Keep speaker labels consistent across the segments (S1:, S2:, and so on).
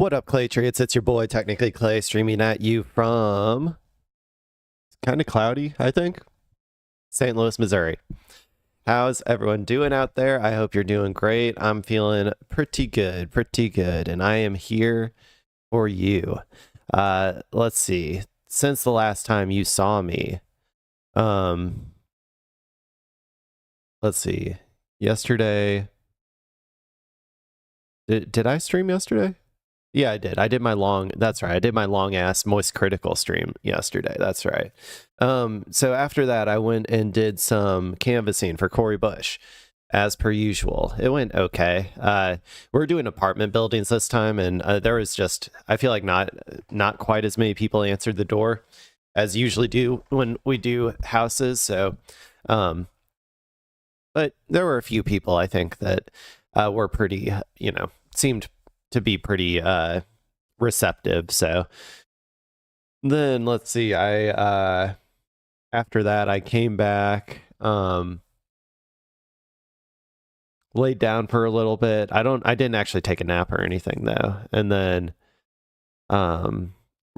S1: What up, Clay Treats? It's your boy, technically Clay, streaming at you from kind of cloudy, I think, St. Louis, Missouri. How's everyone doing out there? I hope you're doing great. I'm feeling pretty good, and I am here for you. Let's see. Since the last time you saw me, let's see. Yesterday, did I stream yesterday? Yeah, I did. That's right. I did my long ass Moist Critical stream yesterday. That's right. So after that, I went and did some canvassing for Corey Bush, as per usual. It went okay. We're doing apartment buildings this time, and there was just, I feel like not quite as many people answered the door as usually do when we do houses. So, but there were a few people, I think, that were pretty, seemed to be pretty receptive. So then let's see, I after that I came back, laid down for a little bit. I didn't actually take a nap or anything though, and then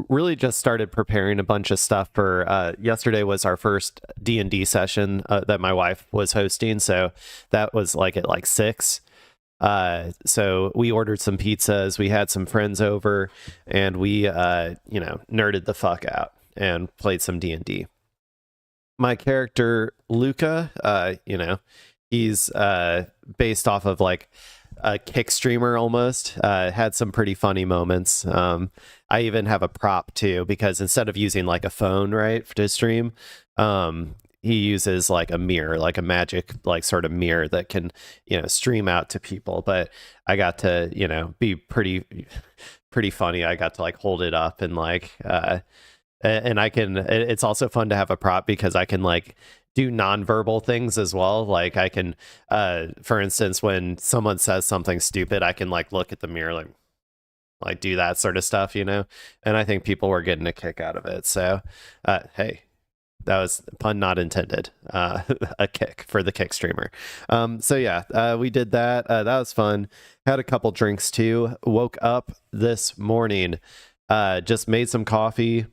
S1: really just started preparing a bunch of stuff for yesterday was our first D&D session that my wife was hosting, so that was like at like 6. So we ordered some pizzas, we had some friends over, and we nerded the fuck out and played some D&D. My character Luca, he's based off of like a kick streamer almost, had some pretty funny moments. I even have a prop too, because instead of using like a phone, right, to stream, he uses like a mirror, like a magic, like sort of mirror that can, stream out to people. But I got to, be pretty funny. I got to like hold it up and like, and it's also fun to have a prop because I can like do nonverbal things as well. Like I can, for instance, when someone says something stupid, I can like look at the mirror, like do that sort of stuff, and I think people were getting a kick out of it. So, hey, that was pun not intended, a kick for the kick streamer. So yeah, we did that. That was fun. Had a couple drinks too. Woke up this morning, just made some coffee.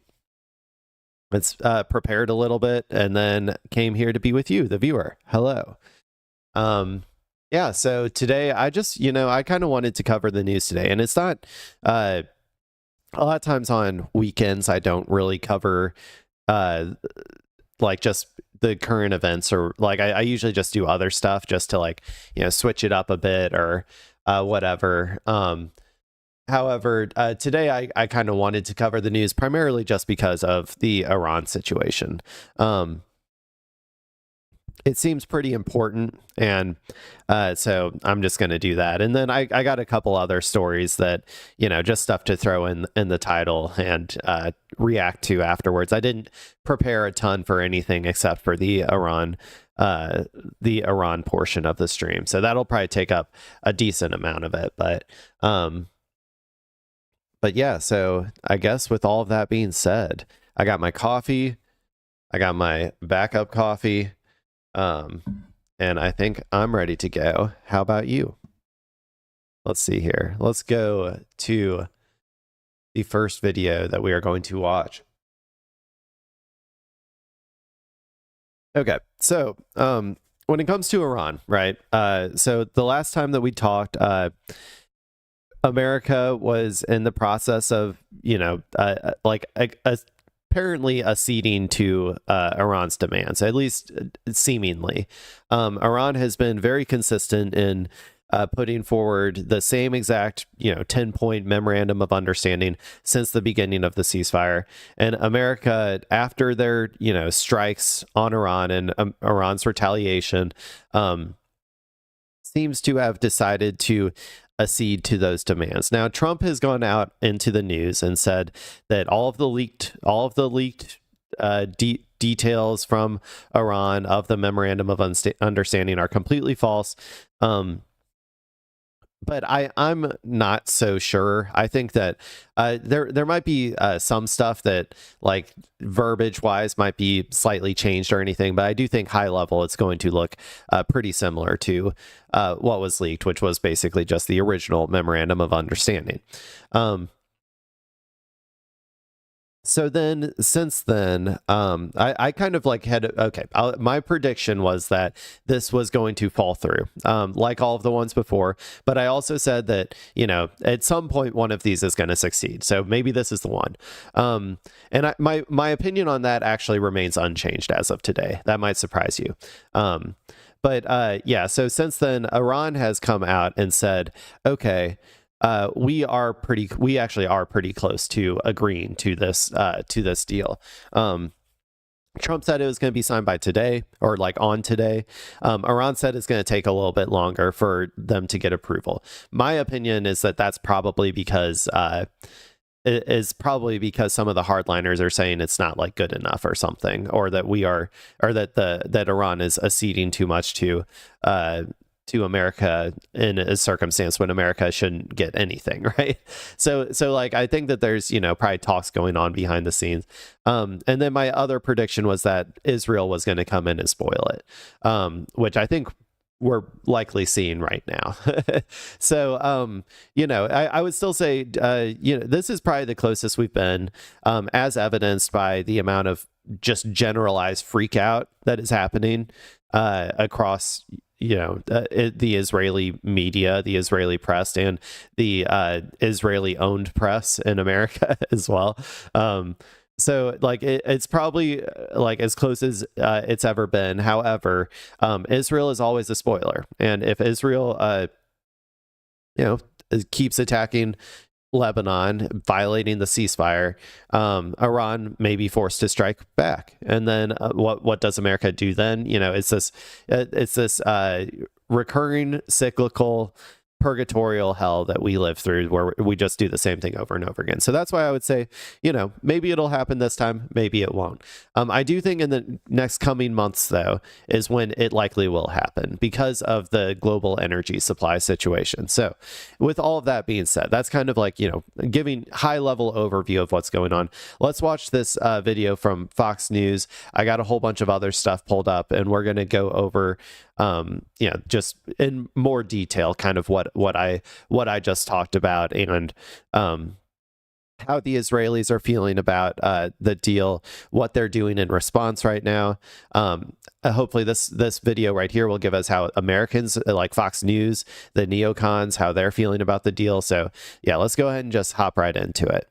S1: It's prepared a little bit and then came here to be with you, the viewer. Hello. Yeah, so today I just, I kind of wanted to cover the news today, and it's not, a lot of times on weekends, I don't really cover, like just the current events, or like I usually just do other stuff just to like, switch it up a bit or whatever. However, today I kind of wanted to cover the news primarily just because of the Iran situation. It seems pretty important, and so I'm just going to do that. And then I got a couple other stories that, just stuff to throw in the title and react to afterwards. I didn't prepare a ton for anything except for the Iran portion of the stream, so that'll probably take up a decent amount of it. But yeah, so I guess with all of that being said, I got my coffee, I got my backup coffee, and I think I'm ready to go. How about you? Let's see here. Let's go to the first video that we are going to watch. Okay, so when it comes to Iran, right? So the last time that we talked, America was in the process of, apparently acceding to Iran's demands, at least seemingly. Iran has been very consistent in putting forward the same exact, 10-point memorandum of understanding since the beginning of the ceasefire. And America, after their, strikes on Iran and Iran's retaliation, seems to have decided to accede to those demands. Now, Trump has gone out into the news and said that all of the leaked details from Iran of the memorandum of understanding are completely false. but I'm not so sure. I think that there might be some stuff that, like, verbiage wise might be slightly changed or anything, but I do think high level it's going to look pretty similar to what was leaked, which was basically just the original memorandum of understanding. So then, since then, I kind of like had, okay, my prediction was that this was going to fall through, like all of the ones before. But I also said that, at some point, one of these is going to succeed. So maybe this is the one. And my opinion on that actually remains unchanged as of today. That might surprise you. But yeah, so since then, Iran has come out and said, okay, we actually are pretty close to agreeing to this deal. Trump said it was going to be signed by today, or like on today. Iran said it's going to take a little bit longer for them to get approval. My opinion is that that's probably because some of the hardliners are saying it's not like good enough or something, or that that Iran is acceding too much to America in a circumstance when America shouldn't get anything, right? So like, I think that there's, probably talks going on behind the scenes. And then my other prediction was that Israel was going to come in and spoil it, which I think we're likely seeing right now. So, I would still say, this is probably the closest we've been, as evidenced by the amount of just generalized freak out that is happening across the Israeli media, the Israeli press, and the Israeli owned press in America as well. So like it's probably like as close as it's ever been. However, Israel is always a spoiler, and if Israel keeps attacking Lebanon, violating the ceasefire, Iran may be forced to strike back. And then what does America do then? It's this recurring cyclical purgatorial hell that we live through, where we just do the same thing over and over again. So that's why I would say, maybe it'll happen this time, maybe it won't. I do think in the next coming months, though, is when it likely will happen because of the global energy supply situation. So with all of that being said, that's kind of like, giving high level overview of what's going on. Let's watch this video from Fox News. I got a whole bunch of other stuff pulled up, and we're going to go over just in more detail kind of what I just talked about, and how the Israelis are feeling about the deal, what they're doing in response right now. Hopefully this video right here will give us how Americans, like Fox News, the neocons, how they're feeling about the deal. So yeah, let's go ahead and just hop right into it.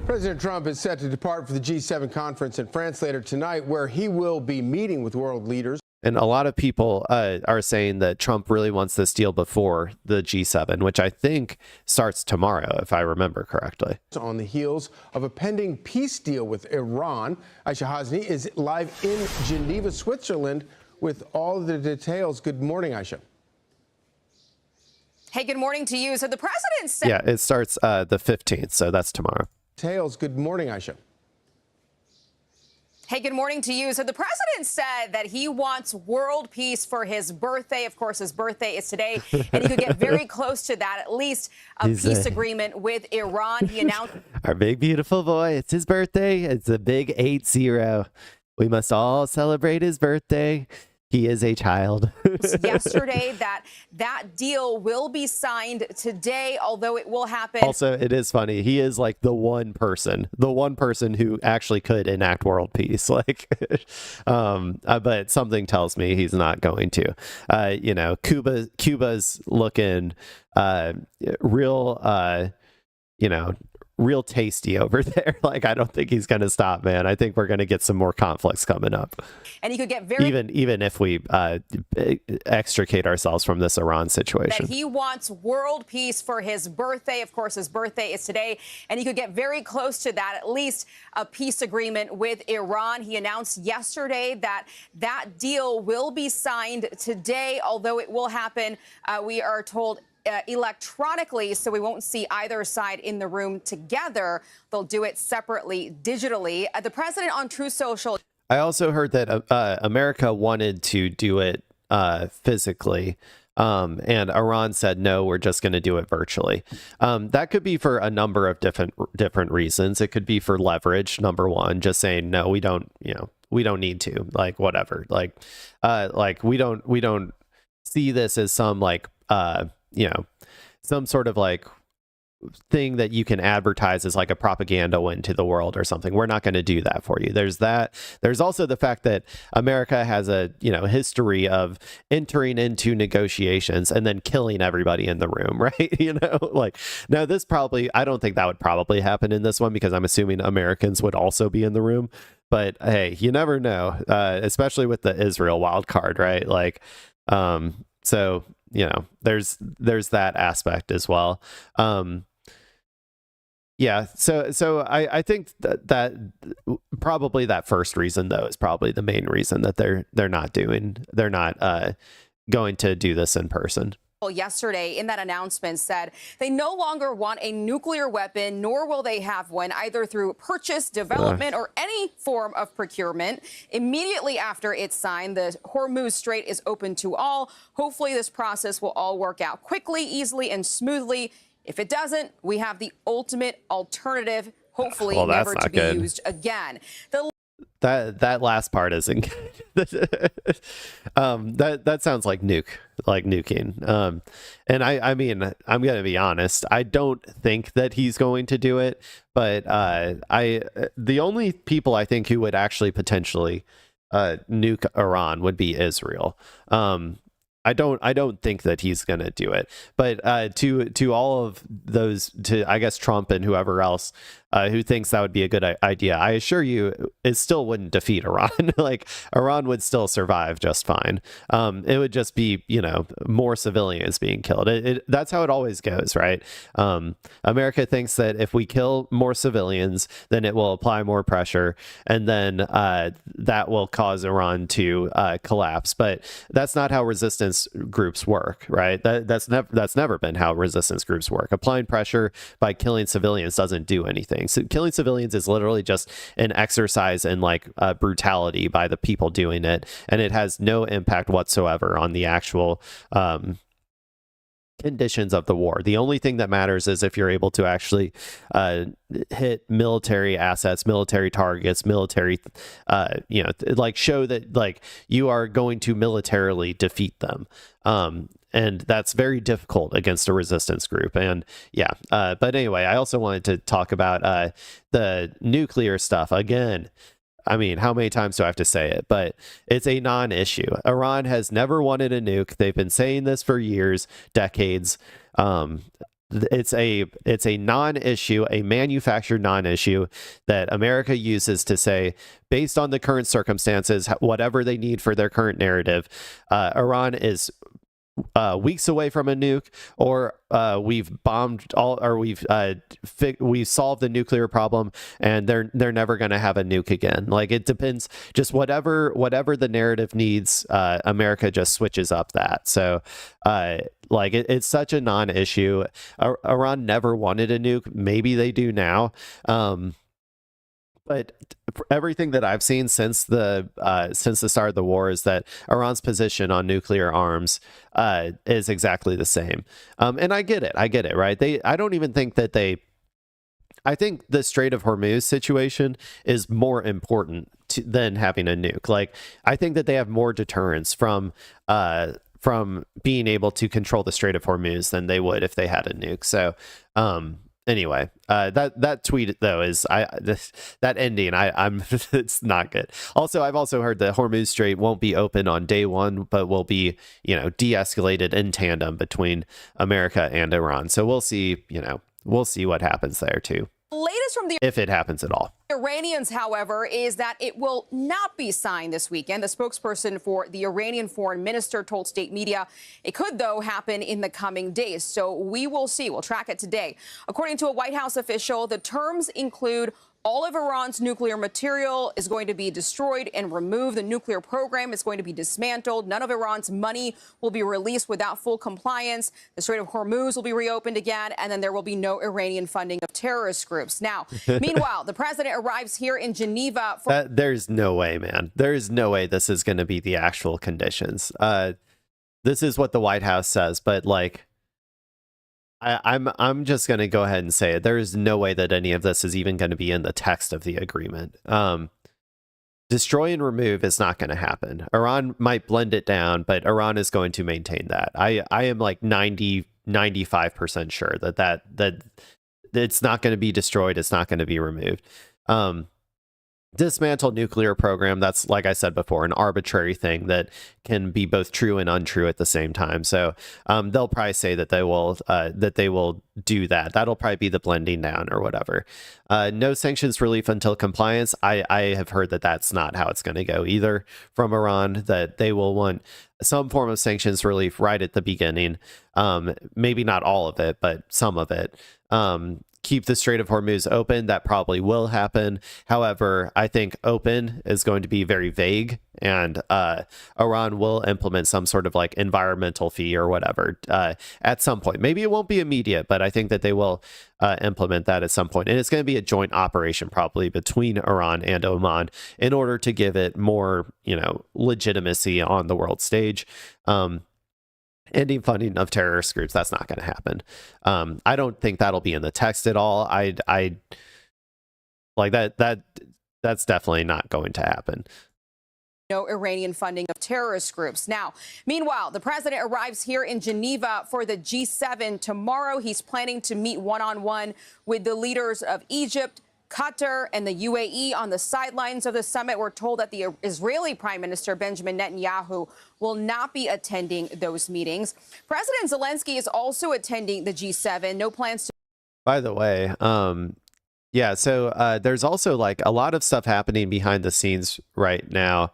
S2: President Trump is set to depart for the G7 conference in France later tonight, where he will be meeting with world leaders.
S1: And a lot of people are saying that Trump really wants this deal before the G7, which I think starts tomorrow, if I remember correctly.
S2: On the heels of a pending peace deal with Iran, Aisha Hasni is live in Geneva, Switzerland, with all the details. Good morning, Aisha.
S3: Hey, good morning to you. So the president said...
S1: Yeah, it starts the 15th, so that's tomorrow.
S2: Good morning, Aisha.
S3: Hey, good morning to you. So the president said that he wants world peace for his birthday. Of course, his birthday is today, and he could get very close to that, at least a peace agreement with Iran. He announced...
S1: Our big, beautiful boy. It's his birthday. It's a big 8-0. We must all celebrate his birthday. He is a child.
S3: Yesterday that deal will be signed today, although it will happen.
S1: Also, it is funny. He is like the one person who actually could enact world peace. Like, but something tells me he's not going to. Cuba's looking real tasty over there. Like, I don't think he's going to stop, man. I think we're going to get some more conflicts coming up.
S3: And he could get very...
S1: Even if we extricate ourselves from this Iran situation.
S3: That he wants world peace for his birthday. Of course, his birthday is today. And he could get very close to that, at least a peace agreement with Iran. He announced yesterday that deal will be signed today, although it will happen, we are told, electronically, so we won't see either side in the room together. They'll do it separately, digitally. The president on True Social...
S1: I also heard that America wanted to do it physically. And Iran said, no, we're just going to do it virtually. That could be for a number of different reasons. It could be for leverage. Number one, just saying, no, we don't need to, like, whatever. Like we don't see this as some some sort of like thing that you can advertise as like a propaganda win to the world or something. We're not going to do that for you. There's that. There's also the fact that America has a history of entering into negotiations and then killing everybody in the room, right? Like, now this probably, I don't think that would probably happen in this one, because I'm assuming Americans would also be in the room. But hey, you never know, especially with the Israel wild card, right? Like, so there's that aspect as well. Yeah, so I think that probably that first reason, though, is probably the main reason that they're not going to do this in person.
S3: Yesterday in that announcement said they no longer want a nuclear weapon, nor will they have one, either through purchase, development, or any form of procurement. Immediately after it's signed, the Hormuz Strait is open to all. Hopefully this process will all work out quickly, easily, and smoothly. If it doesn't, we have the ultimate alternative, hopefully never to be used again.
S1: That last part isn't good. That sounds like nuking. And I mean, I'm gonna be honest, I don't think that he's going to do it, but the only people I think who would actually potentially nuke Iran would be Israel. I don't think that he's going to do it. But to all of those, to I guess Trump and whoever else who thinks that would be a good idea, I assure you it still wouldn't defeat Iran. Like, Iran would still survive just fine. It would just be, more civilians being killed. That's how it always goes, right? America thinks that if we kill more civilians, then it will apply more pressure, and then that will cause Iran to collapse. But that's not how resistance groups work, right? That's never been how resistance groups work. Applying pressure by killing civilians doesn't do anything. So killing civilians is literally just an exercise in brutality by the people doing it, and it has no impact whatsoever on the actual conditions of the war. The only thing that matters is if you're able to actually hit military assets, military targets, military show that you are going to militarily defeat them. And that's very difficult against a resistance group. And yeah, but anyway, I also wanted to talk about the nuclear stuff again. I mean, how many times do I have to say it? But it's a non-issue. Iran has never wanted a nuke. They've been saying this for years, decades. It's a non-issue, a manufactured non-issue that America uses to say, based on the current circumstances, whatever they need for their current narrative, Iran is weeks away from a nuke, or we've bombed all, or we've solved the nuclear problem, and they're never going to have a nuke again. Like, it depends, just whatever the narrative needs, America just switches up that. So it's such a non-issue. Iran never wanted a nuke. Maybe they do now. But everything that I've seen since the start of the war is that Iran's position on nuclear arms is exactly the same. And I get it, right? I don't even think that I think the Strait of Hormuz situation is more important than having a nuke. Like, I think that they have more deterrence from being able to control the Strait of Hormuz than they would if they had a nuke. So, anyway, that tweet though is that ending. I'm it's not good. Also, I've also heard the Hormuz Strait won't be open on day one, but will be de-escalated in tandem between America and Iran. So we'll see. We'll see what happens there too.
S3: Latest from the
S1: if it happens at all.
S3: Iranians, however, is that it will not be signed this weekend. The spokesperson for the Iranian foreign minister told state media it could, though, happen in the coming days. So we will see. We'll track it today. According to a White House official, the terms include All of Iran's nuclear material is going to be destroyed and removed. The nuclear program is going to be dismantled. None of Iran's money will be released without full compliance. The Strait of Hormuz will be reopened again, and then there will be no Iranian funding of terrorist groups. Now, meanwhile, the president arrives here in Geneva.
S1: There's no way, man. There's no way this is going to be the actual conditions. This is what the White House says, but like, I'm just going to go ahead and say it. There is no way that any of this is even going to be in the text of the agreement. Destroy and remove is not going to happen. Iran might blend it down, but Iran is going to maintain that. I am like 95% sure that it's not going to be destroyed. It's not going to be removed. Dismantle nuclear program, that's, like I said before, an arbitrary thing that can be both true and untrue at the same time. So they'll probably say that they will do that. That'll probably be the blending down or whatever. No sanctions relief until compliance. I have heard that that's not how it's going to go either from Iran, that they will want some form of sanctions relief right at the beginning. Maybe not all of it, but some of it. Keep the Strait of Hormuz open. That probably will happen. However, I think open is going to be very vague, and Iran will implement some sort of like environmental fee or whatever at some point. Maybe it won't be immediate, but I think that they will implement that at some point. And it's going to be a joint operation probably between Iran and Oman in order to give it more, legitimacy on the world stage. Ending funding of terrorist groups, that's not going to happen. I don't think that'll be in the text at all. I like that's definitely not going to happen.
S3: No Iranian funding of terrorist groups. Now, meanwhile, the president arrives here in Geneva for the G7 tomorrow. He's planning to meet one-on-one with the leaders of Egypt, Qatar, and the UAE. On the sidelines of the summit, we're told that the Israeli Prime Minister Benjamin Netanyahu will not be attending those meetings. President Zelensky is also attending the G7. No plans to.
S1: By the way, yeah, so there's also like a lot of stuff happening behind the scenes right now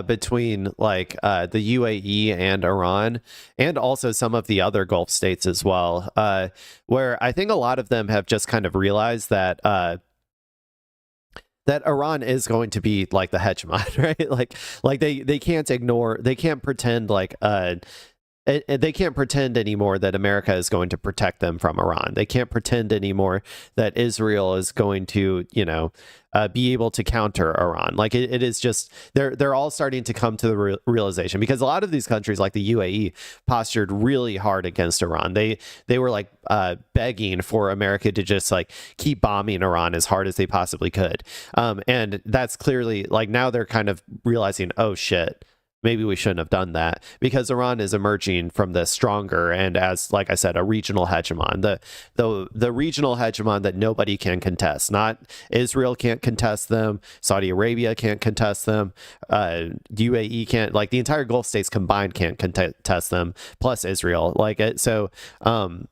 S1: between like the UAE and Iran, and also some of the other Gulf states as well, where I think a lot of them have just kind of realized that that Iran is going to be like the hegemon, right? Like they can't ignore, they can't pretend like they can't pretend anymore that America is going to protect them from Iran. They can't pretend anymore that Israel is going to, be able to counter Iran. Like it is just, they're all starting to come to the realization, because a lot of these countries like the UAE postured really hard against Iran. They were like begging for America to just like keep bombing Iran as hard as they possibly could. And that's clearly like, now they're kind of realizing, oh shit, maybe we shouldn't have done that, because Iran is emerging from this stronger and, as like I said, a regional hegemon, the regional hegemon that nobody can contest. Not Israel can't contest them, Saudi Arabia can't contest them, UAE can't, like the entire Gulf states combined can't contest them, plus Israel. Like it, so I'm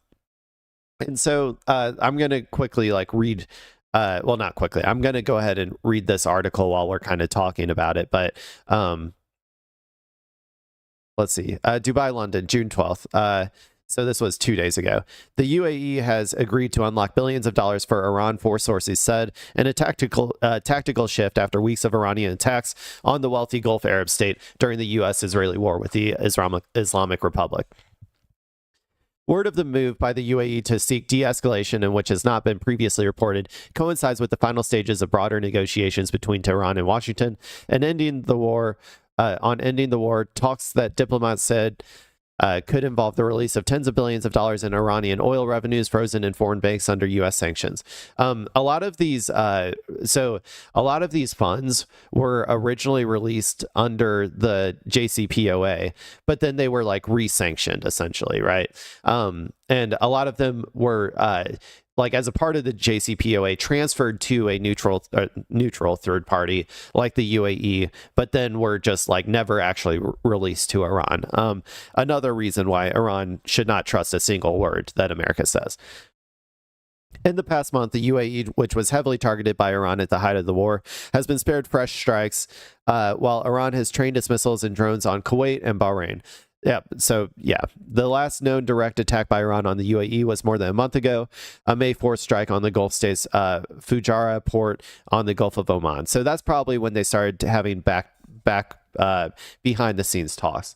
S1: gonna quickly like read. Well, not quickly. I'm gonna go ahead and read this article while we're kind of talking about it, but let's see. Dubai, London, June 12th. So this was 2 days ago. The UAE has agreed to unlock billions of dollars for Iran, four sources said, in a tactical shift after weeks of Iranian attacks on the wealthy Gulf Arab state during the U.S.-Israeli war with the Islamic Republic. Word of the move by the UAE to seek de-escalation, in which has not been previously reported, coincides with the final stages of broader negotiations between Tehran and Washington and ending the war. Talks that diplomats said could involve the release of tens of billions of dollars in Iranian oil revenues frozen in foreign banks under U.S. sanctions. A lot of these funds were originally released under the JCPOA, but then they were like re-sanctioned essentially, right? And a lot of them were like as a part of the JCPOA transferred to a neutral third party like the UAE, but then were just like never actually released to Iran. Another reason why Iran should not trust a single word that America says. In the past month, the UAE, which was heavily targeted by Iran at the height of the war, has been spared fresh strikes, while Iran has trained its missiles and drones on Kuwait and Bahrain. Yeah. So, yeah, the last known direct attack by Iran on the UAE was more than a month ago, a May 4th strike on the Gulf state's Fujairah port on the Gulf of Oman. So that's probably when they started having back behind the scenes talks.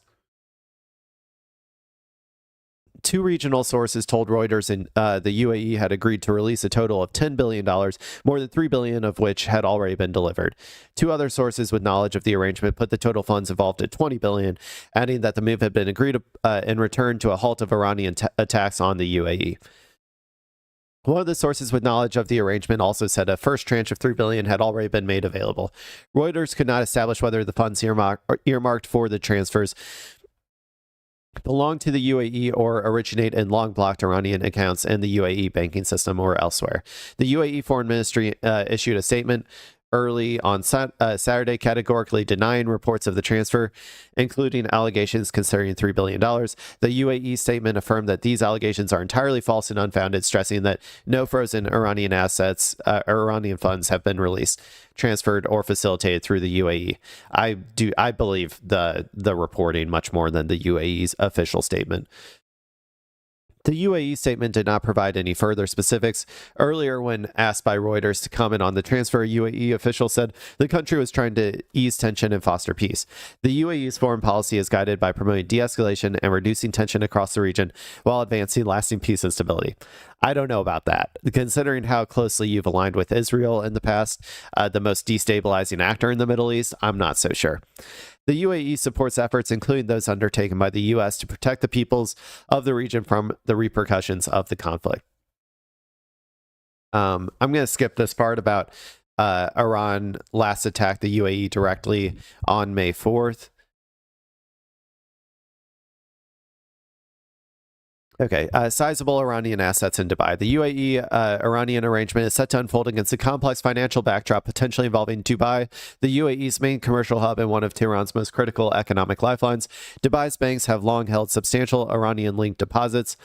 S1: Two regional sources told Reuters the UAE had agreed to release a total of $10 billion, more than $3 billion of which had already been delivered. Two other sources with knowledge of the arrangement put the total funds involved at $20 billion, adding that the move had been agreed in return to a halt of Iranian attacks on the UAE. One of the sources with knowledge of the arrangement also said a first tranche of $3 billion had already been made available. Reuters could not establish whether the funds earmarked for the transfers belong to the UAE or originate in long-blocked Iranian accounts in the UAE banking system or elsewhere. The UAE Foreign Ministry issued a statement early on Saturday, categorically denying reports of the transfer, including allegations concerning $3 billion. The UAE statement affirmed that these allegations are entirely false and unfounded, stressing that no frozen Iranian assets or Iranian funds have been released, transferred, or facilitated through the UAE. I believe the reporting much more than the UAE's official statement. The UAE statement did not provide any further specifics. Earlier, when asked by Reuters to comment on the transfer, a UAE official said the country was trying to ease tension and foster peace. The UAE's foreign policy is guided by promoting de-escalation and reducing tension across the region while advancing lasting peace and stability. I don't know about that. Considering how closely you've aligned with Israel in the past, the most destabilizing actor in the Middle East, I'm not so sure. The UAE supports efforts, including those undertaken by the U.S., to protect the peoples of the region from the repercussions of the conflict. I'm going to skip this part about Iran last attacked the UAE directly on May 4th. Okay, sizable Iranian assets in Dubai. The UAE-Iranian arrangement is set to unfold against a complex financial backdrop potentially involving Dubai, the UAE's main commercial hub and one of Tehran's most critical economic lifelines. Dubai's banks have long held substantial Iranian-linked deposits,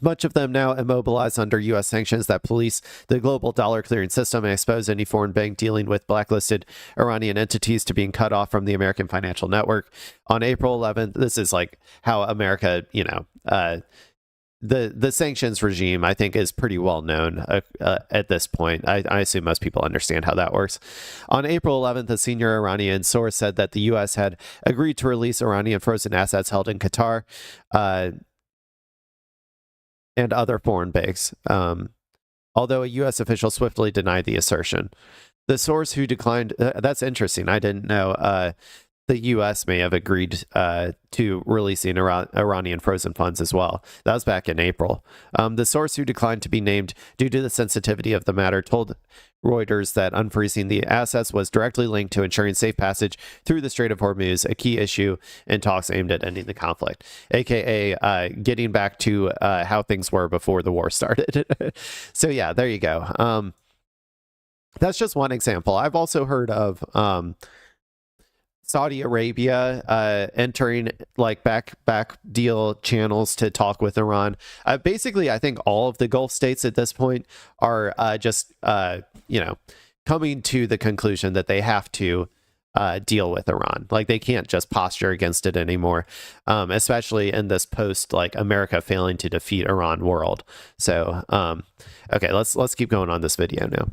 S1: much of them now immobilized under U.S. sanctions that police the global dollar clearing system and expose any foreign bank dealing with blacklisted Iranian entities to being cut off from the American financial network. On April 11th, this is like how America, the sanctions regime, I think, is pretty well known at this point. I assume most people understand how that works. On April 11th, a senior Iranian source said that the U.S. had agreed to release Iranian frozen assets held in Qatar, and other foreign banks, although a U.S. official swiftly denied the assertion. The source who declined, that's interesting, I didn't know, the U.S. may have agreed to releasing Iranian frozen funds as well. That was back in April. The source who declined to be named due to the sensitivity of the matter told Reuters that unfreezing the assets was directly linked to ensuring safe passage through the Strait of Hormuz, a key issue in talks aimed at ending the conflict, aka getting back to how things were before the war started. So yeah, there you go. That's just one example. I've also heard of Saudi Arabia entering like back deal channels to talk with Iran. Basically, I think all of the Gulf states at this point are just coming to the conclusion that they have to deal with Iran. Like they can't just posture against it anymore, especially in this post like America failing to defeat Iran world. So okay, let's keep going on this video now.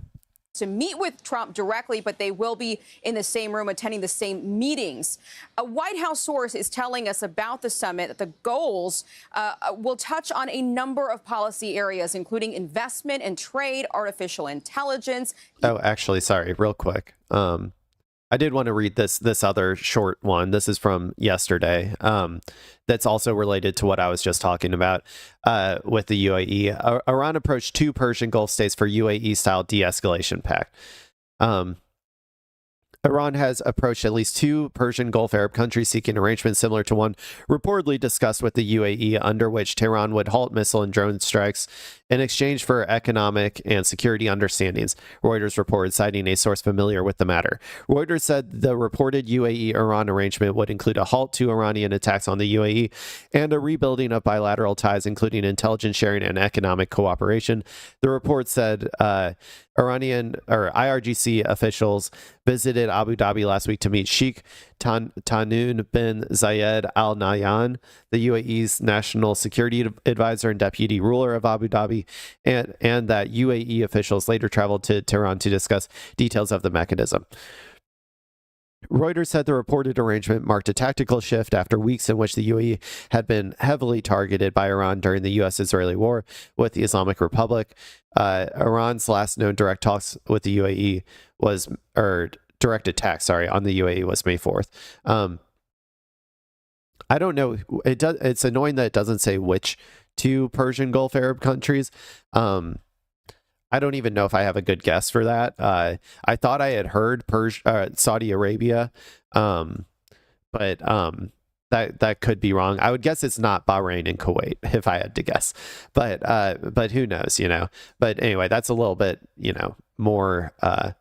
S3: To meet with Trump directly, but they will be in the same room attending the same meetings. A White House source is telling us about the summit that the goals will touch on a number of policy areas, including investment and trade, artificial intelligence.
S1: Oh, actually, sorry, real quick. I did want to read this other short one. This is from yesterday. That's also related to what I was just talking about with the UAE. Iran approached two Persian Gulf states for UAE-style de-escalation pact. Iran has approached at least two Persian Gulf Arab countries seeking arrangements similar to one reportedly discussed with the UAE, under which Tehran would halt missile and drone strikes in exchange for economic and security understandings, Reuters reported, citing a source familiar with the matter. Reuters said the reported UAE-Iran arrangement would include a halt to Iranian attacks on the UAE and a rebuilding of bilateral ties, including intelligence sharing and economic cooperation. The report said Iranian or IRGC officials visited Abu Dhabi last week to meet Sheikh Tahnoon bin Zayed Al Nahyan, the UAE's national security advisor and deputy ruler of Abu Dhabi, and that UAE officials later traveled to Tehran to discuss details of the mechanism. Reuters said the reported arrangement marked a tactical shift after weeks in which the UAE had been heavily targeted by Iran during the U.S.-Israeli war with the Islamic Republic. Iran's last known direct talks with the UAE was, or direct attack, sorry, on the UAE was May 4th. I don't know. It's annoying that it doesn't say which two Persian Gulf Arab countries. I don't even know if I have a good guess for that. I thought I had heard Saudi Arabia, but that could be wrong. I would guess it's not Bahrain and Kuwait if I had to guess, but who knows, you know? But anyway, that's a little bit, you know, more a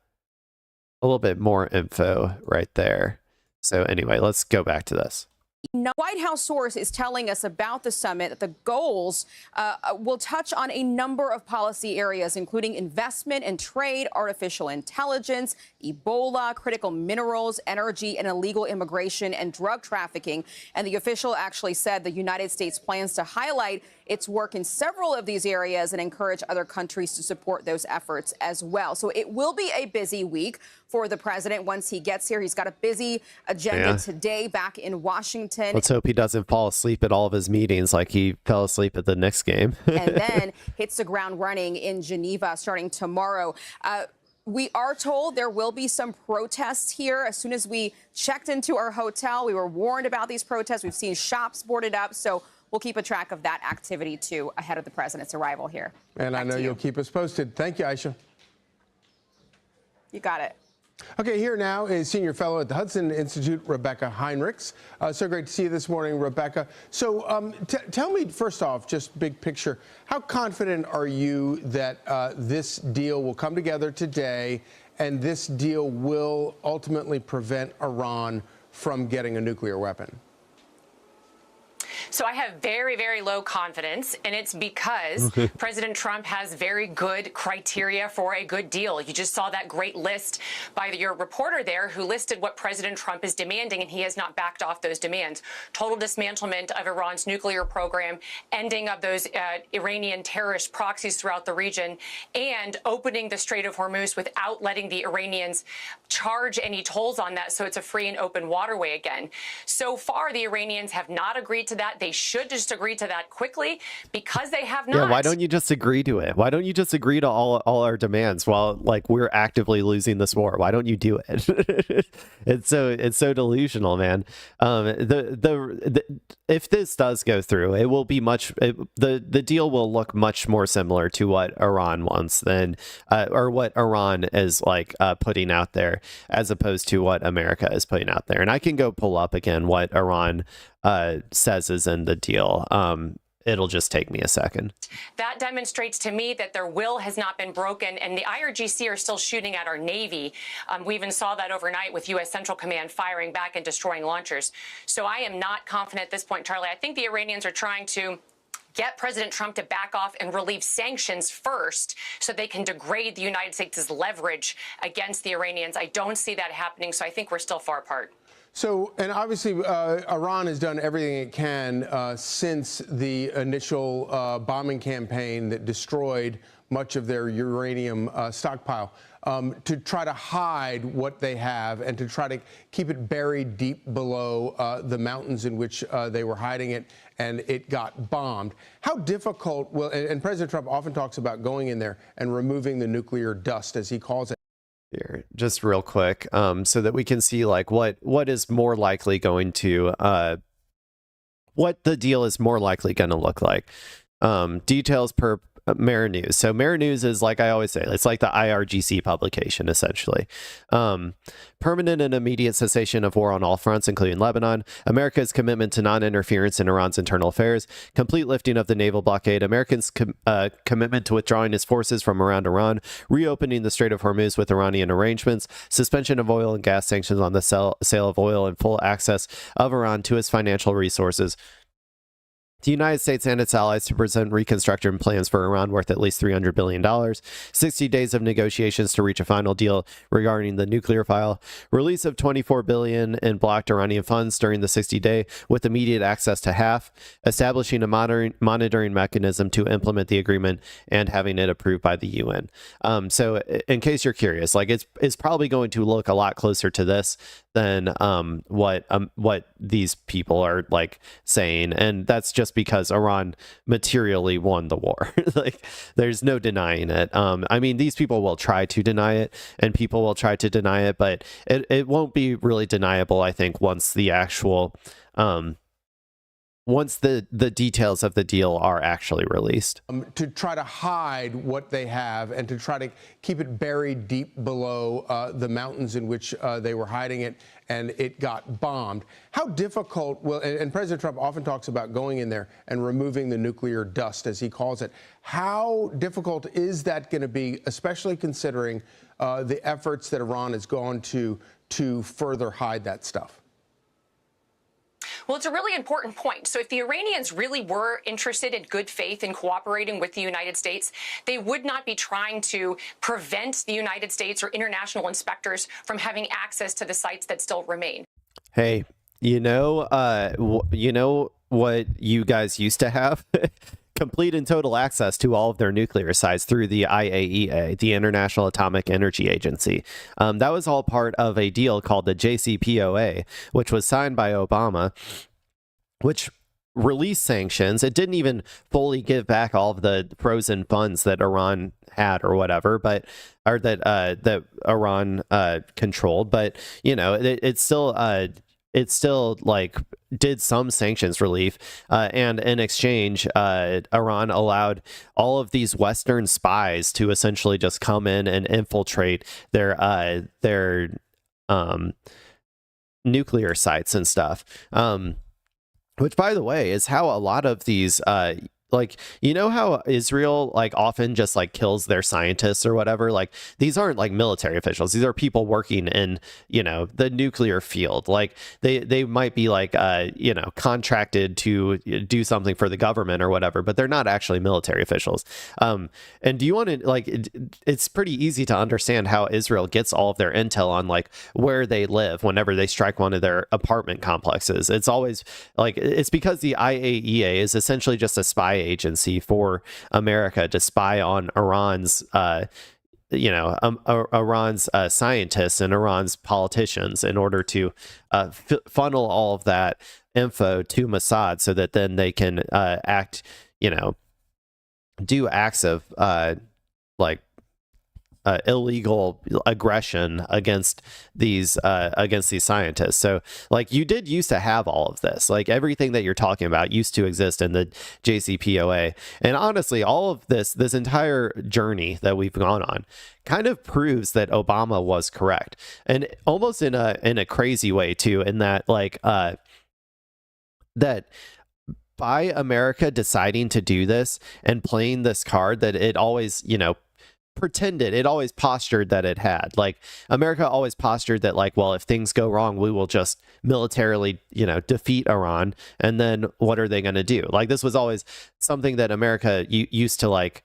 S1: little bit more info right there. So anyway, let's go back to this.
S3: White House source is telling us about the summit that the goals will touch on a number of policy areas, including investment and trade, artificial intelligence, Ebola, critical minerals, energy, and illegal immigration and drug trafficking. And the official actually said the United States plans to highlight its work in several of these areas and encourage other countries to support those efforts as well. So it will be a busy week for the president once he gets here. He's got a busy agenda today back in Washington.
S1: Let's hope he doesn't fall asleep at all of his meetings like he fell asleep at the Knicks game.
S3: And then hits the ground running in Geneva starting tomorrow. We are told there will be some protests here. As soon as we checked into our hotel, we were warned about these protests. We've seen shops boarded up. So we'll keep a track of that activity, too, ahead of the president's arrival here.
S2: And I know you'll keep us posted. Thank you, Aisha.
S3: You got it.
S2: Okay, here now is senior fellow at the Hudson Institute, Rebecca Heinrichs. So great to see you this morning, Rebecca. So tell me, first off, just big picture, how confident are you that this deal will come together today and this deal will ultimately prevent Iran from getting a nuclear weapon?
S4: So I have very, very low confidence, and it's because President Trump has very good criteria for a good deal. You just saw that great list by your reporter there who listed what President Trump is demanding, and he has not backed off those demands. Total dismantlement of Iran's nuclear program, ending of those Iranian terrorist proxies throughout the region, and opening the Strait of Hormuz without letting the Iranians charge any tolls on that, so it's a free and open waterway again. So far, the Iranians have not agreed to that. They should just agree to that quickly because they have not.
S1: Yeah, why don't you just agree to it? Why don't you just agree to all our demands while like we're actively losing this war? Why don't you do it? It's so delusional, man. If this does go through, it will be the deal will look much more similar to what Iran wants than or what Iran is like putting out there as opposed to what America is putting out there. And I can go pull up again what Iran says is in the deal. It'll just take me a second.
S4: That demonstrates to me that their will has not been broken, and the IRGC are still shooting at our Navy. We even saw that overnight with U.S. Central Command firing back and destroying launchers. So I am not confident at this point, Charlie. I think the Iranians are trying to get President Trump to back off and relieve sanctions first so they can degrade the United States' leverage against the Iranians. I don't see that happening, so I think we're still far apart.
S2: So, and obviously, Iran has done everything it can since the initial bombing campaign that destroyed much of their uranium stockpile to try to hide what they have and to try to keep it buried deep below the mountains in which they were hiding it, and it got bombed. How difficult will, and President Trump often talks about going in there and removing the nuclear dust, as he calls it.
S1: Here, just real quick, so that we can see like what is more likely going to what the deal is more likely going to look like. Details per Mara News. So Mara News is, like I always say, it's like the IRGC publication, essentially. Permanent and immediate cessation of war on all fronts, including Lebanon. America's commitment to non-interference in Iran's internal affairs. Complete lifting of the naval blockade. Americans' commitment to withdrawing its forces from around Iran. Reopening the Strait of Hormuz with Iranian arrangements. Suspension of oil and gas sanctions on the sale of oil and full access of Iran to its financial resources. the United States and its allies to present reconstruction plans for Iran worth at least $300 billion, 60 days of negotiations to reach a final deal regarding the nuclear file, release of $24 billion in blocked Iranian funds during the 60-day with immediate access to half, establishing a monitoring mechanism to implement the agreement, and having it approved by the UN. So in case you're curious, like it's probably going to look a lot closer to this than what these people are like saying, and that's just because Iran materially won the war. Like, there's no denying it. I mean, these people will try to deny it, and people will try to deny it, but it won't be really deniable, I think, once the actual once the details of the deal are actually released.
S2: To try to hide what they have and to try to keep it buried deep below the mountains in which they were hiding it, and it got bombed. How difficult will, and President Trump often talks about going in there and removing the nuclear dust, as he calls it. How difficult is that going to be, especially considering the efforts that Iran has gone to further hide that stuff?
S4: Well, it's a really important point. So if the Iranians really were interested in good faith in cooperating with the United States, they would not be trying to prevent the United States or international inspectors from having access to the sites that still remain.
S1: Hey, you know what you guys used to have? Complete and total access to all of their nuclear sites through the IAEA, the International Atomic Energy Agency. That was all part of a deal called the JCPOA, which was signed by Obama, which released sanctions. It didn't even fully give back all of the frozen funds that Iran had or whatever, but or that Iran controlled. But you know, it still like did some sanctions relief, and in exchange, Iran allowed all of these Western spies to essentially just come in and infiltrate their nuclear sites and stuff. Which, by the way, is how a lot of these like, you know how Israel like often just like kills their scientists or whatever? Like, these aren't like military officials. These are people working in, you know, the nuclear field. Like they might be like, you know, contracted to do something for the government or whatever, but they're not actually military officials. And do you want to like, it's pretty easy to understand how Israel gets all of their intel on like where they live whenever they strike one of their apartment complexes. It's always like, it's because the IAEA is essentially just a spy agency for America to spy on Iran's Iran's scientists and Iran's politicians in order to funnel all of that info to Mossad so that then they can do acts of illegal aggression against these scientists. So like, you did used to have all of this, like everything that you're talking about used to exist in the JCPOA. And honestly, all of this entire journey that we've gone on kind of proves that Obama was correct, and almost in a crazy way too, in that like that by America deciding to do this and playing this card that it always, you know, pretended, it always postured that it had. Like, America always postured that like, well, if things go wrong, we will just militarily, you know, defeat Iran, and then what are they going to do? Like, this was always something that America used to like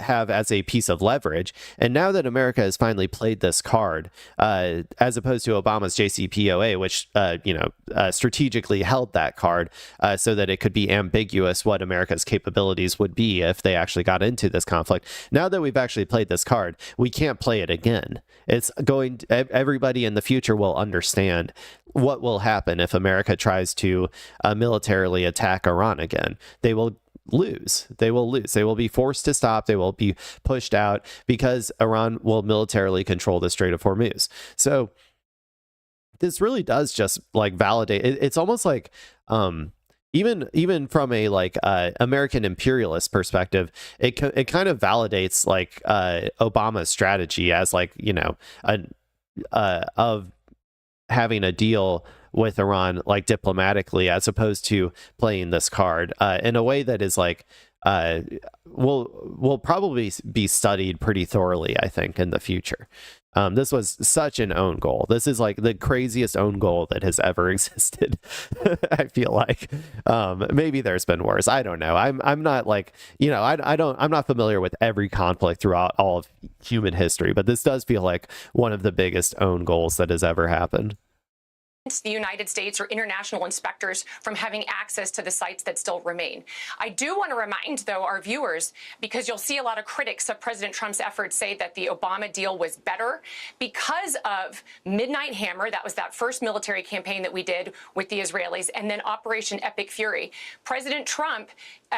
S1: have as a piece of leverage. And now that America has finally played this card, as opposed to Obama's JCPOA, which strategically held that card so that it could be ambiguous what America's capabilities would be if they actually got into this conflict. Now that we've actually played this card, we can't play it again. Everybody in the future will understand what will happen if America tries to militarily attack Iran again. They will lose. They will be forced to stop. They will be pushed out because Iran will militarily control the Strait of Hormuz. So this really does just like validate. It's almost like even from a like American imperialist perspective, it kind of validates like Obama's strategy as like, you know, of having a deal with Iran like diplomatically, as opposed to playing this card in a way that is like will probably be studied pretty thoroughly, I think, in the future. This was such an own goal. This is like the craziest own goal that has ever existed. I feel like maybe there's been worse. I don't know. I'm not like, I'm not familiar with every conflict throughout all of human history, but this does feel like one of the biggest own goals that has ever happened.
S4: The United States or international inspectors from having access to the sites that still remain. I do want to remind, though, our viewers, because you'll see a lot of critics of President Trump's efforts say that the Obama deal was better because of Midnight Hammer. That was that first military campaign that we did with the Israelis, and then Operation Epic Fury. President Trump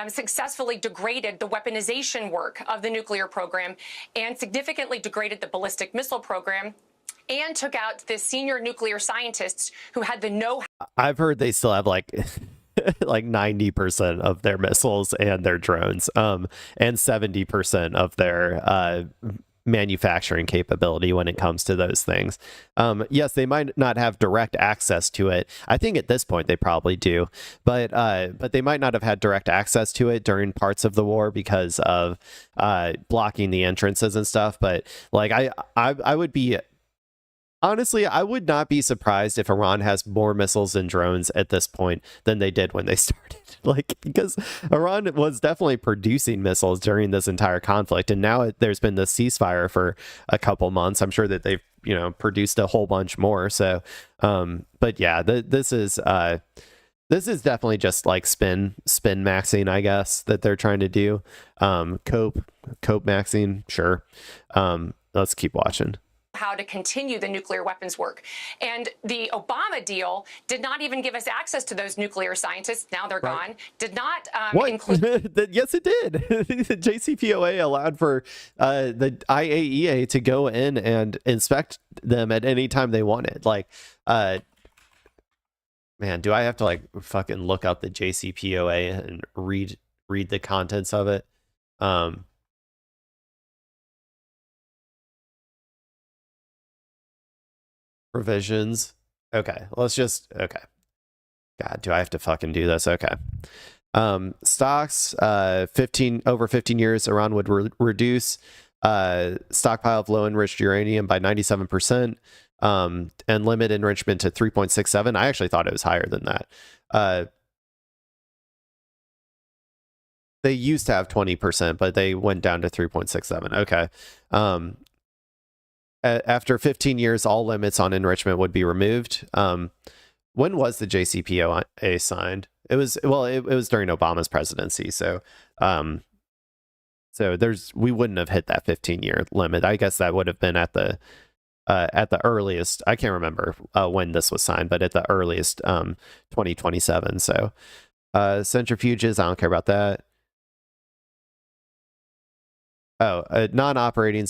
S4: successfully degraded the weaponization work of the nuclear program and significantly degraded the ballistic missile program, and took out the senior nuclear scientists who had the know-how.
S1: I've heard they still have like 90% of their missiles and their drones, and 70% of their manufacturing capability when it comes to those things. Yes, they might not have direct access to it. I think at this point they probably do, but they might not have had direct access to it during parts of the war because of blocking the entrances and stuff. But like I would be. Honestly, I would not be surprised if Iran has more missiles and drones at this point than they did when they started. Like, because Iran was definitely producing missiles during this entire conflict, and now there's been the ceasefire for a couple months. I'm sure that they've, produced a whole bunch more. So, but yeah, this is definitely just like spin maxing, I guess, that they're trying to do. Cope maxing, sure. Let's keep watching.
S4: How to continue the nuclear weapons work. And the Obama deal did not even give us access to those nuclear scientists. Now they're gone. Did not include.
S1: Yes, it did. The JCPOA allowed for the IAEA to go in and inspect them at any time they wanted. Like, man, do I have to like fucking look up the JCPOA and read the contents of it? Provisions. Okay, okay. God, do I have to fucking do this? Okay. Stocks, over 15 years, Iran would reduce stockpile of low enriched uranium by 97%, and limit enrichment to 3.67. I actually thought it was higher than that. They used to have 20%, but they went down to 3.67. Okay. After 15 years, all limits on enrichment would be removed. When was the JCPOA signed? It was during Obama's presidency. So we wouldn't have hit that 15-year limit. I guess that would have been at the earliest. I can't remember when this was signed, but at the earliest, 2027. So centrifuges, I don't care about that. Non-operating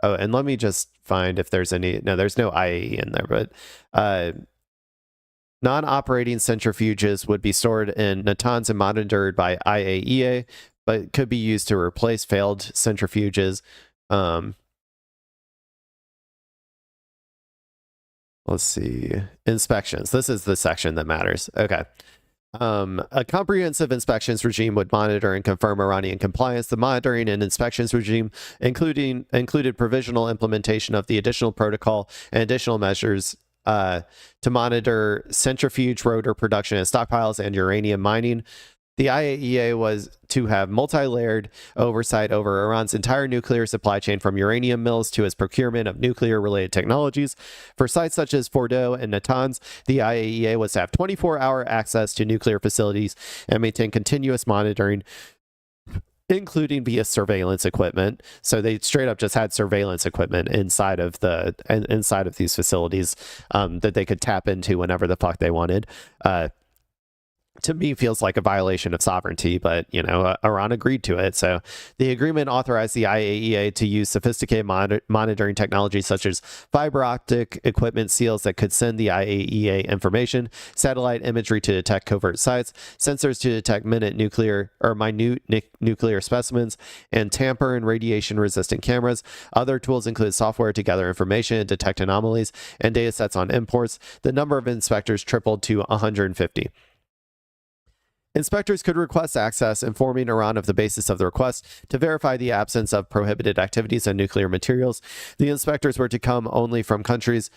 S1: oh, and let me just find if there's any. No, there's no IAE in there, but non-operating centrifuges would be stored in Natanz and monitored by IAEA, but could be used to replace failed centrifuges. Let's see. Inspections. This is the section that matters. Okay. A comprehensive inspections regime would monitor and confirm Iranian compliance. The monitoring and inspections regime included provisional implementation of the additional protocol and additional measures to monitor centrifuge rotor production and stockpiles and uranium mining. The IAEA was to have multi-layered oversight over Iran's entire nuclear supply chain, from uranium mills to its procurement of nuclear-related technologies. For sites such as Fordo and Natanz, the IAEA was to have 24-hour access to nuclear facilities and maintain continuous monitoring, including via surveillance equipment. So they straight up just had surveillance equipment inside of these facilities that they could tap into whenever the fuck they wanted. To me, feels like a violation of sovereignty, but, Iran agreed to it. So the agreement authorized the IAEA to use sophisticated monitoring technologies such as fiber optic equipment seals that could send the IAEA information, satellite imagery to detect covert sites, sensors to detect minute nuclear specimens, and tamper and radiation resistant cameras. Other tools include software to gather information and detect anomalies, and data sets on imports. The number of inspectors tripled to 150. Inspectors could request access, informing Iran of the basis of the request to verify the absence of prohibited activities and nuclear materials. The inspectors were to come only from countries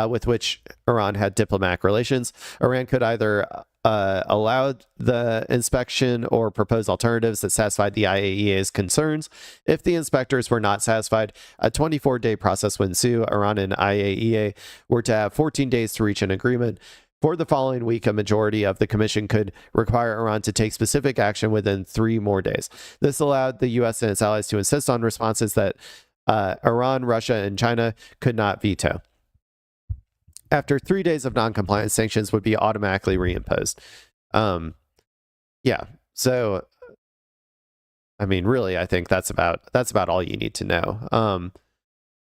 S1: with which Iran had diplomatic relations. Iran could either allow the inspection or propose alternatives that satisfied the IAEA's concerns. If the inspectors were not satisfied, a 24-day process would ensue. Iran and IAEA were to have 14 days to reach an agreement. For the following week, a majority of the commission could require Iran to take specific action within 3 more days. This allowed the U.S. and its allies to insist on responses that Iran, Russia, and China could not veto. After 3 days of non-compliance, sanctions would be automatically reimposed. Yeah, so I mean, really, I think that's about all you need to know.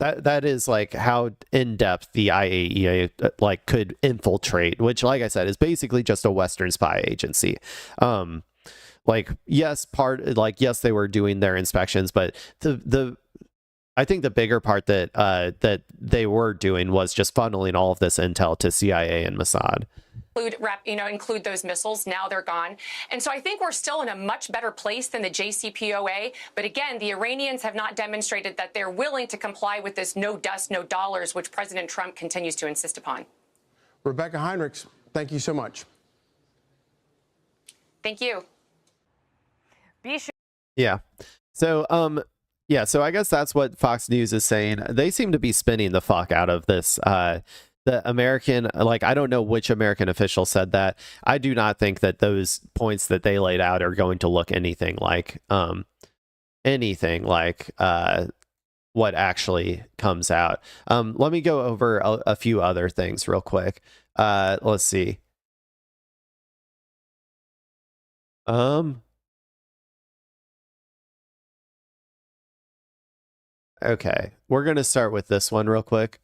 S1: That is like how in depth the IAEA like could infiltrate, which, like I said, is basically just a Western spy agency. Like yes, they were doing their inspections, but I think the bigger part that that they were doing was just funneling all of this intel to CIA and Mossad.
S4: Include those missiles. Now they're gone. And so I think we're still in a much better place than the JCPOA. But again, the Iranians have not demonstrated that they're willing to comply with this no dust, no dollars, which President Trump continues to insist upon.
S2: Rebecca Heinrichs, thank you so much.
S4: Thank you.
S1: Yeah. So, yeah, so I guess that's what Fox News is saying. They seem to be spinning the fuck out of this. The American, like, I don't know which American official said that. I do not think that those points that they laid out are going to look anything like what actually comes out. Let me go over a few other things real quick. Let's see. Okay, we're going to start with this one real quick.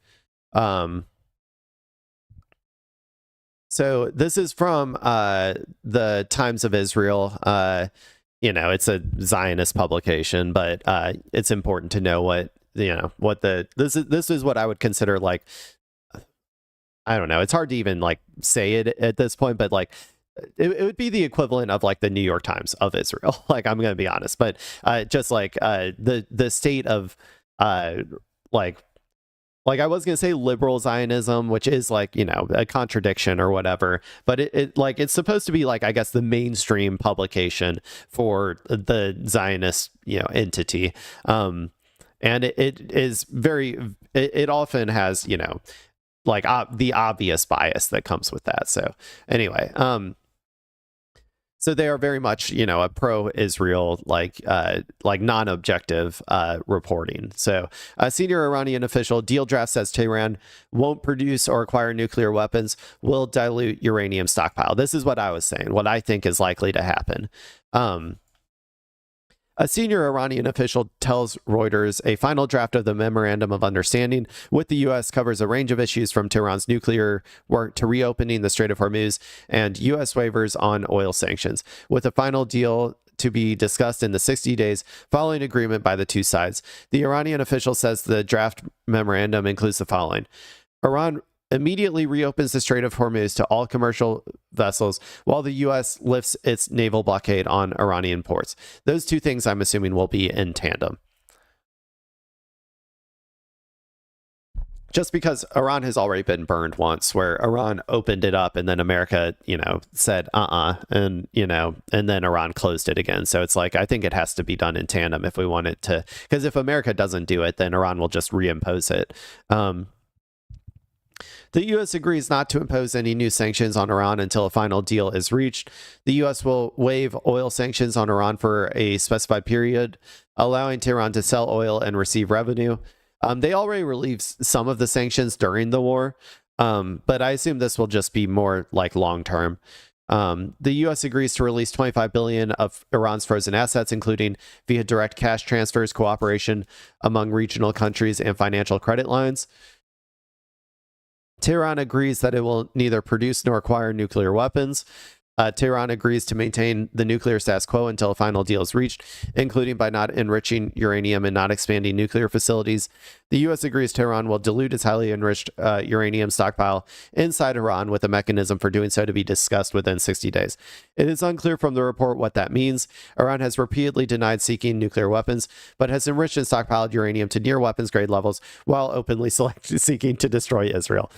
S1: So this is from the Times of Israel. It's a Zionist publication, but it's important to know this is what I would consider, like, I don't know. It's hard to even like say it at this point, but like it would be the equivalent of like the New York Times of Israel. Like, I'm going to be honest, but just like the state of like I was going to say liberal Zionism, which is like, a contradiction or whatever, but it's supposed to be like, I guess, the mainstream publication for the Zionist, entity. And it is it often has, like the obvious bias that comes with that. So anyway, so they are very much, a pro-Israel, like non-objective reporting. So a senior Iranian official, deal draft says Tehran won't produce or acquire nuclear weapons, will dilute uranium stockpile. This is what I was saying, what I think is likely to happen. A senior Iranian official tells Reuters a final draft of the Memorandum of Understanding with the U.S. covers a range of issues from Tehran's nuclear work to reopening the Strait of Hormuz and U.S. waivers on oil sanctions, with a final deal to be discussed in the 60 days following agreement by the two sides. The Iranian official says the draft memorandum includes the following. Iran immediately reopens the Strait of Hormuz to all commercial vessels, while the U.S. lifts its naval blockade on Iranian ports. Those two things, I'm assuming, will be in tandem. Just because Iran has already been burned once, where Iran opened it up and then America, said, and then Iran closed it again. So it's like, I think it has to be done in tandem if we want it to, because if America doesn't do it, then Iran will just reimpose it. The U.S. agrees not to impose any new sanctions on Iran until a final deal is reached. The U.S. will waive oil sanctions on Iran for a specified period, allowing Tehran to sell oil and receive revenue. They already relieved some of the sanctions during the war, but I assume this will just be more like long-term. The U.S. agrees to release $25 billion of Iran's frozen assets, including via direct cash transfers, cooperation among regional countries, and financial credit lines. Tehran agrees that it will neither produce nor acquire nuclear weapons. Tehran agrees to maintain the nuclear status quo until a final deal is reached, including by not enriching uranium and not expanding nuclear facilities. The U.S. agrees Tehran will dilute its highly enriched uranium stockpile inside Iran, with a mechanism for doing so to be discussed within 60 days. It is unclear from the report what that means. Iran has repeatedly denied seeking nuclear weapons, but has enriched and stockpiled uranium to near weapons grade levels while openly seeking to destroy Israel.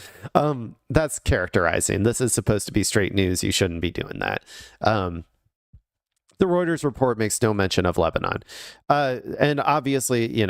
S1: That's characterizing. This is supposed to be straight news. You shouldn't be doing that. The Reuters report makes no mention of Lebanon. And obviously,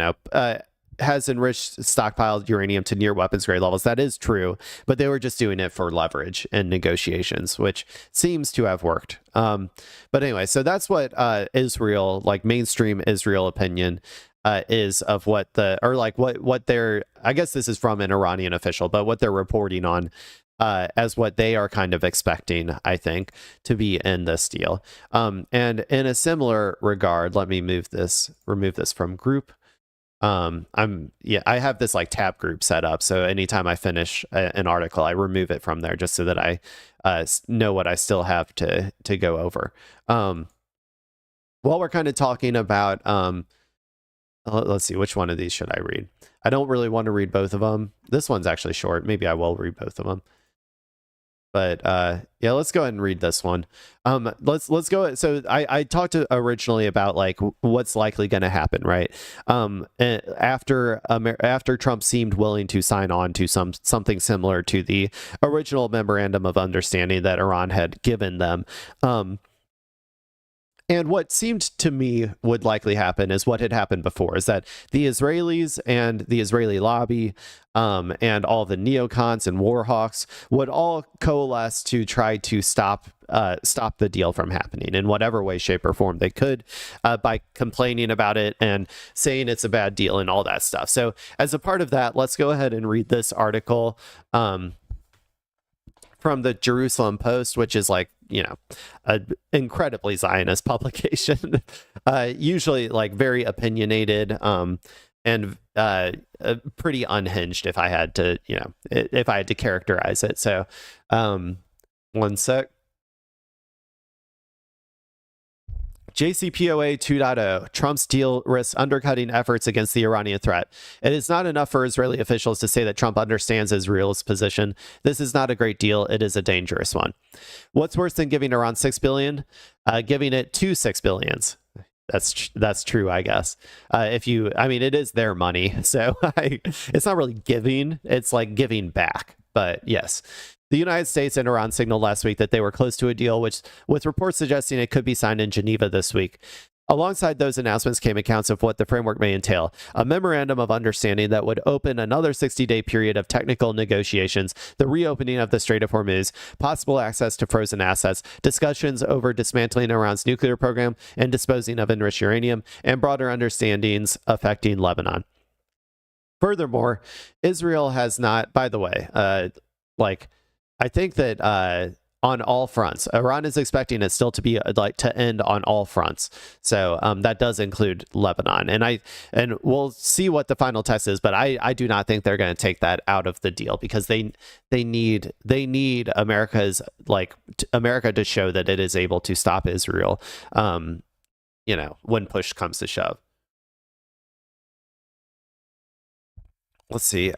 S1: has enriched stockpiled uranium to near weapons grade levels. That is true, but they were just doing it for leverage and negotiations, which seems to have worked. But anyway, so that's what Israel, like mainstream Israel opinion, is of what they're, I guess this is from an Iranian official, but what they're reporting on as what they are kind of expecting, I think, to be in this deal. And in a similar regard, let me remove this from group. I have this like tab group set up, so anytime I finish an article, I remove it from there just so that I know what I still have to go over. While we're kind of talking about, let's see, which one of these should I read? I don't really want to read both of them. This one's actually short. Maybe I will read both of them. But yeah, let's go ahead and read this one. Let's go. So I talked originally about like what's likely going to happen, right? After Trump seemed willing to sign on to something similar to the original memorandum of understanding that Iran had given them. And what seemed to me would likely happen is what had happened before, is that the Israelis and the Israeli lobby and all the neocons and war hawks would all coalesce to try to stop the deal from happening in whatever way, shape, or form they could by complaining about it and saying it's a bad deal and all that stuff. So as a part of that, let's go ahead and read this article from the Jerusalem Post, which is like, an incredibly Zionist publication, usually like very opinionated and pretty unhinged if I had to characterize it. So one sec. JCPOA 2.0, Trump's deal risks undercutting efforts against the Iranian threat. It is not enough for Israeli officials to say that Trump understands Israel's position. This is not a great deal. It is a dangerous one. What's worse than giving Iran $6 billion? Giving it two $6 billions. That's true, I guess. It is their money, so it's not really giving. It's like giving back. But yes. The United States and Iran signaled last week that they were close to a deal, with reports suggesting it could be signed in Geneva this week. Alongside those announcements came accounts of what the framework may entail: a memorandum of understanding that would open another 60-day period of technical negotiations, the reopening of the Strait of Hormuz, possible access to frozen assets, discussions over dismantling Iran's nuclear program and disposing of enriched uranium, and broader understandings affecting Lebanon. Furthermore, Israel has not, by the way, I think that on all fronts, Iran is expecting it still to be to end on all fronts. So that does include Lebanon, and we'll see what the final text is. But I do not think they're going to take that out of the deal, because they need America to show that it is able to stop Israel, when push comes to shove. Let's see.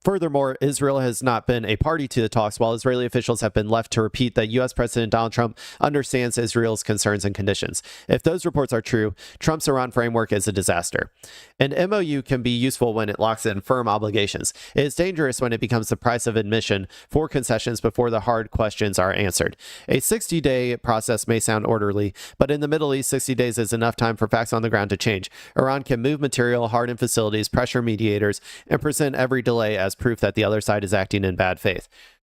S1: Furthermore, Israel has not been a party to the talks, while Israeli officials have been left to repeat that U.S. President Donald Trump understands Israel's concerns and conditions. If those reports are true, Trump's Iran framework is a disaster. An MOU can be useful when it locks in firm obligations. It is dangerous when it becomes the price of admission for concessions before the hard questions are answered. A 60-day process may sound orderly, but in the Middle East, 60 days is enough time for facts on the ground to change. Iran can move material, harden facilities, pressure mediators, and present every delay as proof that the other side is acting in bad faith.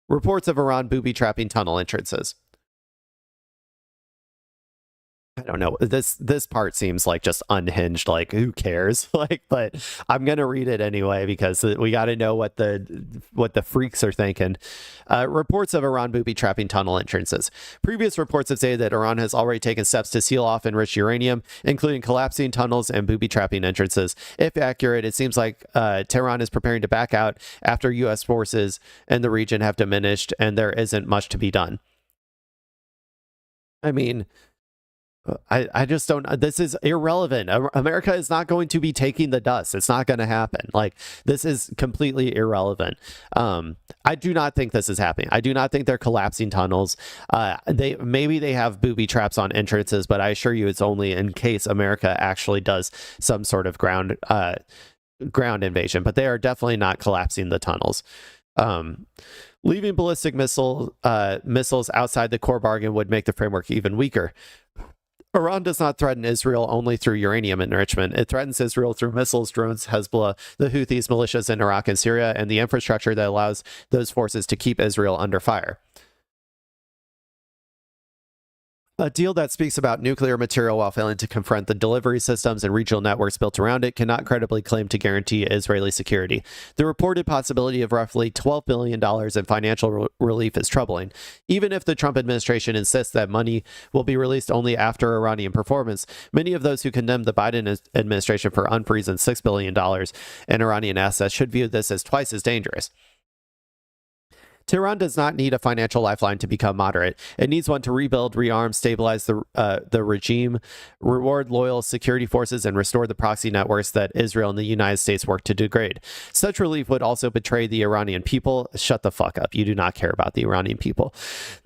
S1: Reports of Iran booby-trapping tunnel entrances. I don't know. This part seems like just unhinged. Like, who cares? But I'm gonna read it anyway, because we got to know what the freaks are thinking. Reports of Iran booby-trapping tunnel entrances. Previous reports have said that Iran has already taken steps to seal off enriched uranium, including collapsing tunnels and booby-trapping entrances. If accurate, it seems like Tehran is preparing to back out after U.S. forces in the region have diminished, and there isn't much to be done. I mean, I just don't. This is irrelevant. America is not going to be taking the dust. It's not going to happen. Like, this is completely irrelevant. I do not think this is happening. I do not think they're collapsing tunnels. Maybe they have booby traps on entrances, but I assure you it's only in case America actually does some sort of ground invasion. But they are definitely not collapsing the tunnels. Leaving ballistic missiles outside the core bargain would make the framework even weaker. Iran does not threaten Israel only through uranium enrichment. It threatens Israel through missiles, drones, Hezbollah, the Houthis, militias in Iraq and Syria, and the infrastructure that allows those forces to keep Israel under fire. A deal that speaks about nuclear material while failing to confront the delivery systems and regional networks built around it cannot credibly claim to guarantee Israeli security. The reported possibility of roughly $12 billion in financial relief is troubling. Even if the Trump administration insists that money will be released only after Iranian performance, many of those who condemned the Biden administration for unfreezing $6 billion in Iranian assets should view this as twice as dangerous. Tehran does not need a financial lifeline to become moderate. It needs one to rebuild, rearm, stabilize the regime, reward loyal security forces, and restore the proxy networks that Israel and the United States work to degrade. Such relief would also betray the Iranian people. Shut the fuck up. You do not care about the Iranian people.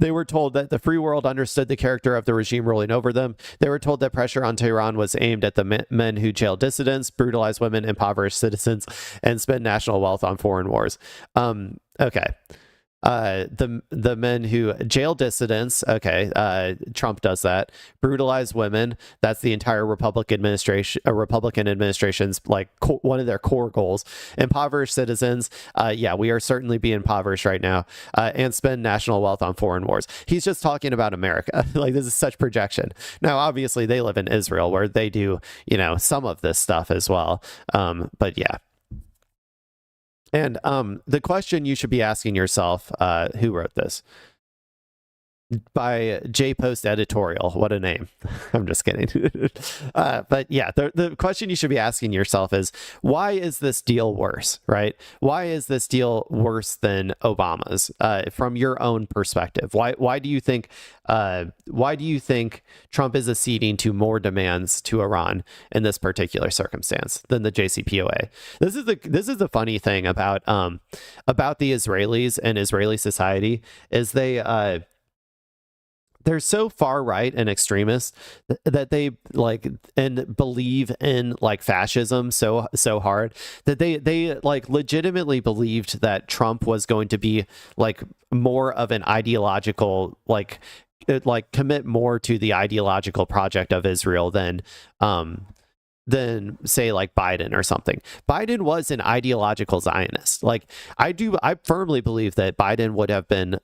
S1: They were told that the free world understood the character of the regime ruling over them. They were told that pressure on Tehran was aimed at the men who jail dissidents, brutalize women, impoverish citizens, and spend national wealth on foreign wars. Okay. The men who jail dissidents, Trump does that. Brutalize women, that's the entire Republican administration's like one of their core goals. Impoverish citizens, we are certainly being impoverished right now. And spend national wealth on foreign wars. He's just talking about America. Like, this is such projection. Now, obviously, they live in Israel where they do, some of this stuff as well. But yeah. And the question you should be asking yourself, who wrote this? By J Post Editorial. What a name. I'm just kidding. But yeah, the question you should be asking yourself is, why is this deal worse, right? Why is this deal worse than Obama's from your own perspective? Why do you think Trump is acceding to more demands to Iran in this particular circumstance than the JCPOA? This is the funny thing about the Israelis and Israeli society is they're so far right and extremist that they like and believe in like fascism so hard that they like legitimately believed that Trump was going to be like more of an ideological like commit more to the ideological project of Israel than say like Biden or something. Biden was an ideological Zionist. Like I firmly believe that Biden would have been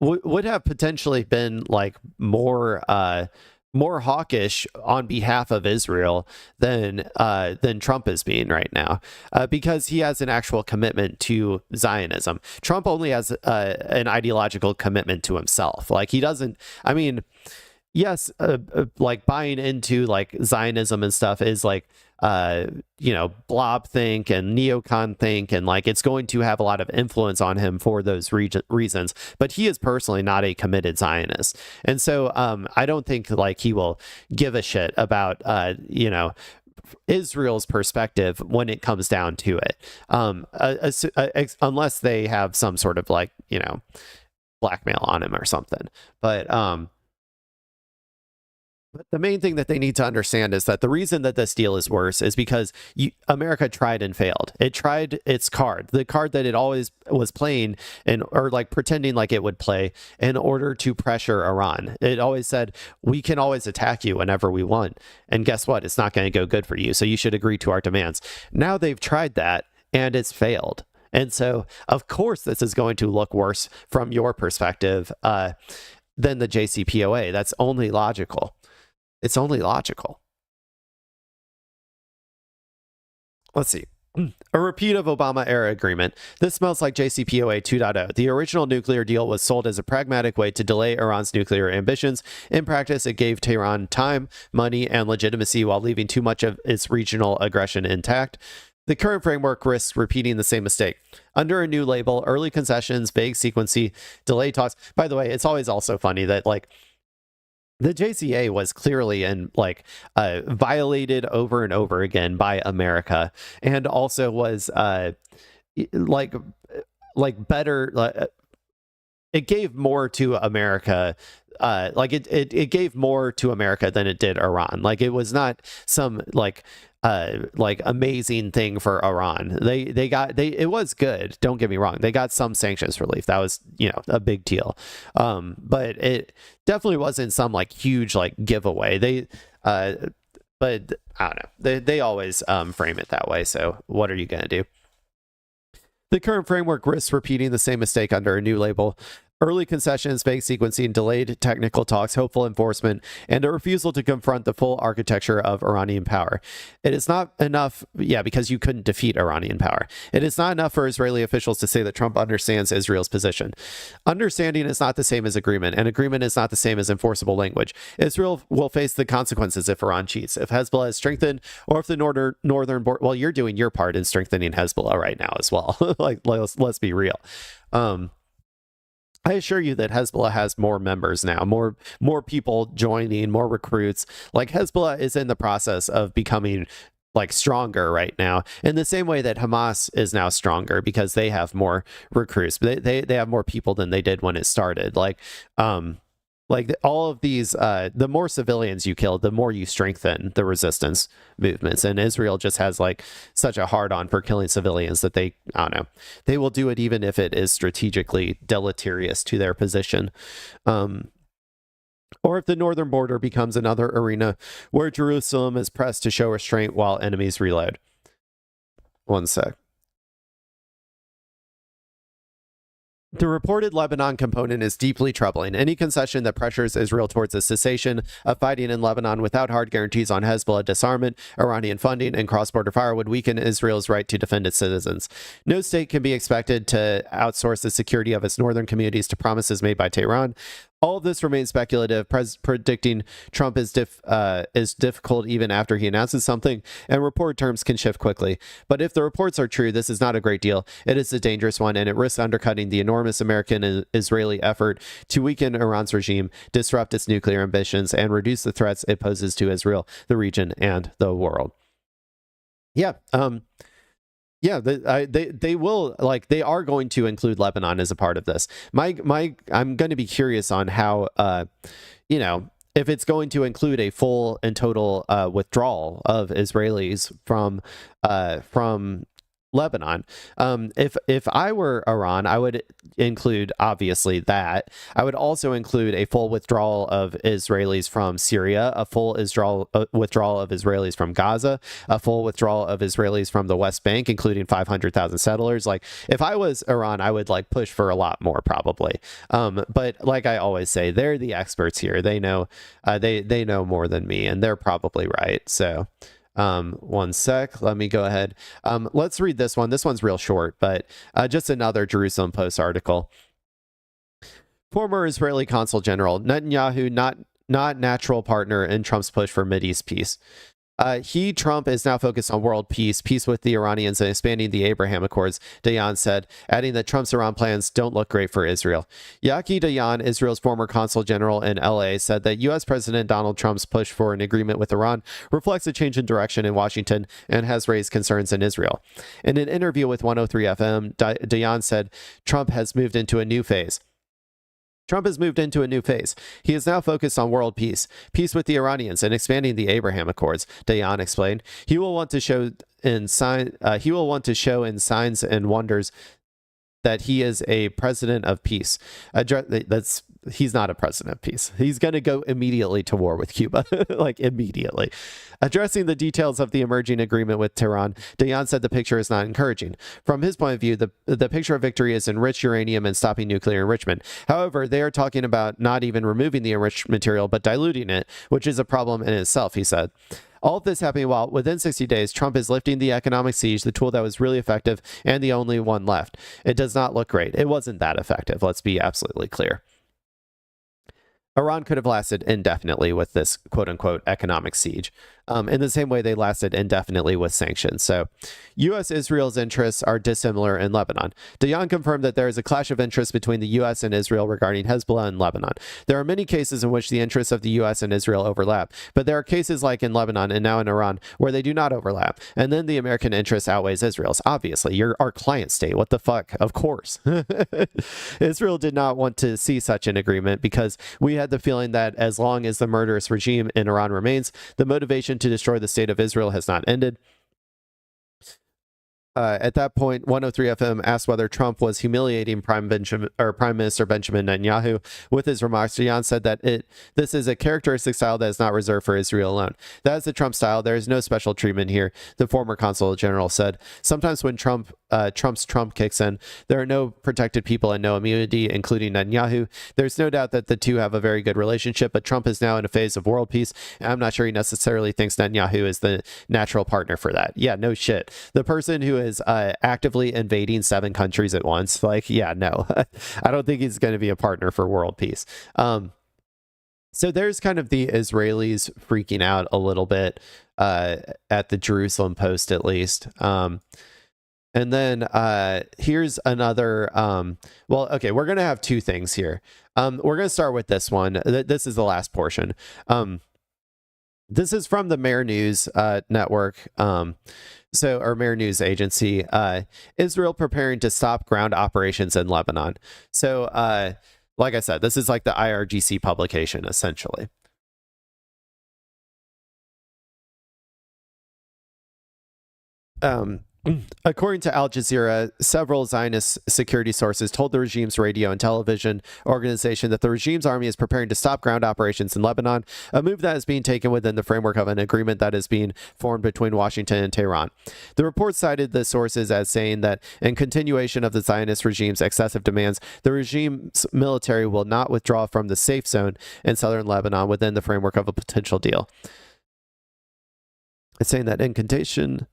S1: would have potentially been like more hawkish on behalf of Israel than Trump is being right now, because he has an actual commitment to Zionism. Trump only has an ideological commitment to himself. Like he doesn't. I mean, yes, like buying into like Zionism and stuff is like blob think and neocon think, and like it's going to have a lot of influence on him for those reasons, but he is personally not a committed Zionist, and so I don't think like he will give a shit about Israel's perspective when it comes down to it, unless they have some sort of like blackmail on him or something. But the main thing that they need to understand is that the reason that this deal is worse is because America tried and failed. It tried its card, the card that it always was playing or like pretending like it would play in order to pressure Iran. It always said, we can always attack you whenever we want. And guess what? It's not going to go good for you. So you should agree to our demands. Now they've tried that and it's failed. And so, of course, this is going to look worse from your perspective than the JCPOA. That's only logical. It's only logical. Let's see. A repeat of Obama-era agreement. This smells like JCPOA 2.0. The original nuclear deal was sold as a pragmatic way to delay Iran's nuclear ambitions. In practice, it gave Tehran time, money, and legitimacy while leaving too much of its regional aggression intact. The current framework risks repeating the same mistake. Under a new label, early concessions, vague sequencing, delay talks. By the way, it's always also funny that like the JCA was clearly violated over and over again by America, and also was like better. It gave more to America. It gave more to America than it did Iran. Like, it was not some amazing thing for Iran. It was good, don't get me wrong. They got some sanctions relief. That was, a big deal. But it definitely wasn't some huge giveaway. But I don't know. They always frame it that way. So what are you going to do? The current framework risks repeating the same mistake under a new label. Early concessions, vague sequencing, delayed technical talks, hopeful enforcement, and a refusal to confront the full architecture of Iranian power. It is not enough, because you couldn't defeat Iranian power. It is not enough for Israeli officials to say that Trump understands Israel's position. Understanding is not the same as agreement, and agreement is not the same as enforceable language. Israel will face the consequences if Iran cheats, if Hezbollah is strengthened, or if the northern border. Well, you're doing your part in strengthening Hezbollah right now as well. Let's be real. I assure you that Hezbollah has more members now, more people joining, more recruits. Hezbollah is in the process of becoming stronger right now, in the same way that Hamas is now stronger because they have more recruits. They have more people than they did when it started. All of these, the more civilians you kill, the more you strengthen the resistance movements. And Israel just has such a hard on for killing civilians that I don't know, they will do it even if it is strategically deleterious to their position. Or if the northern border becomes another arena where Jerusalem is pressed to show restraint while enemies reload. One sec. The reported Lebanon component is deeply troubling. Any concession that pressures Israel towards a cessation of fighting in Lebanon without hard guarantees on Hezbollah disarmament, Iranian funding, and cross-border fire would weaken Israel's right to defend its citizens. No state can be expected to outsource the security of its northern communities to promises made by Tehran. All of this remains speculative. Predicting Trump is difficult even after he announces something, and report terms can shift quickly. But if the reports are true, this is not a great deal. It is a dangerous one, and it risks undercutting the enormous American and Israeli effort to weaken Iran's regime, disrupt its nuclear ambitions, and reduce the threats it poses to Israel, the region, and the world. They will, they are going to include Lebanon as a part of this. I'm going to be curious on how, if it's going to include a full and total withdrawal of Israelis from Lebanon. If I were Iran, I would include, obviously, that. I would also include a full withdrawal of Israelis from Syria, a full withdrawal of Israelis from Gaza, a full withdrawal of Israelis from the West Bank, including 500,000 settlers. If I was Iran, I would push for a lot more, probably. But like I always say, they're the experts here. They know, they know more than me, and they're probably right. So. One sec. Let me go ahead. Let's read this one. This one's real short, but just another Jerusalem Post article. Former Israeli Consul General Netanyahu not natural partner in Trump's push for Mideast peace. Trump, is now focused on world peace with the Iranians, and expanding the Abraham Accords, Dayan said, adding that Trump's Iran plans don't look great for Israel. Yaki Dayan, Israel's former consul general in LA, said that U.S. President Donald Trump's push for an agreement with Iran reflects a change in direction in Washington and has raised concerns in Israel. In an interview with 103 FM, Dayan said Trump has moved into a new phase. He is now focused on world peace with the Iranians, and expanding the Abraham Accords, Dayan explained. He will want to show in signs and wonders that he is a president of peace. He's not a president of peace. He's going to go immediately to war with Cuba, immediately. Addressing the details of the emerging agreement with Tehran, Dayan said the picture is not encouraging. From his point of view, the picture of victory is enriched uranium and stopping nuclear enrichment. However, they are talking about not even removing the enriched material, but diluting it, which is a problem in itself, he said. All of this happening while, within 60 days, Trump is lifting the economic siege, the tool that was really effective and the only one left. It does not look great. It wasn't that effective. Let's be absolutely clear. Iran could have lasted indefinitely with this quote-unquote economic siege. in the same way they lasted indefinitely with sanctions. So U.S.-Israel's interests are dissimilar in Lebanon. Dayan confirmed that there is a clash of interests between the U.S. and Israel regarding Hezbollah in Lebanon. There are many cases in which the interests of the U.S. and Israel overlap, but there are cases like in Lebanon and now in Iran where they do not overlap. And then the American interest outweighs Israel's. Obviously, you're our client state. What the fuck? Of course. Israel did not want to see such an agreement because we had the feeling that as long as the murderous regime in Iran remains, the motivation to destroy the state of Israel has not ended. At that point, 103 FM asked whether Trump was humiliating Prime Minister Benjamin Netanyahu with his remarks. Dayan said that this is a characteristic style that is not reserved for Israel alone. That is the Trump style. There is no special treatment here, the former consul general said. Sometimes when Trump's Trump kicks in, there are no protected people and no immunity, including Netanyahu. There's no doubt that the two have a very good relationship, but Trump is now in a phase of world peace, and I'm not sure he necessarily thinks Netanyahu is the natural partner for that. Yeah, no shit. The person who is actively invading 7 countries at once, like, yeah, no. I don't think he's going to be a partner for world peace. So there's kind of the Israelis freaking out a little bit at the Jerusalem Post, at least. And then here's another, well, okay, we're going to have 2 things here. We're going to start with this one. This is the last portion. This is from the Mer News network, or Mer News Agency. Israel preparing to stop ground operations in Lebanon. So, like I said, this is like the IRGC publication, essentially. According to Al Jazeera, several Zionist security sources told the regime's radio and television organization that the regime's army is preparing to stop ground operations in Lebanon, a move that is being taken within the framework of an agreement that is being formed between Washington and Tehran. The report cited the sources as saying that in continuation of the Zionist regime's excessive demands, the regime's military will not withdraw from the safe zone in southern Lebanon within the framework of a potential deal. It's saying that in continuation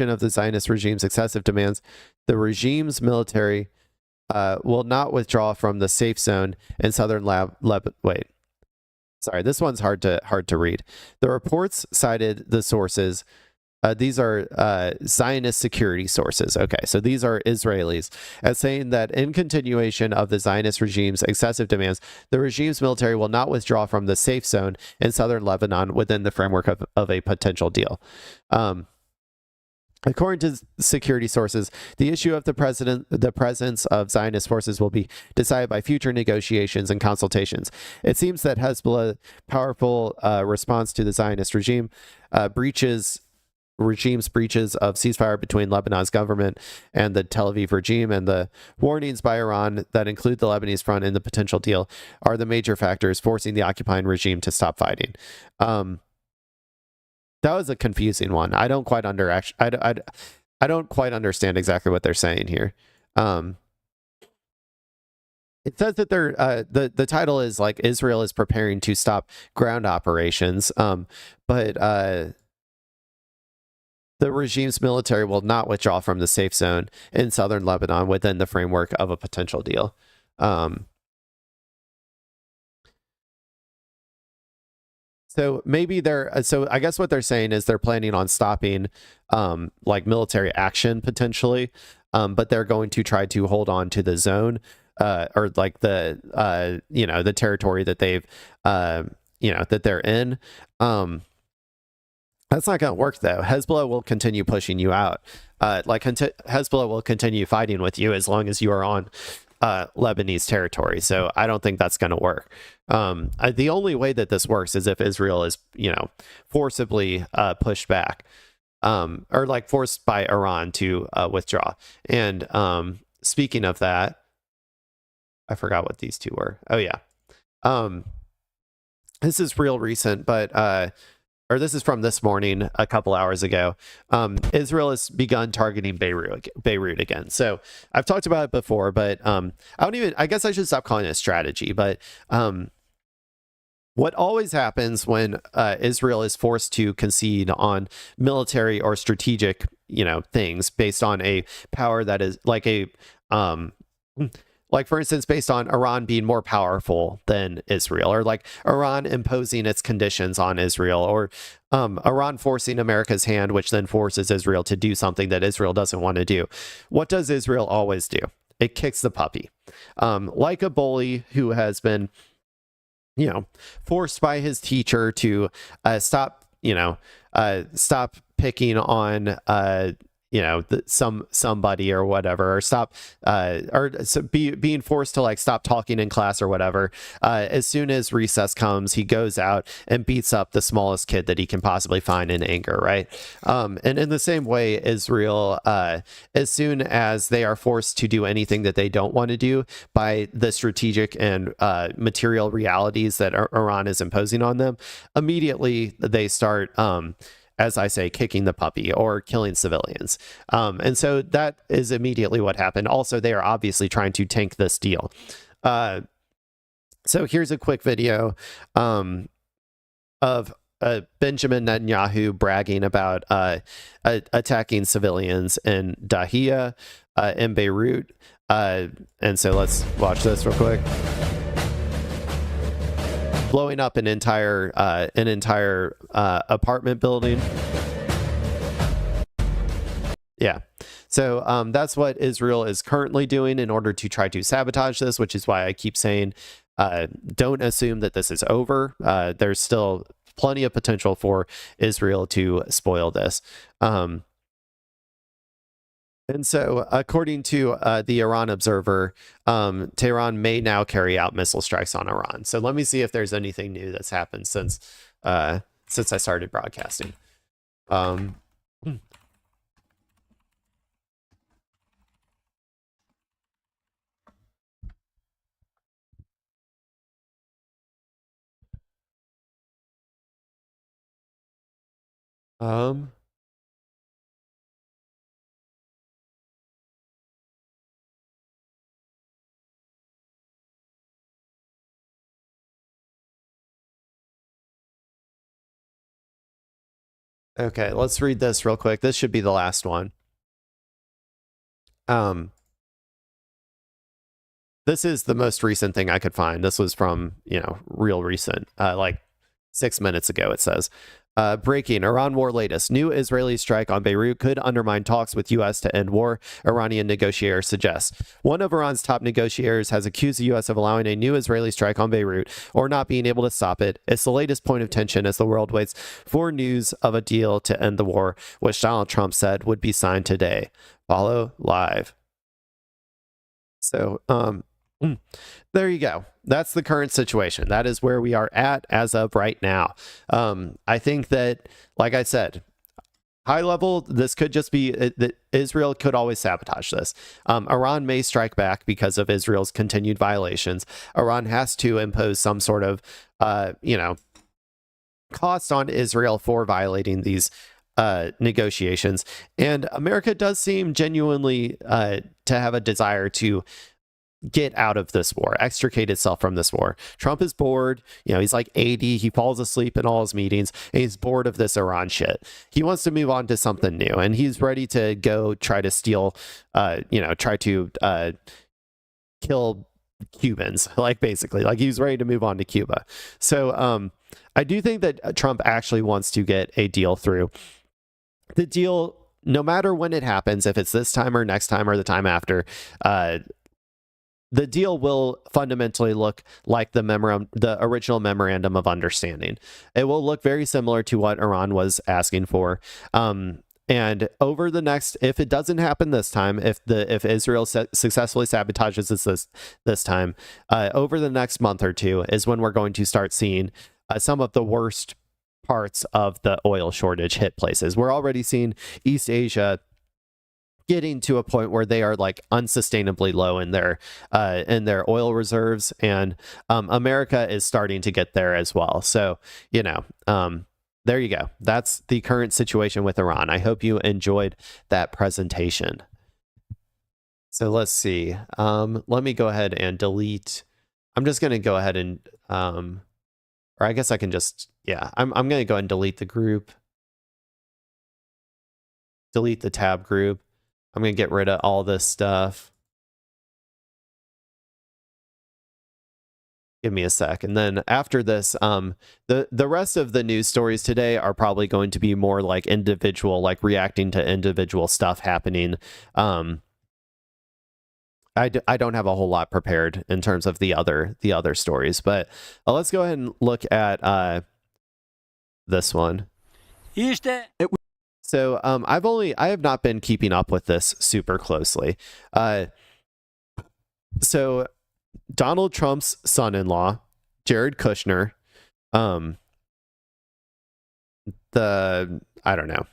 S1: of the Zionist regime's excessive demands, the regime's military will not withdraw from the safe zone in southern Wait, sorry, this one's hard to read. The reports cited the sources. These are Zionist security sources. Okay, so these are Israelis, as saying that in continuation of the Zionist regime's excessive demands, the regime's military will not withdraw from the safe zone in southern Lebanon within the framework of a potential deal. According to security sources, the issue of the presence of Zionist forces will be decided by future negotiations and consultations. It seems that Hezbollah's powerful response to the Zionist regime's breaches of ceasefire between Lebanon's government and the Tel Aviv regime, and the warnings by Iran that include the Lebanese front in the potential deal are the major factors forcing the occupying regime to stop fighting. That was a confusing one. I don't quite I don't quite understand exactly what they're saying here. It says that they're the title is like Israel is preparing to stop ground operations, but the regime's military will not withdraw from the safe zone in southern Lebanon within the framework of a potential deal. So maybe so I guess what they're saying is they're planning on stopping like military action potentially, but they're going to try to hold on to the zone or like the the territory that they've that they're in. That's not going to work though. Hezbollah will continue pushing you out. Hezbollah will continue fighting with you as long as you are on Lebanese territory. So I don't think that's going to work. The only way that this works is if Israel is, forcibly pushed back, or like forced by Iran to withdraw. And speaking of that, I forgot what these two were. Oh yeah. This is real recent, but this is from this morning, a couple hours ago. Israel has begun targeting Beirut again. So I've talked about it before, but I guess I should stop calling it a strategy. But what always happens when Israel is forced to concede on military or strategic, things based on a power that is like like for instance, based on Iran being more powerful than Israel, or like Iran imposing its conditions on Israel, or Iran forcing America's hand, which then forces Israel to do something that Israel doesn't want to do. What does Israel always do? It kicks the puppy. Like a bully who has been, forced by his teacher to stop picking on somebody or whatever, or stop being forced to like stop talking in class or whatever. As soon as recess comes, he goes out and beats up the smallest kid that he can possibly find in anger, right? And in the same way, Israel, as soon as they are forced to do anything that they don't want to do by the strategic and material realities that Iran is imposing on them, immediately they start as I say, kicking the puppy or killing civilians. And so that is immediately what happened. Also, they are obviously trying to tank this deal. So here's a quick video of Benjamin Netanyahu bragging about attacking civilians in Dahia, in Beirut. And so let's watch this real quick. Blowing up an entire apartment building. Yeah. So that's what Israel is currently doing in order to try to sabotage this, which is why I keep saying don't assume that this is over. There's still plenty of potential for Israel to spoil this. And so, according to the Iran Observer, Tehran may now carry out missile strikes on Iran. So let me see if there's anything new that's happened since I started broadcasting. Okay, let's read this real quick. This should be the last one. This is the most recent thing I could find. This was from, real recent, like 6 minutes ago, it says. Breaking, Iran war latest. New Israeli strike on Beirut could undermine talks with U.S. to end war, Iranian negotiator suggests. One of Iran's top negotiators has accused the U.S. of allowing a new Israeli strike on Beirut or not being able to stop it. It's the latest point of tension as the world waits for news of a deal to end the war, which Donald Trump said would be signed today. Follow live. So, there you go. That's the current situation. That is where we are at as of right now. I think that, like I said, high level, this could just be that Israel could always sabotage this. Iran may strike back because of Israel's continued violations. Iran has to impose some sort of, cost on Israel for violating these negotiations. And America does seem genuinely to have a desire to get out of this war, extricate itself from this war. Trump is bored. He's like 80. He falls asleep in all his meetings, and he's bored of this Iran shit. He wants to move on to something new, and he's ready to go try to steal, try to kill Cubans, basically. He's ready to move on to Cuba. So I do think that Trump actually wants to get a deal through. The deal, no matter when it happens, if it's this time or next time or the time after, the deal will fundamentally look like the original memorandum of understanding. It will look very similar to what Iran was asking for. And over the next, if it doesn't happen this time, if Israel successfully sabotages this time, over the next month or two is when we're going to start seeing some of the worst parts of the oil shortage hit places. We're already seeing East Asia getting to a point where they are unsustainably low in their oil reserves, and America is starting to get there as well. So there you go. That's the current situation with Iran. I hope you enjoyed that presentation. So let's see. Let me go ahead and delete. I'm just going to go ahead and or I guess I can just, I'm going to go ahead and delete the group. Delete the tab group. I'm going to get rid of all this stuff. Give me a sec. And then after this, the rest of the news stories today are probably going to be more like individual, like reacting to individual stuff happening. I don't have a whole lot prepared in terms of the other stories, but let's go ahead and look at this one. So I have not been keeping up with this super closely. So Donald Trump's son-in-law, Jared Kushner, I don't know,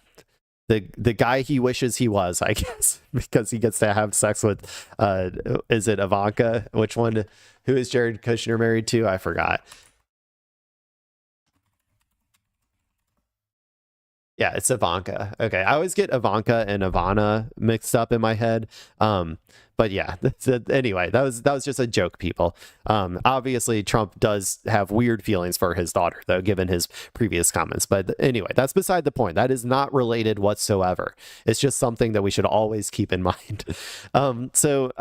S1: the guy he wishes he was, I guess, because he gets to have sex with, is it Ivanka? Which one? Who is Jared Kushner married to? I forgot. Yeah, it's Ivanka. Okay, I always get Ivanka and Ivana mixed up in my head. But yeah, anyway, that was just a joke, people. Obviously, Trump does have weird feelings for his daughter, though, given his previous comments. But anyway, that's beside the point. That is not related whatsoever. It's just something that we should always keep in mind. So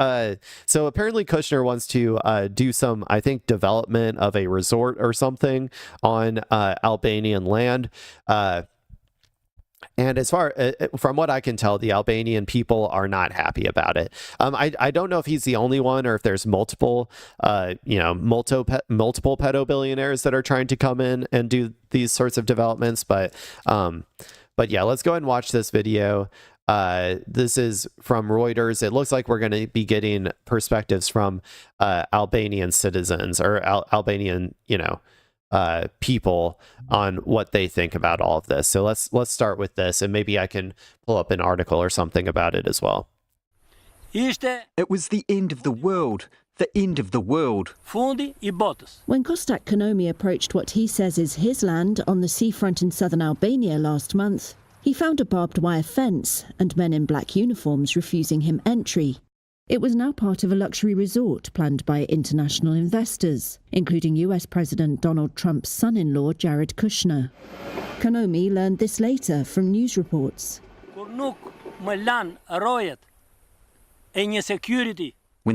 S1: apparently Kushner wants to do some, I think, development of a resort or something on Albanian land. And as far from what I can tell, the Albanian people are not happy about it. I don't know if he's the only one or if there's multiple, multiple pedo billionaires that are trying to come in and do these sorts of developments. But yeah, let's go ahead and watch this video. This is from Reuters. It looks like we're going to be getting perspectives from Albanian citizens or Albanian, people on what they think about all of this. So let's start with this, and maybe I can pull up an article or something about it as well.
S5: It was the end of the world. The end of the world.
S6: When Kostak Konomi approached what he says is his land on the seafront in southern Albania last month, he found a barbed wire fence and men in black uniforms refusing him entry. It was now part of a luxury resort planned by international investors, including US President Donald Trump's son-in-law, Jared Kushner. Konomi learned this later from news reports.
S5: When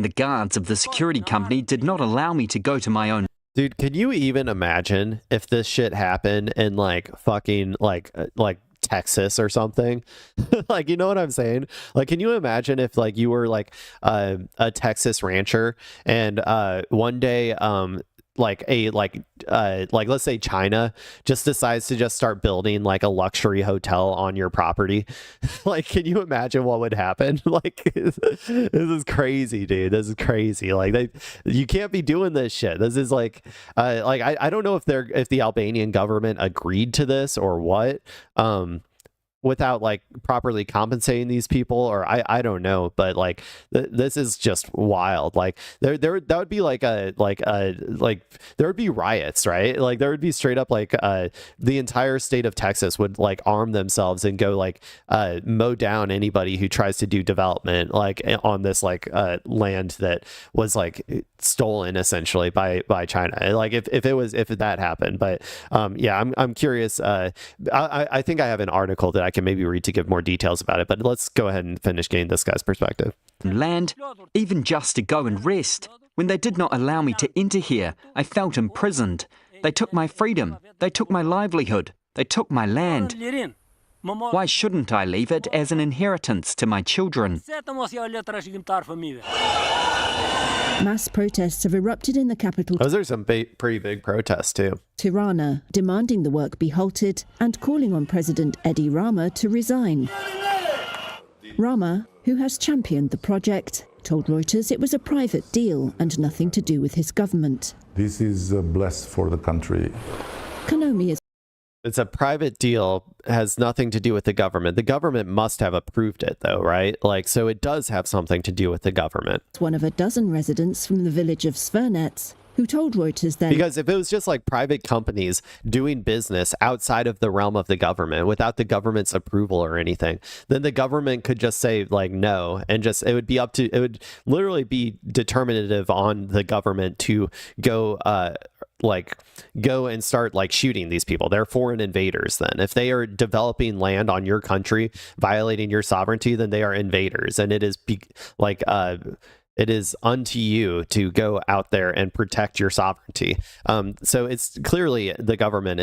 S5: the guards of the security company did not allow me to go to my own...
S1: Dude, can you even imagine if this shit happened in like fucking like Texas or something? Like, you know what I'm saying? Like, can you imagine if like you were like a Texas rancher and one day let's say China just decides to just start building like a luxury hotel on your property? Like, can you imagine what would happen? Like, this is crazy, dude. This is crazy. Like, you can't be doing this shit. This is like I don't know if the Albanian government agreed to this or what, without like properly compensating these people, or I don't know, but like this is just wild. Like that would be like there would be riots, right? Like there would be straight up like the entire state of Texas would like arm themselves and go like mow down anybody who tries to do development like on this like land that was like stolen essentially by China. Like if that happened. But yeah, I'm curious. I think I have an article that I can maybe read to give more details about it, but let's go ahead and finish getting this guy's perspective.
S5: Land, even just to go and rest. When they did not allow me to enter here, I felt imprisoned. They took my freedom. They took my livelihood. They took my land. Why shouldn't I leave it as an inheritance to my children?
S6: Mass protests have erupted in the capital.
S1: Those are some pretty big protests too.
S6: Tirana, demanding the work be halted and calling on President Edi Rama to resign. Rama, who has championed the project, told Reuters it was a private deal and nothing to do with his government.
S7: This is blessed for the country.
S6: Konomi is...
S1: It's a private deal, has nothing to do with the government. The government must have approved it, though, right? Like, so it does have something to do with the government.
S6: One of a dozen residents from the village of Svernets who told Reuters then...
S1: Because if it was just like private companies doing business outside of the realm of the government without the government's approval or anything, then the government could just say like no, and just it would literally be determinative on the government to go go and start like shooting these people. They're foreign invaders. Then if they are developing land on your country, violating your sovereignty, then they are invaders, and it is It is unto you to go out there and protect your sovereignty. So it's clearly the government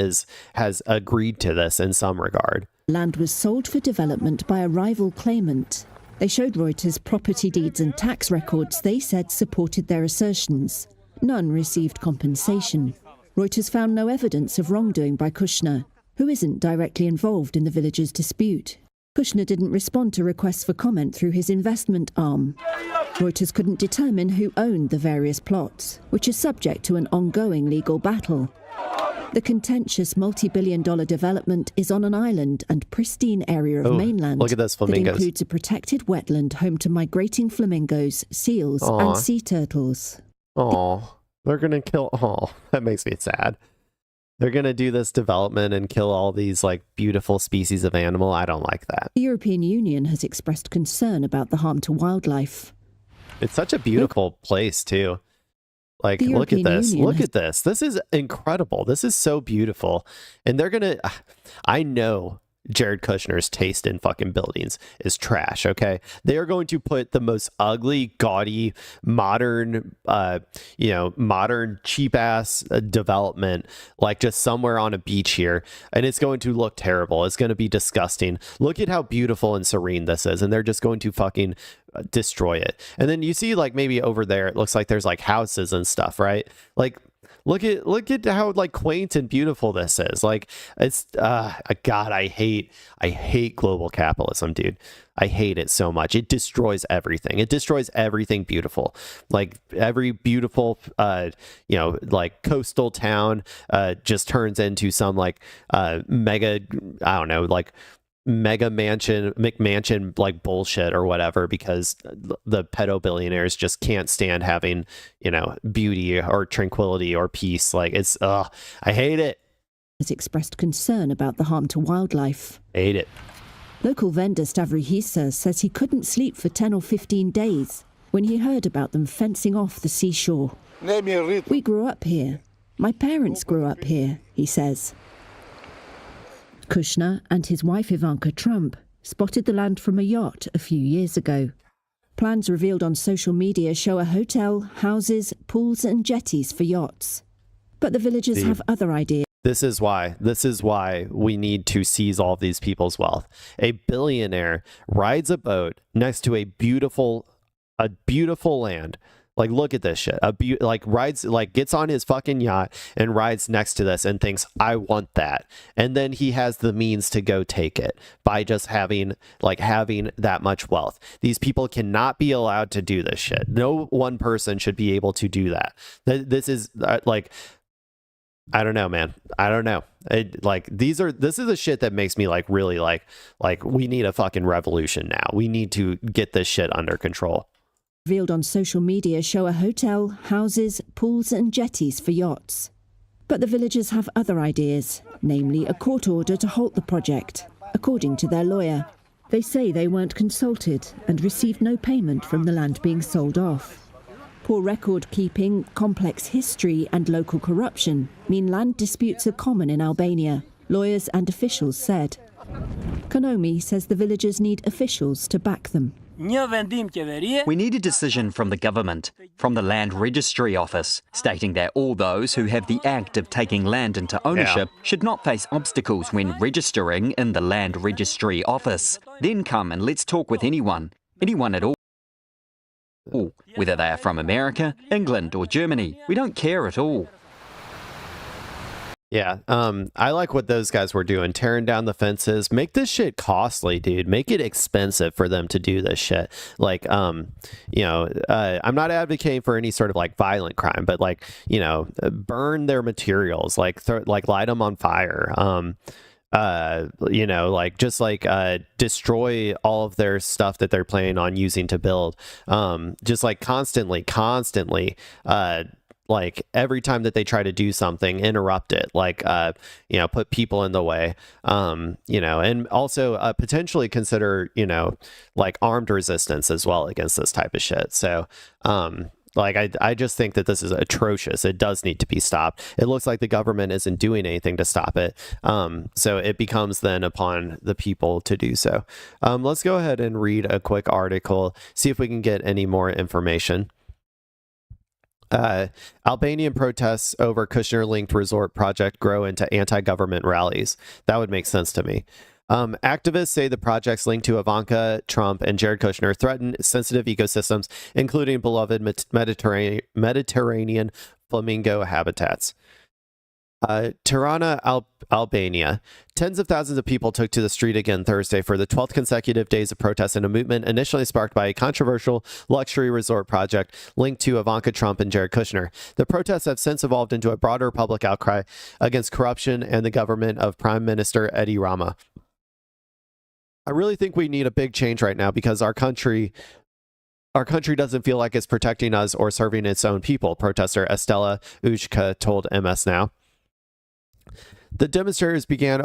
S1: has agreed to this in some regard.
S6: Land was sold for development by a rival claimant. They showed Reuters property deeds and tax records they said supported their assertions. None received compensation. Reuters found no evidence of wrongdoing by Kushner, who isn't directly involved in the villagers' dispute. Kushner didn't respond to requests for comment through his investment arm. Reuters couldn't determine who owned the various plots, which is subject to an ongoing legal battle. The contentious multi-billion-dollar development is on an island and pristine area of mainland
S1: look at those flamingos.
S6: that includes a protected wetland home to migrating flamingos, seals, and sea turtles.
S1: Oh, they're gonna kill. Oh, that makes me sad. They're gonna do this development and kill all these like beautiful species of animal. I don't like that.
S6: The European Union has expressed concern about the harm to wildlife.
S1: It's such a beautiful place too. Like, look at this. Look at this. This is incredible. This is so beautiful. And they're gonna. I know Jared Kushner's taste in fucking buildings is trash, okay? They are going to put the most ugly, gaudy, modern, modern cheap-ass development, like just somewhere on a beach here, and it's going to look terrible. It's going to be disgusting. Look at how beautiful and serene this is, and they're just going to fucking destroy it. And then you see, like, maybe over there, it looks like there's, like, houses and stuff, right? Like, look at how like quaint and beautiful this is. Like, it's God, I hate global capitalism, dude. I hate it so much. It destroys everything. It destroys everything beautiful. Like every beautiful like coastal town just turns into some like mega, I don't know, like mega mansion McMansion like bullshit or whatever, because the pedo billionaires just can't stand having, beauty or tranquility or peace. Like, it's I hate it.
S6: Has expressed concern about the harm to wildlife.
S1: Hate it.
S6: Local vendor Stavry Hisa says he couldn't sleep for 10 or 15 days when he heard about them fencing off the seashore. We grew up here. My parents grew up here, he says. Kushner and his wife Ivanka Trump spotted the land from a yacht a few years ago. Plans revealed on social media show a hotel, houses, pools and jetties for yachts. But the villagers have other ideas.
S1: This is why we need to seize all of these people's wealth. A billionaire rides a boat next to a beautiful land. Like, look at this shit. Gets on his fucking yacht and rides next to this and thinks, I want that. And then he has the means to go take it by just having that much wealth. These people cannot be allowed to do this shit. No one person should be able to do that. This is I don't know, man. I don't know. This is the shit that makes me really we need a fucking revolution now. We need to get this shit under control.
S6: Revealed on social media show a hotel, houses, pools and jetties for yachts. But the villagers have other ideas, namely a court order to halt the project, according to their lawyer. They say they weren't consulted and received no payment from the land being sold off. Poor record-keeping, complex history and local corruption mean land disputes are common in Albania, lawyers and officials said. Konomi says the villagers need officials to back them.
S5: We need a decision from the government, from the Land Registry Office, stating that all those who have the act of taking land into ownership should not face obstacles when registering in the Land Registry Office. Then come and let's talk with anyone at all, whether they are from America, England or Germany. We don't care at all.
S1: Yeah, I like what those guys were doing, tearing down the fences. Make this shit costly, dude. Make it expensive for them to do this shit. Like, I'm not advocating for any sort of violent crime, but burn their materials, light them on fire. Destroy all of their stuff that they're planning on using to build. Just constantly, every time that they try to do something, interrupt it, put people in the way, and also potentially consider, armed resistance as well against this type of shit. So, Like, I just think that this is atrocious. It does need to be stopped. It looks like the government isn't doing anything to stop it. So it becomes then upon the people to do so. Let's go ahead and read a quick article, see if we can get any more information. Albanian protests over Kushner-linked resort project grow into anti-government rallies. That would make sense to me. Activists say the projects linked to Ivanka Trump and Jared Kushner threaten sensitive ecosystems, including beloved Mediterranean flamingo habitats. Tirana, Albania. Tens of thousands of people took to the street again Thursday for the 12th consecutive days of protests in a movement initially sparked by a controversial luxury resort project linked to Ivanka Trump and Jared Kushner. The protests have since evolved into a broader public outcry against corruption and the government of Prime Minister Edi Rama. I really think we need a big change right now because our country doesn't feel like it's protecting us or serving its own people, protester Estela Ujka told MS Now. The demonstrations began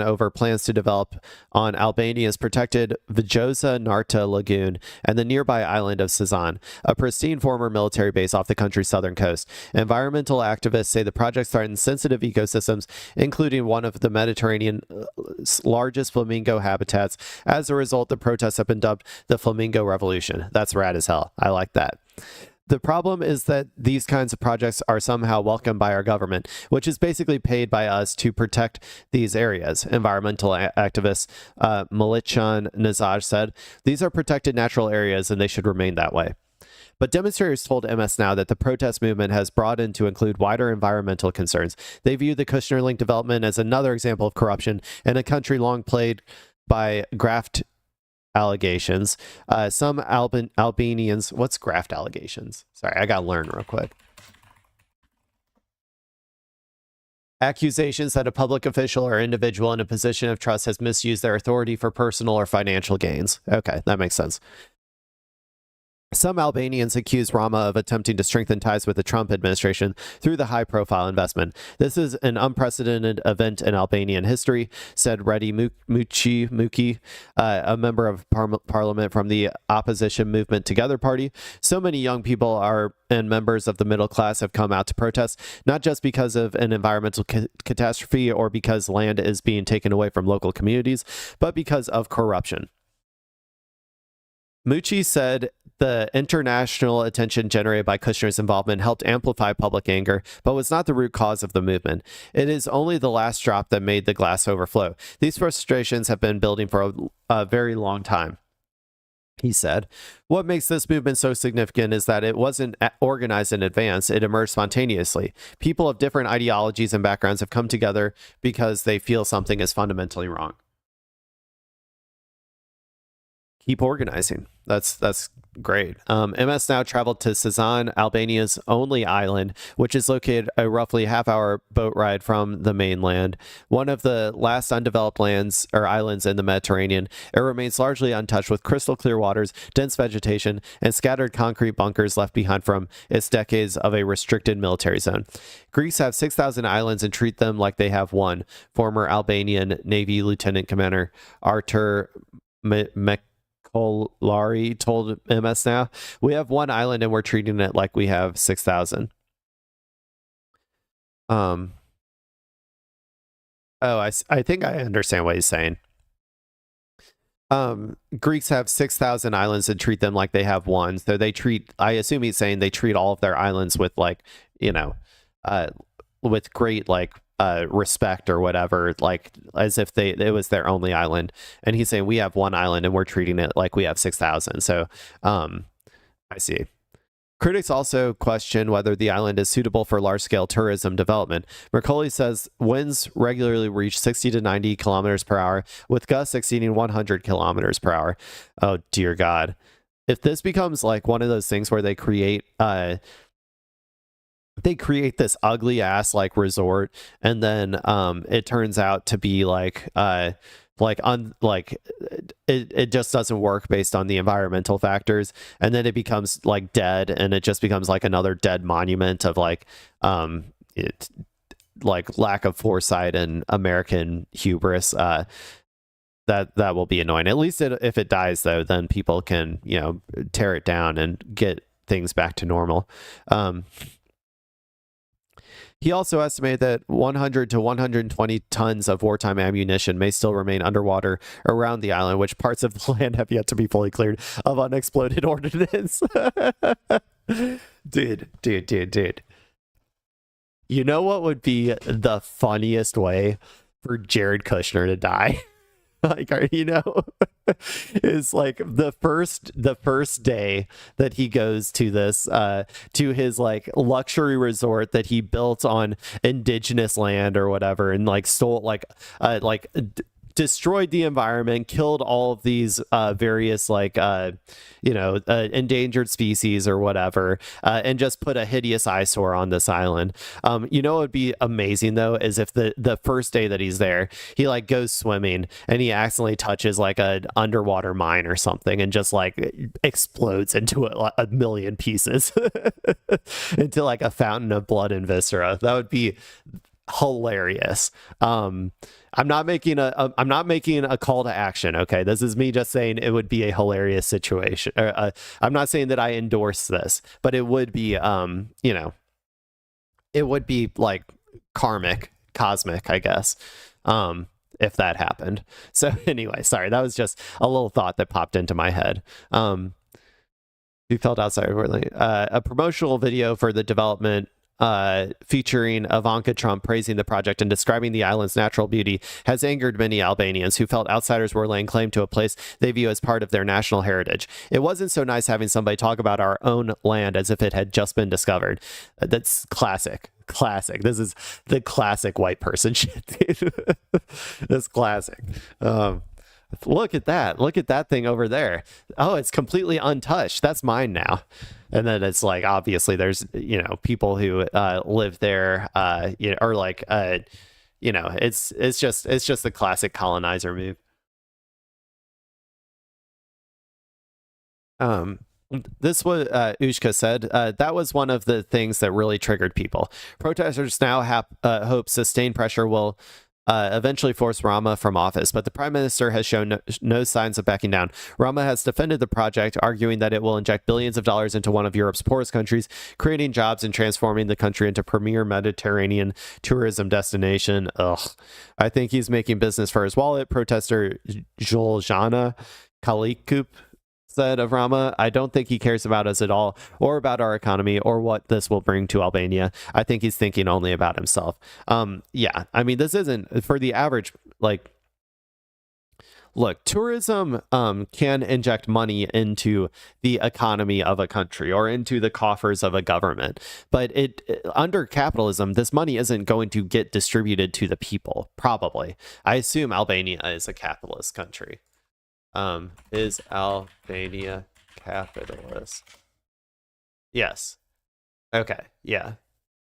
S1: over plans to develop on Albania's protected Vjosa Narta Lagoon and the nearby island of Sazan, a pristine former military base off the country's southern coast. Environmental activists say the project threatens sensitive ecosystems, including one of the Mediterranean's largest flamingo habitats. As a result, the protests have been dubbed the Flamingo Revolution. That's rad as hell. I like that. The problem is that these kinds of projects are somehow welcomed by our government, which is basically paid by us to protect these areas. Environmental activist Malichan Nazaj said, "These are protected natural areas and they should remain that way." But demonstrators told MS Now that the protest movement has broadened to include wider environmental concerns. They view the Kushner-linked development as another example of corruption in a country long plagued by graft allegations. Some Albanians, what's graft allegations? Sorry, I gotta learn real quick. Accusations that a public official or individual in a position of trust has misused their authority for personal or financial gains. Okay, that makes sense. Some Albanians accuse Rama of attempting to strengthen ties with the Trump administration through the high-profile investment. This is an unprecedented event in Albanian history, said Redi Muki, a member of parliament from the opposition movement Together Party. So many young people and members of the middle class have come out to protest, not just because of an environmental catastrophe or because land is being taken away from local communities, but because of corruption. Mucci said the international attention generated by Kushner's involvement helped amplify public anger, but was not the root cause of the movement. It is only the last drop that made the glass overflow. These frustrations have been building for a very long time, he said. What makes this movement so significant is that it wasn't organized in advance. It emerged spontaneously. People of different ideologies and backgrounds have come together because they feel something is fundamentally wrong. Keep organizing. That's great. MS Now traveled to Sazan, Albania's only island, which is located a roughly half-hour boat ride from the mainland. One of the last undeveloped lands or islands in the Mediterranean, it remains largely untouched with crystal clear waters, dense vegetation, and scattered concrete bunkers left behind from its decades of a restricted military zone. Greeks have 6,000 islands and treat them like they have one, former Albanian Navy Lieutenant Commander Artur Kolari told MS Now. We have one island and we're treating it like we have 6,000. I think I understand what he's saying. Greeks have 6,000 islands and treat them like they have one. So I assume he's saying they treat all of their islands with with great respect or whatever, like as if it was their only island. And he's saying we have one island and we're treating it like we have 6,000. So I see. Critics also question whether the island is suitable for large-scale tourism development. Mercoli says winds regularly reach 60 to 90 kilometers per hour, with gusts exceeding 100 kilometers per hour. Oh, dear God. If this becomes like one of those things where they create this ugly ass resort, and then it turns out to be it just doesn't work based on the environmental factors, and then it becomes dead, and it just becomes another dead monument of lack of foresight and American hubris. that will be annoying. At least if it dies, though, then people can, you know, tear it down and get things back to normal. He also estimated that 100 to 120 tons of wartime ammunition may still remain underwater around the island, which parts of the land have yet to be fully cleared of unexploded ordnance. Dude. You know what would be the funniest way for Jared Kushner to die? Like, you know, is like the first day that he goes to this to his like luxury resort that he built on indigenous land or whatever, and like stole destroyed the environment, killed all of these various like endangered species or whatever, and just put a hideous eyesore on this island. You know what would be amazing though is if the first day that he's there, he like goes swimming and he accidentally touches like an underwater mine or something and just like explodes into a million pieces into like a fountain of blood and viscera. That would be hilarious. I'm not making a call to action. Okay, this is me just saying it would be a hilarious situation. I'm not saying that I endorse this, but it would be, it would be like cosmic, I guess, if that happened. So anyway, sorry, that was just a little thought that popped into my head. We felt outside a promotional video for the development featuring Ivanka Trump praising the project and describing the island's natural beauty has angered many Albanians who felt outsiders were laying claim to a place they view as part of their national heritage. It wasn't so nice having somebody talk about our own land as if it had just been discovered. That's classic. This is the classic white person shit, dude. That's classic. Look at that thing over there. Oh, it's completely untouched. That's mine now. And then it's like, obviously there's, people who live there, or like, it's just the classic colonizer move. This was Ushka said that was one of the things that really triggered people. Protesters now hope sustained pressure will eventually force Rama from office, but the prime minister has shown no signs of backing down. Rama has defended the project, arguing that it will inject billions of dollars into one of Europe's poorest countries, creating jobs and transforming the country into premier Mediterranean tourism destination. Ugh. I think he's making business for his wallet. Protester Joljana Kalikup said of Rama, I don't think he cares about us at all, or about our economy, or what this will bring to Albania. I think he's thinking only about himself. Yeah, I mean, this isn't for the average, like, look, tourism can inject money into the economy of a country or into the coffers of a government, but under capitalism, this money isn't going to get distributed to the people, probably. I assume Albania is a capitalist country. Is Albania capitalist? Yes. Okay. Yeah.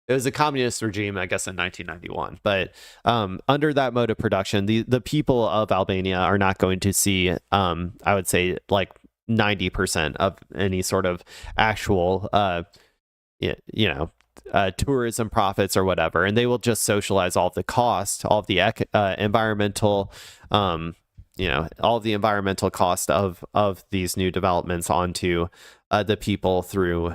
S1: It was a communist regime, I guess, in 1991. But under that mode of production, the people of Albania are not going to see, I would say, like 90% of any sort of actual, tourism profits or whatever. And they will just socialize all of the cost, all of the environmental, all of the environmental cost of these new developments onto the people through,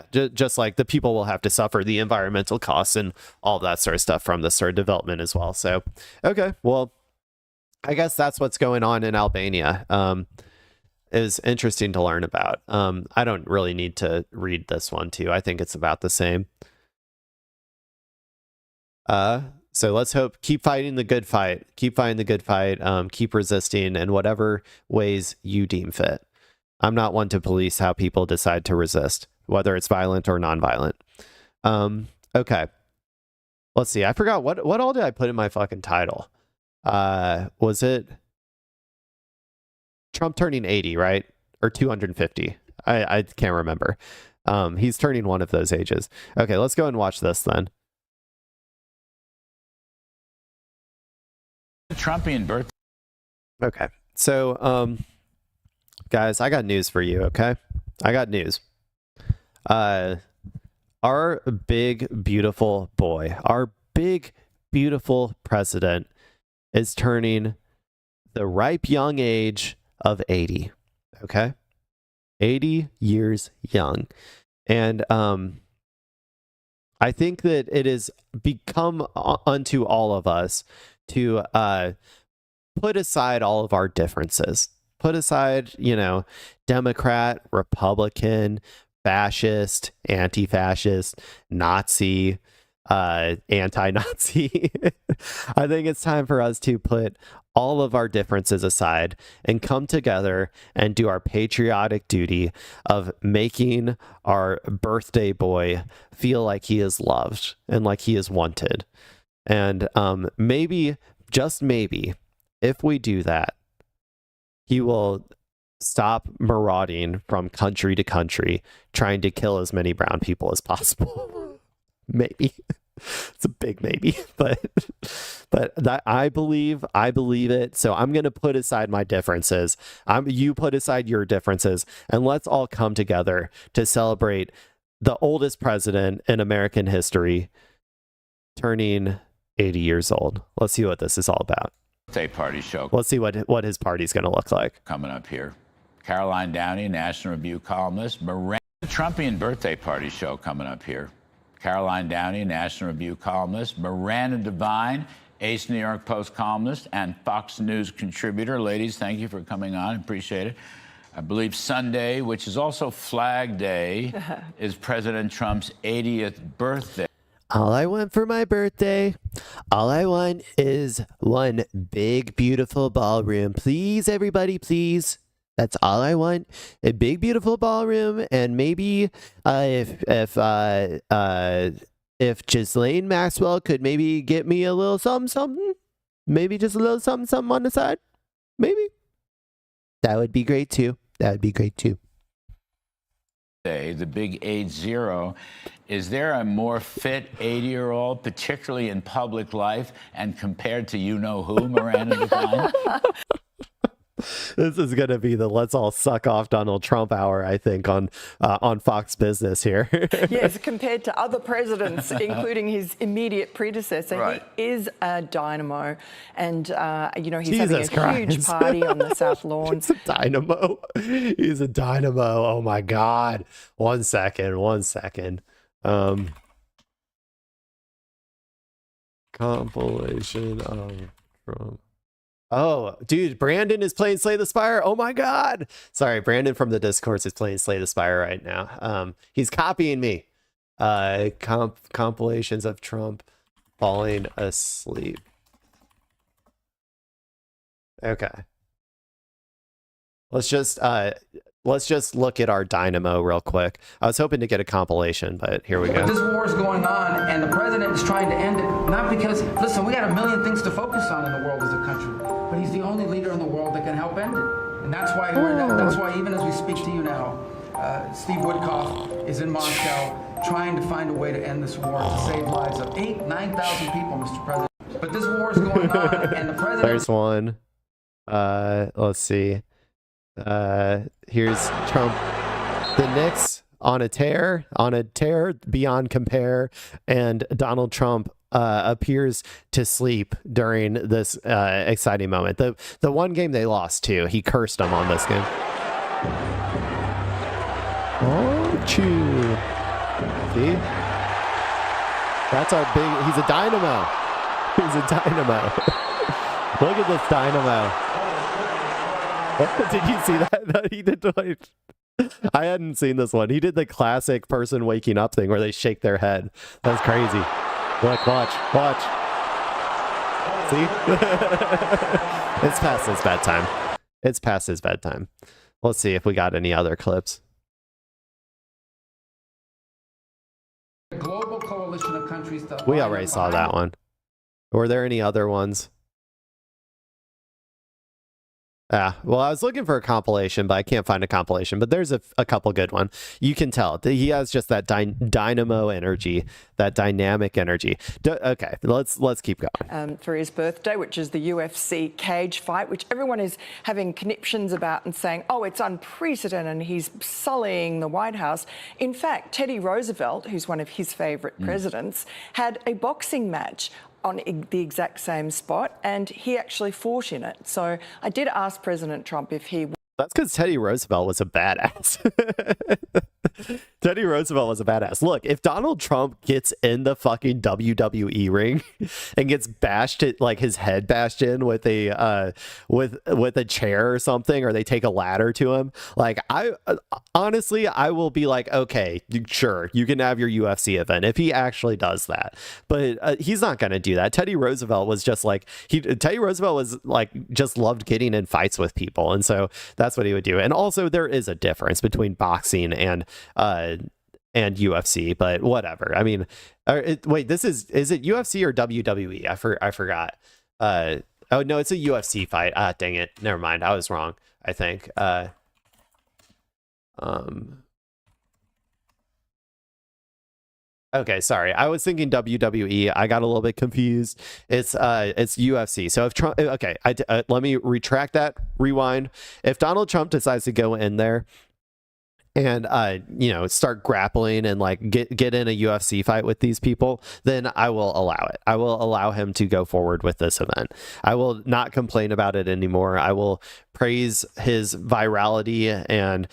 S1: just like the people will have to suffer the environmental costs and all that sort of stuff from this sort of development as well. So, okay, well, I guess that's what's going on in Albania. It was interesting to learn about. I don't really need to read this one too. I think it's about the same. So let's hope, keep fighting the good fight, keep resisting in whatever ways you deem fit. I'm not one to police how people decide to resist, whether it's violent or nonviolent. Okay. Let's see. I forgot what all did I put in my fucking title? Was it Trump turning 80, right? Or 250? I can't remember. He's turning one of those ages. Okay, let's go and watch this then.
S8: Trumpian birthday.
S1: Okay. So, guys, I got news for you, okay? I got news. Our big, beautiful boy, our big, beautiful president is turning the ripe young age of 80. Okay? 80 years young. And I think that it has become unto all of us to put aside all of our differences. Put aside, Democrat, Republican, fascist, anti-fascist, Nazi, anti-Nazi. I think it's time for us to put all of our differences aside and come together and do our patriotic duty of making our birthday boy feel like he is loved and like he is wanted. And maybe, just maybe, if we do that, he will stop marauding from country to country, trying to kill as many brown people as possible. Maybe. It's a big maybe, but that I believe it. So I'm going to put aside my differences. You put aside your differences, and let's all come together to celebrate the oldest president in American history turning 80 years old. Let's see what this is all about.
S8: Birthday party show.
S1: Let's see what his party's going to look like.
S8: Coming up here. Caroline Downey, National Review columnist. Miranda Trumpian birthday party show coming up here. Caroline Downey, National Review columnist. Miranda Devine, Ace New York Post columnist and Fox News contributor. Ladies, thank you for coming on. Appreciate it. I believe Sunday, which is also Flag Day, is President Trump's 80th birthday.
S1: All I want for my birthday, all I want is one big, beautiful ballroom. Please, everybody, please. That's all I want. A big, beautiful ballroom, and maybe if Ghislaine Maxwell could maybe get me a little something, maybe just a little something on the side, maybe. That would be great too. That would be great too.
S8: The big 80. Is there a more fit 80-year-old, particularly in public life, and compared to you-know-who, Miranda Devine?
S1: This is going to be the let's all suck off Donald Trump hour, I think, on Fox Business here.
S9: Yes, compared to other presidents, including his immediate predecessor, right. He is a dynamo. And, he's
S1: Jesus
S9: having a huge party on the South Lawn.
S1: He's a dynamo. He's a dynamo. Oh, my God. One second. Compilation of Trump. Oh, dude, Brandon is playing Slay the Spire. Oh, my God. Sorry, Brandon from the Discourse is playing Slay the Spire right now. He's copying me. Compilations of Trump falling asleep. Okay. Let's just look at our dynamo real quick. I was hoping to get a compilation, but here we go.
S10: But this war is going on, and the president is trying to end it, not because, listen, we got a million things to focus on in the world as a country, but he's the only leader in the world that can help end it. And that's why even as we speak to you now, Steve Woodcock is in Moscow trying to find a way to end this war, to save lives of 9,000 people, Mr. President. But this war is going on, and the president...
S1: There's one. Let's see. Here's Trump. The Knicks on a tear beyond compare, and Donald Trump appears to sleep during this exciting moment. The one game they lost too, he cursed them on this game. Oh, chew. See? That's our big. He's a dynamo. He's a dynamo. Look at this dynamo. Did you see that? He did like, I hadn't seen this one. He did the classic person waking up thing where they shake their head. That's crazy. Look, watch. See? It's past his bedtime. Let's see if we got any other clips.
S10: A global coalition of countries that
S1: We already saw that one. Were there any other ones? Yeah, well, I was looking for a compilation, but I can't find a compilation. But there's a couple good ones. You can tell he has just that dynamo energy, that dynamic energy. Okay, let's keep going.
S9: For his birthday, which is the UFC cage fight, which everyone is having conniptions about and saying, oh, it's unprecedented and he's sullying the White House. In fact, Teddy Roosevelt, who's one of his favourite presidents, had a boxing match on the exact same spot, and he actually fought in it. So I did ask President Trump if he...
S1: That's because Teddy Roosevelt was a badass. Teddy Roosevelt was a badass. Look, if Donald Trump gets in the fucking WWE ring and gets bashed, like his head bashed in with a with a chair or something, or they take a ladder to him, like I honestly, I will be like, okay, sure, you can have your UFC event if he actually does that. But he's not gonna do that. Teddy Roosevelt was just like Teddy Roosevelt was like just loved getting in fights with people, and so that's what he would do. And also, there is a difference between boxing and UFC, but whatever. I mean, wait, is it UFC or WWE? I forgot. Oh no, it's a UFC fight. Dang it, never mind. I was wrong. I think. Okay, sorry. I was thinking WWE. I got a little bit confused. It's UFC. So if Trump, okay, let me retract that. Rewind. If Donald Trump decides to go in there and start grappling and like get in a UFC fight with these people, then I will allow it. I will allow him to go forward with this event. I will not complain about it anymore. I will praise his virality and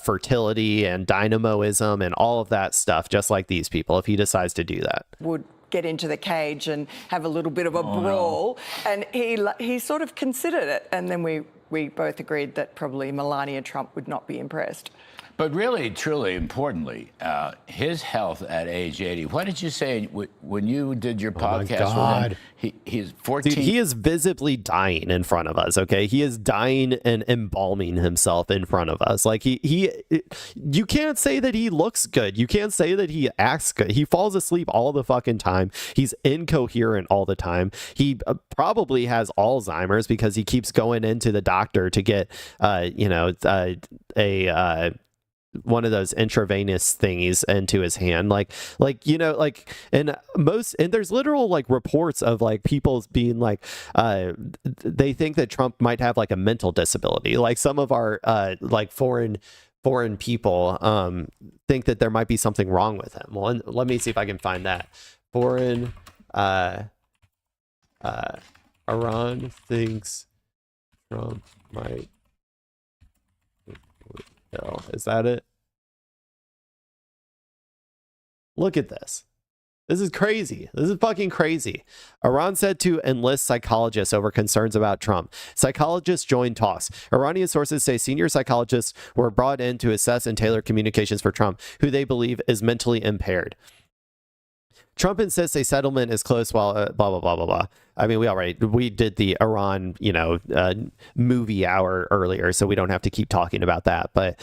S1: fertility and dynamoism and all of that stuff, just like these people, if he decides to do that.
S9: Would get into the cage and have a little bit of a brawl. No. And he sort of considered it. And then we both agreed that probably Melania Trump would not be impressed.
S8: But really, truly, importantly, his health at age 80. What did you say when you did your podcast with him? He's 14.
S1: Dude, he is visibly dying in front of us, okay? He is dying and embalming himself in front of us. Like, you can't say that he looks good. You can't say that he acts good. He falls asleep all the fucking time. He's incoherent all the time. He probably has Alzheimer's because he keeps going into the doctor to get, one of those intravenous thingies into his hand, and there's literal like reports of like people being like they think that Trump might have like a mental disability. Like some of our like foreign people think that there might be something wrong with him. Well, let me see if I can find that. Foreign Iran thinks Trump might. Is that it? Look at this. This is crazy. This is fucking crazy. Iran said to enlist psychologists over concerns about Trump. Psychologists joined talks. Iranian sources say senior psychologists were brought in to assess and tailor communications for Trump, who they believe is mentally impaired. Trump insists a settlement is close while blah, blah, blah, blah, blah. I mean, we did the Iran, movie hour earlier, so we don't have to keep talking about that. But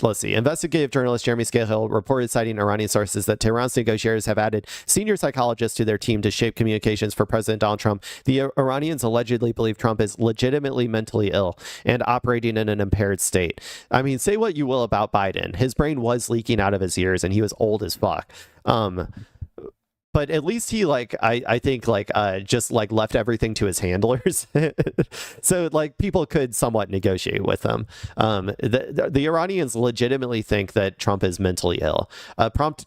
S1: let's see. Investigative journalist Jeremy Scahill reported, citing Iranian sources, that Tehran's negotiators have added senior psychologists to their team to shape communications for President Donald Trump. The Iranians allegedly believe Trump is legitimately mentally ill and operating in an impaired state. I mean, say what you will about Biden. His brain was leaking out of his ears and he was old as fuck. But at least he I think just left everything to his handlers. So people could somewhat negotiate with him. The Iranians legitimately think that Trump is mentally ill.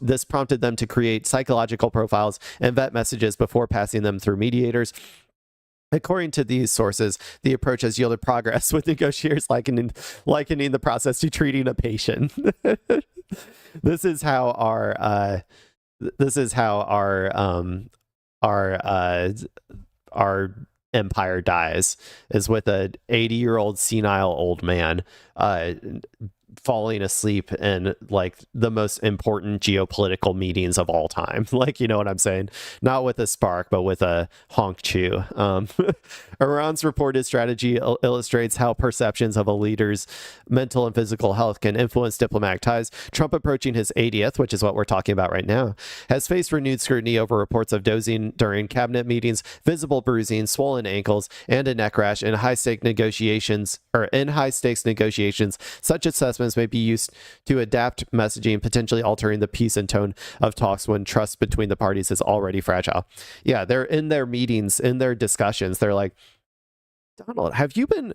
S1: This prompted them to create psychological profiles and vet messages before passing them through mediators. According to these sources, the approach has yielded progress, with negotiators likening the process to treating a patient. This is how our empire dies, is with an 80-year-old senile old man falling asleep in the most important geopolitical meetings of all time. You know what I'm saying? Not with a spark, but with a honk chew. Iran's reported strategy illustrates how perceptions of a leader's mental and physical health can influence diplomatic ties. Trump, approaching his 80th, which is what we're talking about right now, has faced renewed scrutiny over reports of dozing during cabinet meetings, visible bruising, swollen ankles, and a neck rash in high-stakes negotiations. Such assessments may be used to adapt messaging, potentially altering the pace and tone of talks when trust between the parties is already fragile. Yeah, they're in their meetings, in their discussions, they're like, Donald, have you been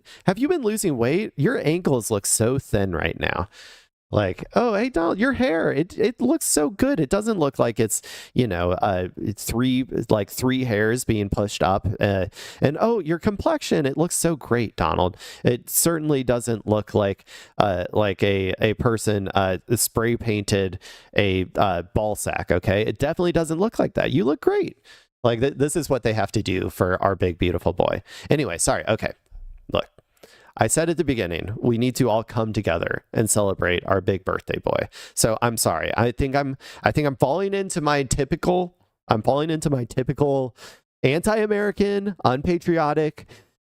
S1: losing weight? Your ankles look so thin right now. Like, oh, hey, Donald, your hair, it looks so good. It doesn't look like it's, it's three hairs being pushed up. And, oh, your complexion, it looks so great, Donald. It certainly doesn't look like a person spray painted a ball sack, okay? It definitely doesn't look like that. You look great. Like, this is what they have to do for our big, beautiful boy. Anyway, sorry. Okay, look. I said at the beginning, we need to all come together and celebrate our big birthday boy. So I'm sorry. I think I'm falling into my typical anti-American, unpatriotic,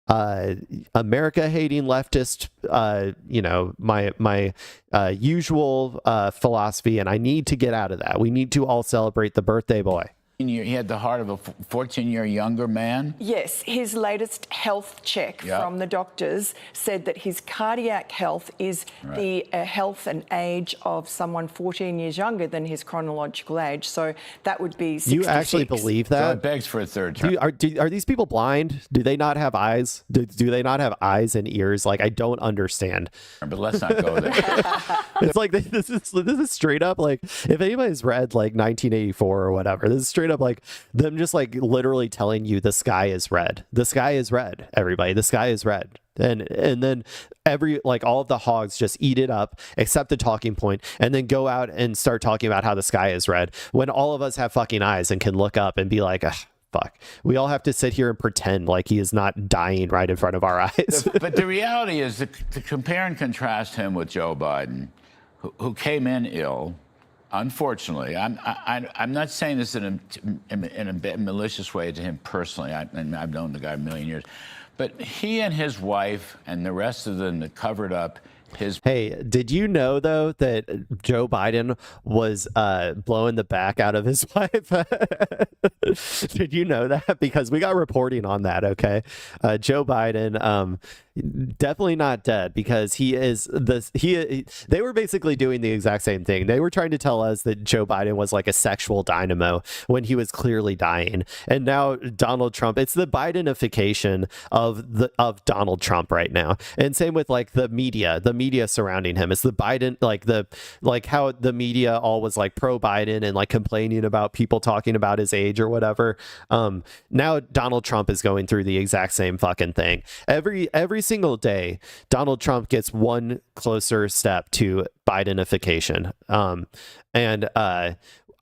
S1: America-hating leftist, my usual philosophy, and I need to get out of that. We need to all celebrate the birthday boy.
S8: He had the heart of a 14-year younger man?
S9: Yes, his latest health check from the doctors said that his cardiac health is the health and age of someone 14 years younger than his chronological age. So that would be 66.
S1: You actually believe that?
S8: So it begs for a third term.
S1: Are these people blind? Do they not have eyes? Do they not have eyes and ears? Like, I don't understand.
S8: But let's not go there.
S1: It's like this is straight up like, if anybody's read like 1984 or whatever, this is straight up like them just like literally telling you the sky is red. The sky is red, everybody. The sky is red. And then all of the hogs just eat it up, accept the talking point, and then go out and start talking about how the sky is red when all of us have fucking eyes and can look up and be like, fuck. We all have to sit here and pretend like he is not dying right in front of our eyes.
S8: But the reality is to compare and contrast him with Joe Biden, who came in ill. Unfortunately, I'm not saying this in a malicious way to him personally. I've known the guy a million years, but he and his wife and the rest of them that covered up his.
S1: Hey, did you know though that Joe Biden was blowing the back out of his wife? Did you know that? Because we got reporting on that. Okay, Joe Biden. Definitely not dead, because they were basically doing the exact same thing. They were trying to tell us that Joe Biden was like a sexual dynamo when he was clearly dying. And now Donald Trump, it's the Bidenification of Donald Trump right now. And same with like the media surrounding him. It's the Biden, like how the media all was like pro Biden and like complaining about people talking about his age or whatever. Now Donald Trump is going through the exact same fucking thing. Every single day, Donald Trump gets one closer step to Bidenification. And I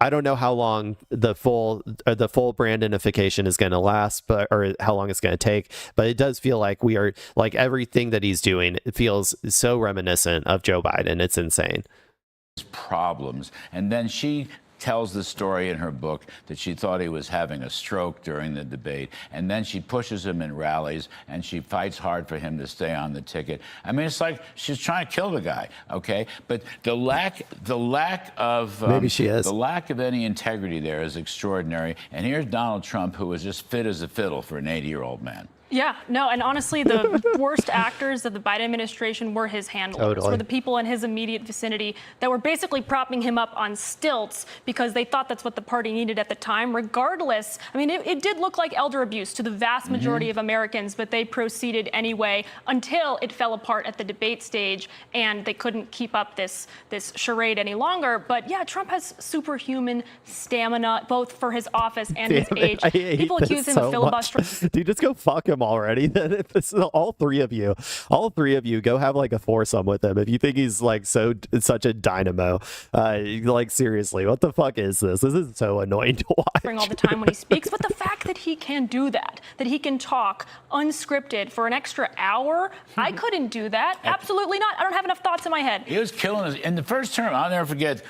S1: don't know how long the full Brandonification is going to last, or how long it's going to take. But it does feel like we are, like, everything that he's doing, it feels so reminiscent of Joe Biden. It's insane.
S8: Problems, and then she tells the story in her book that she thought he was having a stroke during the debate, and then she pushes him in rallies and she fights hard for him to stay on the ticket. I mean, it's like she's trying to kill the guy, okay? But the lack of
S1: maybe she is.
S8: The lack of any integrity there is extraordinary. And here's Donald Trump, who was just fit as a fiddle for an 80-year-old man.
S11: Yeah, no, and honestly, the worst actors of the Biden administration were his handlers, were the people in his immediate vicinity that were basically propping him up on stilts because they thought that's what the party needed at the time. Regardless, I mean, it did look like elder abuse to the vast majority of Americans, but they proceeded anyway until it fell apart at the debate stage and they couldn't keep up this charade any longer. But yeah, Trump has superhuman stamina, both for his office and his age. People accuse him of filibustering.
S1: Dude, just go fuck him already. all three of you go have like a foursome with him if you think he's like such a dynamo. Like, seriously, what the fuck is this? This is so annoying to watch
S11: all the time when he speaks. But the fact that he can do that he can talk unscripted for an extra hour, I couldn't do that. Absolutely not. I don't have enough thoughts in my head.
S8: He was killing us in the first term. I'll never forget,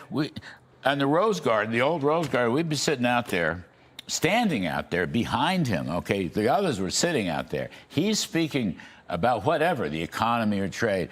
S8: on the Rose Garden, the old Rose Garden, we'd be sitting out there, standing out there behind him, okay? The others were sitting out there. He's speaking about whatever, the economy or trade,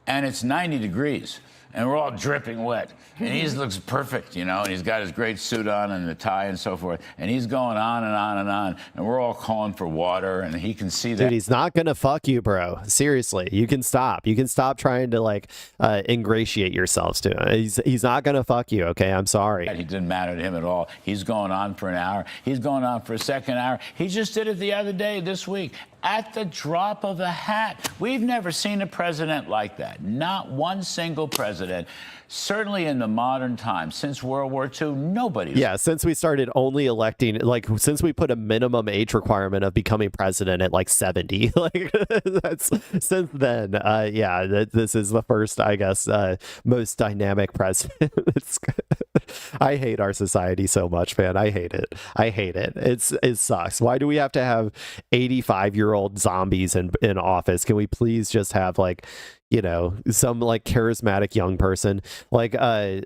S8: and it's 90 degrees, and we're all dripping wet. And he looks perfect, you know, and he's got his great suit on and the tie and so forth, and he's going on and on and on, and we're all calling for water, and he can see that.
S1: Dude, he's not gonna fuck you, bro. Seriously, you can stop. You can stop trying to like ingratiate yourselves to him. He's not gonna fuck you, okay? I'm sorry.
S8: He didn't matter to him at all. He's going on for an hour. He's going on for a second hour. He just did it the other day, this week, at the drop of a hat. We've never seen a president like that. Not one single president certainly in the modern time, since World War II, nobody's.
S1: Yeah, since we started only electing, like, since we put a minimum age requirement of becoming president at like 70, like, that's since then, yeah, this is the first, I guess, most dynamic president. I hate our society so much, man. I hate it. It sucks. Why do we have to have 85-year-old zombies in office? Can we please just have, like, you know, some like charismatic young person? Like I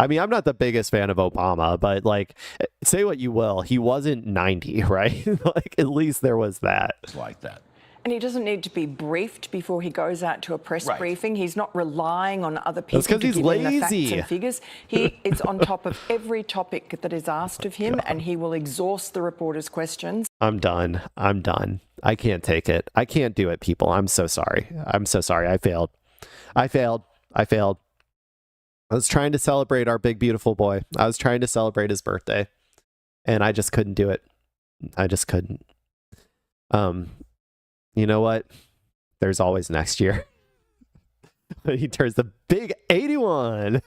S1: mean, I'm not the biggest fan of Obama, but like, say what you will, he wasn't 90, right? Like, at least there was that.
S8: It's like that.
S9: And he doesn't need to be briefed before he goes out to a press briefing. He's not relying on other people to give him the facts and figures. He is on top of every topic that is asked of him, and he will exhaust the reporters' questions.
S1: I'm done. I can't take it. I can't do it, people. I'm so sorry. I failed. I was trying to celebrate our big, beautiful boy. I was trying to celebrate his birthday, and I just couldn't do it. I just couldn't. You know what? There's always next year. He turns the big 81.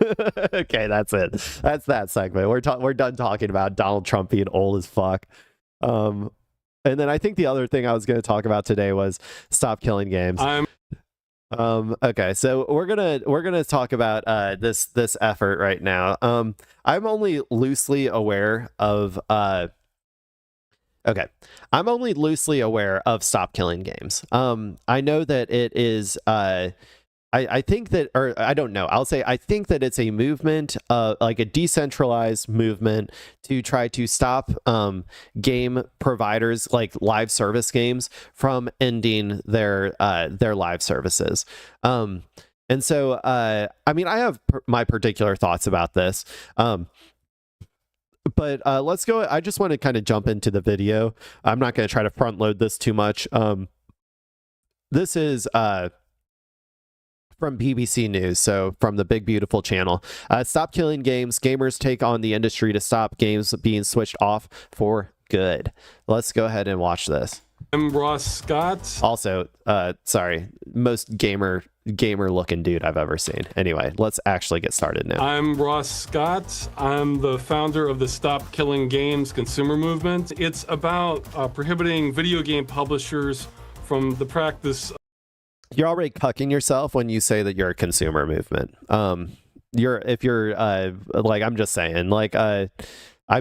S1: Okay, that's it. That's that segment. We're done talking about Donald Trump being old as fuck. And then I think the other thing I was going to talk about today was stop killing games. Okay, so we're gonna talk about this effort right now. I'm only loosely aware of I'm only loosely aware of Stop Killing Games. I know that it is, I think that, or I don't know, I'll say I think that it's a movement, like a decentralized movement to try to stop game providers, like live service games, from ending their live services. And so, I mean, I have my particular thoughts about this. But let's go. I just want to kind of jump into the video. I'm not going to try to front load this too much. This is from BBC News, so from the Big Beautiful channel. Stop killing games. Gamers take on the industry to stop games being switched off for good. Let's go ahead and watch this.
S12: I'm Ross Scott.
S1: Also, sorry, most gamer looking dude I've ever seen. Anyway, let's actually get started now.
S12: I'm Ross Scott. I'm the founder of the Stop Killing Games consumer movement. It's about prohibiting video game publishers from the practice.
S1: You're already cucking yourself when you say that you're a consumer movement. If you're like, I'm just saying, like, I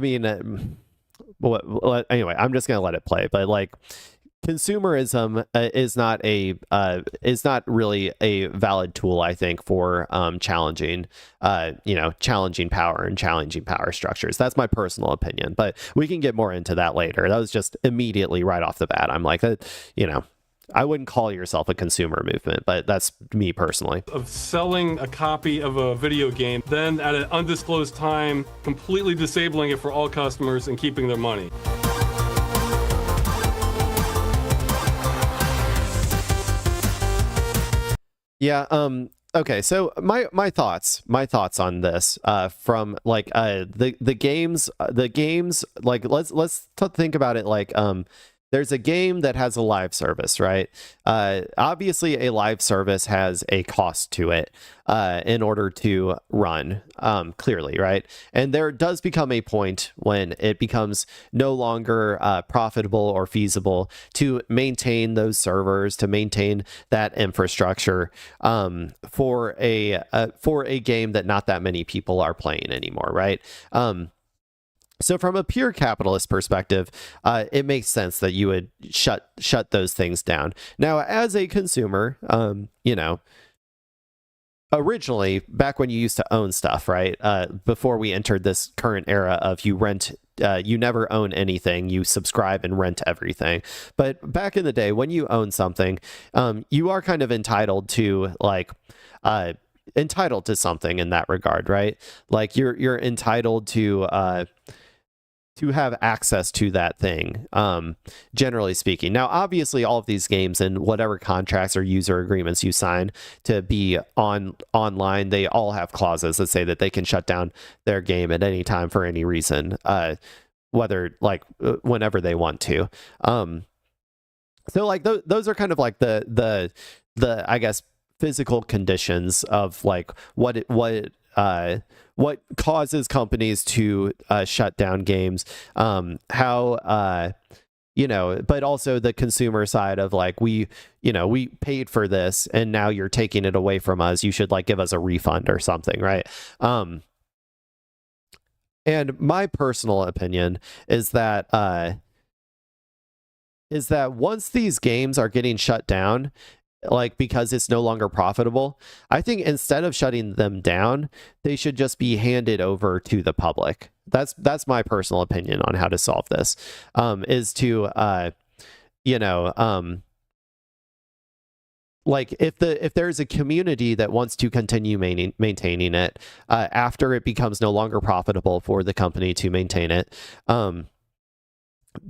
S1: mean, anyway, I'm just gonna let it play. But like, consumerism is not really a valid tool, I think, for challenging power and challenging power structures. That's my personal opinion, but we can get more into that later. That was just immediately right off the bat. I'm like, I wouldn't call yourself a consumer movement, but that's me personally.
S12: Of selling a copy of a video game, then at an undisclosed time, completely disabling it for all customers and keeping their money.
S1: Yeah. Okay. So my thoughts on this, from like, the games, like, let's think about it. Like, there's a game that has a live service, right? Obviously a live service has a cost to it, in order to run, clearly, right? And there does become a point when it becomes no longer profitable or feasible to maintain those servers, to maintain that infrastructure, for a game that not that many people are playing anymore, right? So from a pure capitalist perspective, it makes sense that you would shut those things down. Now, as a consumer, originally, back when you used to own stuff, right? Before we entered this current era of you never own anything, you subscribe and rent everything. But back in the day, when you own something, you are kind of entitled to something in that regard, right? Like you're entitled to have access to that thing, generally speaking. Now, obviously, all of these games and whatever contracts or user agreements you sign to be online, they all have clauses that say that they can shut down their game at any time for any reason, whenever they want to. So like those are kind of like the I guess physical conditions of like what causes companies to shut down games, how but also the consumer side of like, we paid for this and now you're taking it away from us. You should like give us a refund or something, right? And my personal opinion is that once these games are getting shut down, like because it's no longer profitable, I think instead of shutting them down, they should just be handed over to the public. That's my personal opinion on how to solve this. Is to like if there's a community that wants to continue maintaining it after it becomes no longer profitable for the company to maintain it,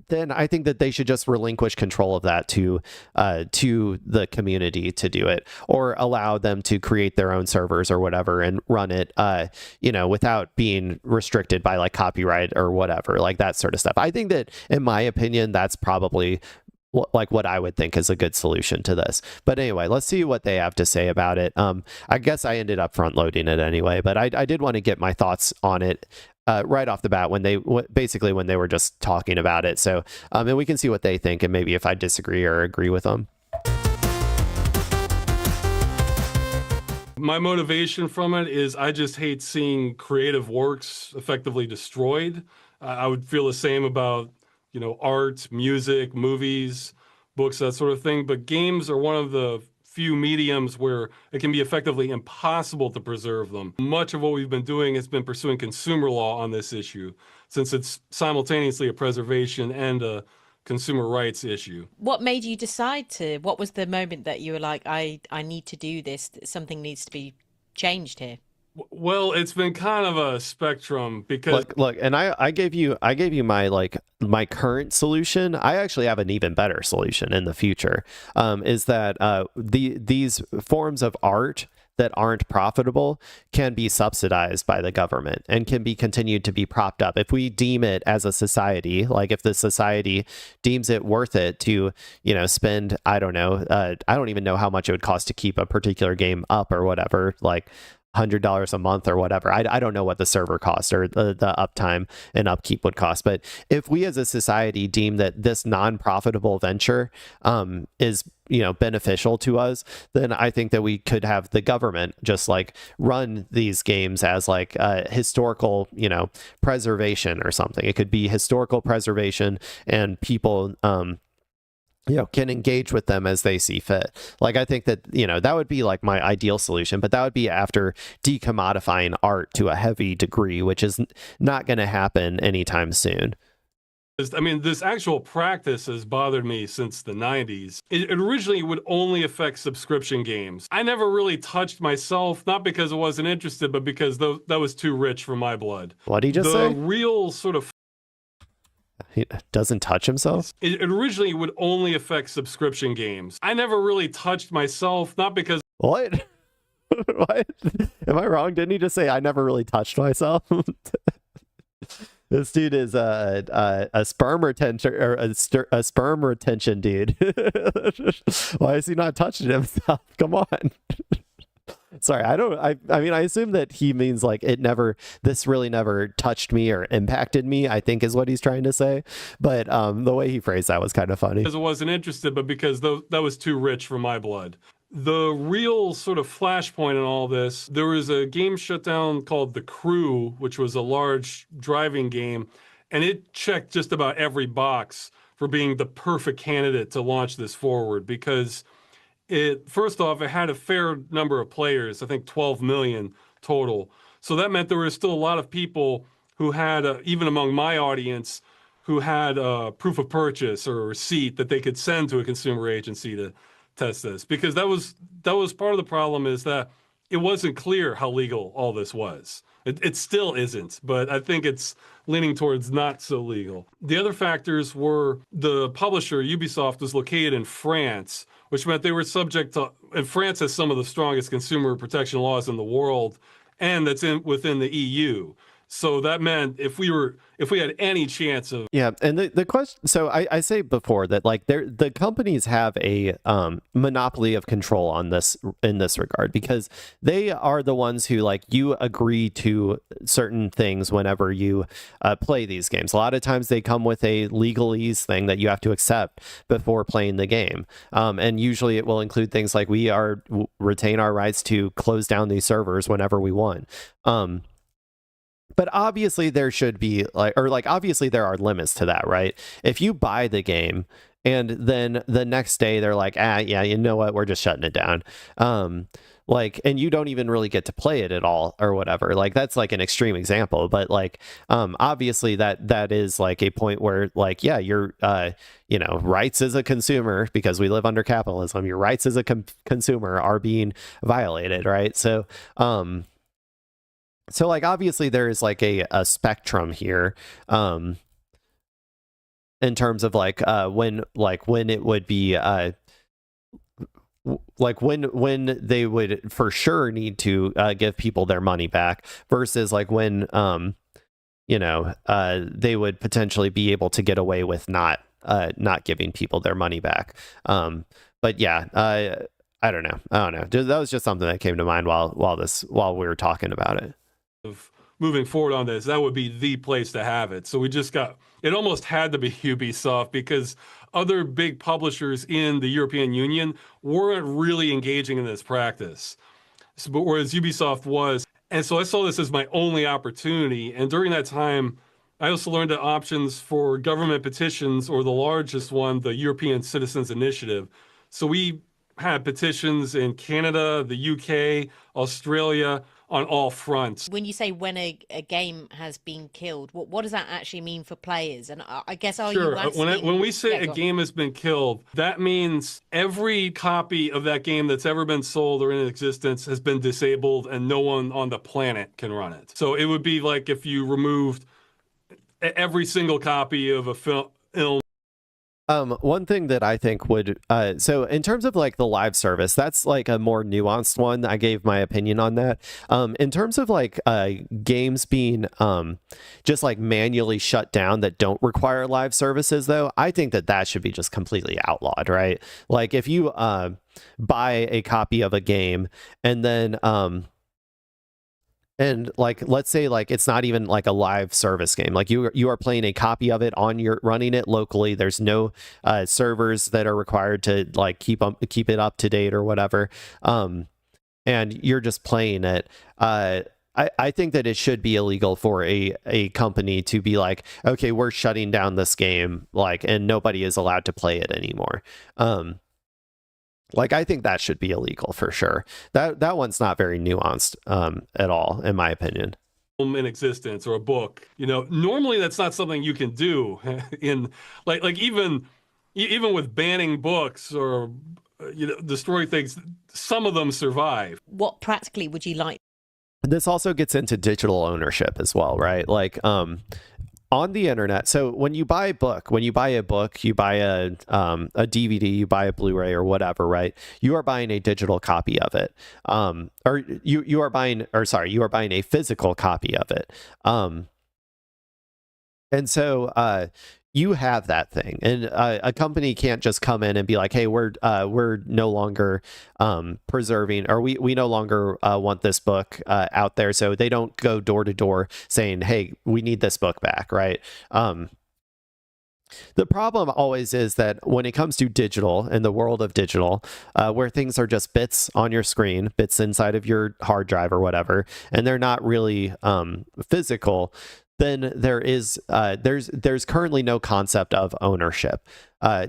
S1: then I think that they should just relinquish control of that to the community to do it, or allow them to create their own servers or whatever and run it, without being restricted by like copyright or whatever, like that sort of stuff. I think that, in my opinion, that's probably what I would think is a good solution to this. But anyway, let's see what they have to say about it. I guess I ended up front loading it anyway, but I did want to get my thoughts on it right off the bat when they were just talking about it. So, and we can see what they think and maybe if I disagree or agree with them.
S12: My motivation from it is I just hate seeing creative works effectively destroyed. I would feel the same about, art, music, movies, books, that sort of thing. But games are one of the few mediums where it can be effectively impossible to preserve them. Much of what we've been doing has been pursuing consumer law on this issue, since it's simultaneously a preservation and a consumer rights issue.
S13: What made you decide to? What was the moment that you were like, I need to do this, something needs to be changed here?
S12: Well, it's been kind of a spectrum because
S1: look, and I gave you my current solution. I actually have an even better solution in the future. Is that these forms of art that aren't profitable can be subsidized by the government and can be continued to be propped up if we deem it as a society. Like if the society deems it worth it to spend, I don't know, I don't even know how much it would cost to keep a particular game up or whatever, like $100 a month or whatever. I don't know what the server cost or the uptime and upkeep would cost. But if we as a society deem that this non-profitable venture is beneficial to us, then I think that we could have the government just like run these games as like historical preservation or something. It could be historical preservation, and people can engage with them as they see fit. Like, I think that, that would be like my ideal solution, but that would be after decommodifying art to a heavy degree, which is not going to happen anytime soon.
S12: I mean, this actual practice has bothered me since the 90s. It originally would only affect subscription games. I never really touched myself, not because I wasn't interested, but because that was too rich for my blood.
S1: What did he just say?
S12: The real sort of...
S1: He doesn't touch himself?
S12: It originally would only affect subscription games. I never really touched myself, not because...
S1: What? What? Am I wrong? Didn't he just say I never really touched myself? This dude is a sperm retention or a sperm retention dude. Why is he not touching himself? Come on. Sorry, I mean, I assume that he means like this really never touched me or impacted me, I think is what he's trying to say. But the way he phrased that was kind of funny.
S12: Because I wasn't interested, but because that was too rich for my blood. The real sort of flashpoint in all this, there was a game shutdown called The Crew, which was a large driving game, and it checked just about every box for being the perfect candidate to launch this forward, because first off, it had a fair number of players, I think 12 million total. So that meant there were still a lot of people who had, even among my audience, who had proof of purchase or a receipt that they could send to a consumer agency to test this. Because that was part of the problem, is that it wasn't clear how legal all this was. It still isn't, but I think it's leaning towards not so legal. The other factors were the publisher, Ubisoft, was located in France, which meant they were subject to, and France has some of the strongest consumer protection laws in the world, and that's within the EU. So that meant if we had any chance of
S1: and the question, so I say before that like the companies have a monopoly of control on this in this regard, because they are the ones who like you agree to certain things whenever you play these games. A lot of times they come with a legalese thing that you have to accept before playing the game, and usually it will include things like we retain our rights to close down these servers whenever we want. But obviously there should be obviously there are limits to that, right? If you buy the game and then the next day they're like, yeah, you know what, we're just shutting it down. And you don't even really get to play it at all or whatever. Like that's like an extreme example, but like, obviously that is like a point where like, yeah, your, rights as a consumer, because we live under capitalism, your rights as a consumer are being violated. Right. So like obviously there is like a spectrum here in terms of when it would be when they would for sure need to give people their money back versus like when they would potentially be able to get away with not giving people their money back. But yeah, I don't know. That was just something that came to mind while we were talking about it.
S12: Of moving forward on this, that would be the place to have it. So it almost had to be Ubisoft, because other big publishers in the European Union weren't really engaging in this practice. But whereas Ubisoft was. And so I saw this as my only opportunity. And during that time, I also learned the options for government petitions, or the largest one, the European Citizens Initiative. So we had petitions in Canada, the UK, Australia, on all fronts.
S13: When you say when a game has been killed, what does that actually mean for players? And I guess
S12: Sure.
S13: You asking...
S12: When we say a game has been killed, that means every copy of that game that's ever been sold or in existence has been disabled, and no one on the planet can run it. So it would be like if you removed every single copy of a film.
S1: One thing that I think would, so in terms of like the live service, that's like a more nuanced one. I gave my opinion on that. In terms of like games being just like manually shut down that don't require live services, though, I think that should be just completely outlawed, right? Like if you buy a copy of a game and then and like, let's say like it's not even like a live service game. Like you are playing a copy of it running it locally. There's no servers that are required to like keep it up to date or whatever. And you're just playing it. I think that it should be illegal for a company to be like, okay, we're shutting down this game, like, and nobody is allowed to play it anymore. Like, I think that should be illegal for sure. That one's not very nuanced at all, in my opinion.
S12: In existence, or a book, normally that's not something you can do in like even with banning books or destroy things. Some of them survive.
S13: What practically would you like?
S1: This also gets into digital ownership as well, right? Like on the internet. So when you buy a book, you buy a DVD, you buy a Blu-ray or whatever, right? You are buying a digital copy of it. You are buying a physical copy of it. And so you have that thing, and a company can't just come in and be like, hey, we're no longer preserving, or we no longer want this book out there. So they don't go door to door saying, hey, we need this book back, right? The problem always is that when it comes to digital, in the world of digital, where things are just bits on your screen, bits inside of your hard drive or whatever, and they're not really physical, then there's currently no concept of ownership.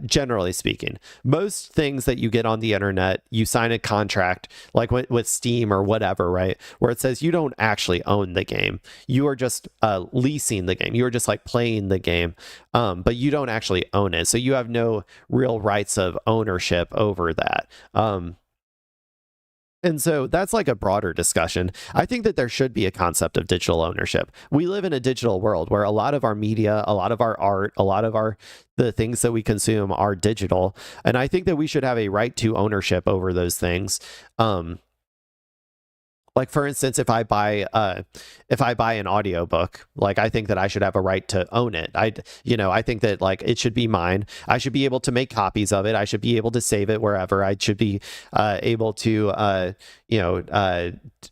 S1: Generally speaking, most things that you get on the internet, you sign a contract like with Steam or whatever, right? Where it says you don't actually own the game. You are just leasing the game. You are just like playing the game, but you don't actually own it. So you have no real rights of ownership over that. And so that's like a broader discussion. I think that there should be a concept of digital ownership. We live in a digital world where a lot of our media, a lot of our art, a lot of the things that we consume are digital. And I think that we should have a right to ownership over those things. like, for instance, if I buy an audiobook, like, I think that I should have a right to own it. I think that, like, it should be mine. I should be able to make copies of it. I should be able to save it wherever. I should be able to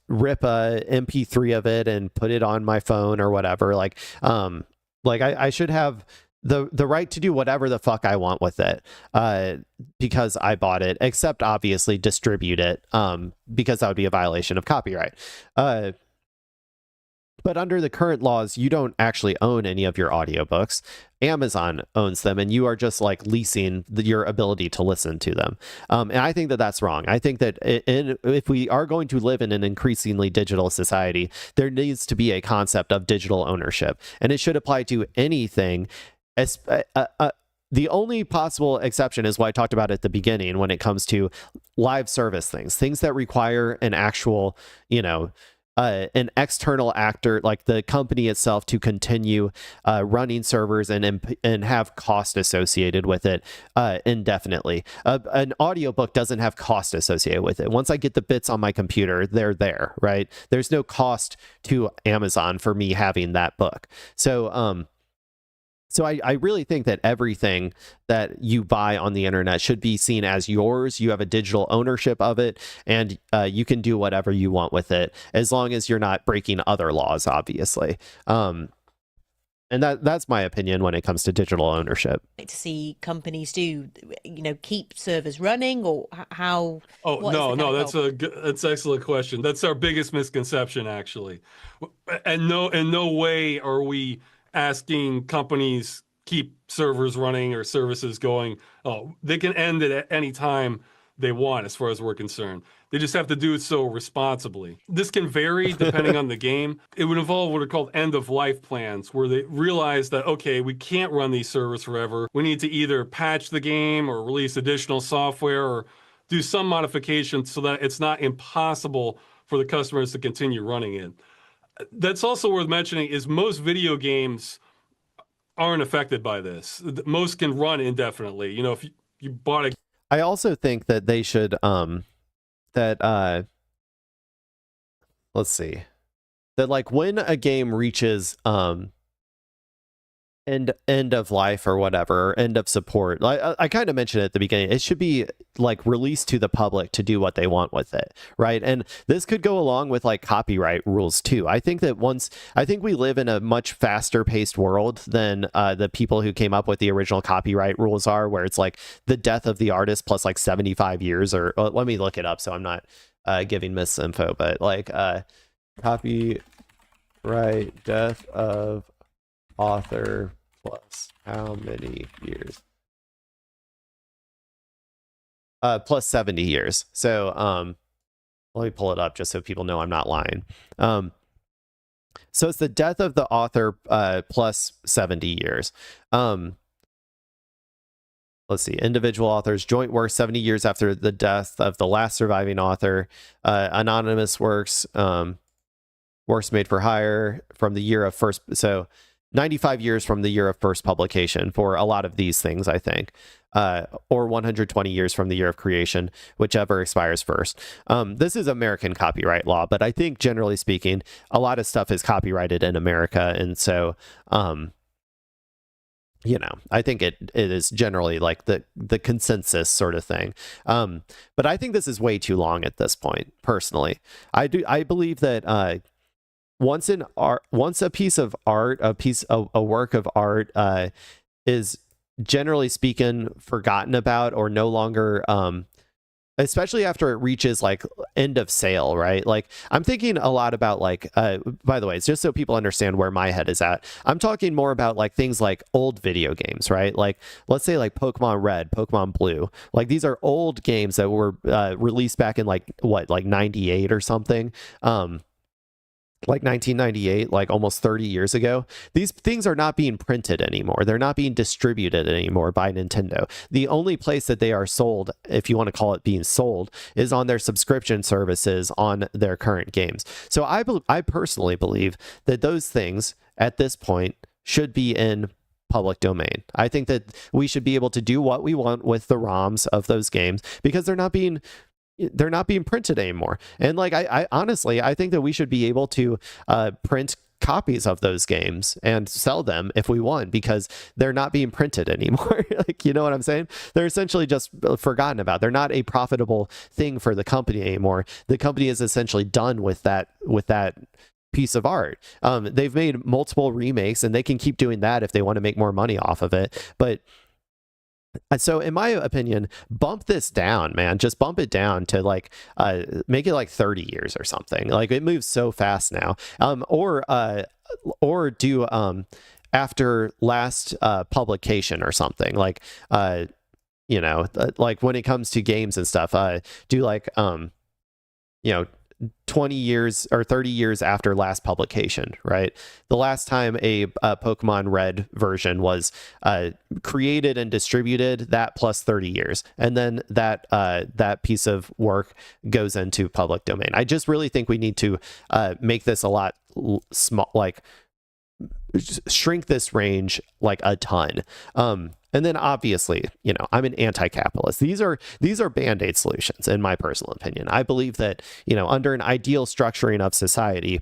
S1: rip a MP3 of it and put it on my phone or whatever. I should have the right to do whatever the fuck I want with it, because I bought it, except obviously distribute it, because that would be a violation of copyright. But under the current laws, you don't actually own any of your audiobooks. Amazon owns them, and you are just like leasing your ability to listen to them. And I think that that's wrong. I think that if we are going to live in an increasingly digital society, there needs to be a concept of digital ownership, and it should apply to anything. The only possible exception is what I talked about at the beginning when it comes to live service things that require an actual, an external actor, like the company itself, to continue running servers and have cost associated with it indefinitely. An audiobook doesn't have cost associated with it. Once I get the bits on my computer, they're there, right? There's no cost to Amazon for me having that book. So I really think that everything that you buy on the internet should be seen as yours. You have a digital ownership of it, and you can do whatever you want with it, as long as you're not breaking other laws, obviously. And that's my opinion when it comes to digital ownership.
S13: To see companies do, keep servers running, or how?
S12: Oh, no, that's an excellent question. That's our biggest misconception, actually. And in no way are we asking companies keep servers running or services going. Oh, they can end it at any time they want, as far as we're concerned. They just have to do it so responsibly. This can vary depending on the game. It would involve what are called end-of-life plans, where they realize that, okay, we can't run these servers forever. We need to either patch the game or release additional software or do some modifications so that it's not impossible for the customers to continue running it. That's also worth mentioning is most video games aren't affected by this. Most can run indefinitely. If you bought a...
S1: I also think that they should, let's see, that like when a game reaches end of life or whatever, or end of support, I kind of mentioned it at the beginning, it should be like released to the public to do what they want with it, right? And this could go along with like copyright rules too. I think we live in a much faster paced world than the people who came up with the original copyright rules are, where it's like the death of the artist plus like 75 years, or let me look it up so I'm not giving misinfo, but like copyright death of author plus how many years? Plus 70 years. So let me pull it up just so people know I'm not lying. So it's the death of the author plus 70 years. Let's see. Individual authors, joint works 70 years after the death of the last surviving author. Anonymous works, works made for hire from the year of first. So 95 years from the year of first publication for a lot of these things, I think, or 120 years from the year of creation, whichever expires first. This is American copyright law, but I think generally speaking, a lot of stuff is copyrighted in America. And so, I think it is generally like the consensus sort of thing. But I think this is way too long at this point, personally. I believe that once a piece of art, a work of art is generally speaking forgotten about or no longer, especially after it reaches like end of sale, right? Like I'm thinking a lot about like, by the way, it's just so people understand where my head is at. I'm talking more about like things like old video games, right? Like let's say like Pokemon Red, Pokemon Blue. Like these are old games that were released back in like 98 or something. Like 1998, like almost 30 years ago. These things are not being printed anymore. They're not being distributed anymore by Nintendo. The only place that they are sold, if you want to call it being sold, is on their subscription services on their current games. So I personally believe that those things at this point should be in public domain. I think that we should be able to do what we want with the ROMs of those games because they're not being they're not being printed anymore. And like, I honestly, I think that we should be able to print copies of those games and sell them if we want, because they're not being printed anymore. Like, you know what I'm saying? They're essentially just forgotten about. They're not a profitable thing for the company anymore. The company is essentially done with that piece of art. They've made multiple remakes, and they can keep doing that if they want to make more money off of it. But so in my opinion, bump this down, man. Just bump it down to like make it like 30 years or something. Like, it moves so fast now. Or do after last publication or something, like like when it comes to games and stuff, do like 20 years or 30 years after last publication, right? The last time a Pokemon Red version was created and distributed, that plus 30 years. And then that piece of work goes into public domain. I just really think we need to make this a lot small, like shrink this range like a ton. And then obviously, I'm an anti-capitalist. These are Band-Aid solutions, in my personal opinion. I believe that, under an ideal structuring of society,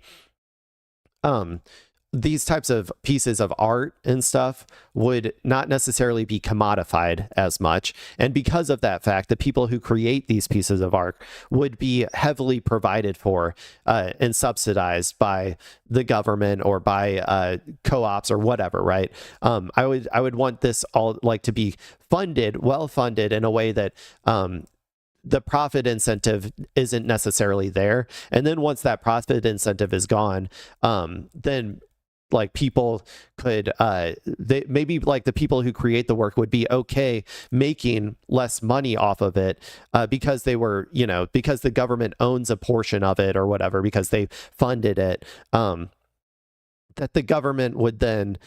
S1: these types of pieces of art and stuff would not necessarily be commodified as much. And because of that fact, the people who create these pieces of art would be heavily provided for and subsidized by the government or by co-ops or whatever, right? I would want this all like to be well funded in a way that the profit incentive isn't necessarily there. And then once that profit incentive is gone, then like people could maybe like the people who create the work would be okay making less money off of it because they were, because the government owns a portion of it or whatever, because they funded it, that the government would then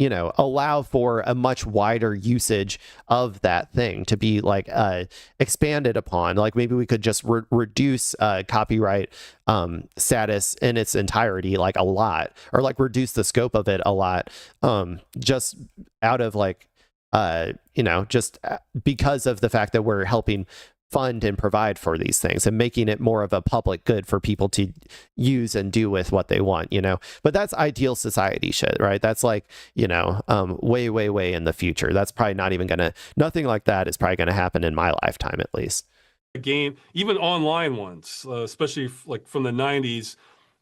S1: allow for a much wider usage of that thing to be like expanded upon. Like, maybe we could just reduce copyright status in its entirety, like a lot, or like reduce the scope of it a lot, just out of like, just because of the fact that we're helping fund and provide for these things and making it more of a public good for people to use and do with what they want, but that's ideal society shit, right? That's like, way in the future. That's probably not even nothing like that is probably going to happen in my lifetime, at least.
S12: Game, even online ones, especially like from the 90s,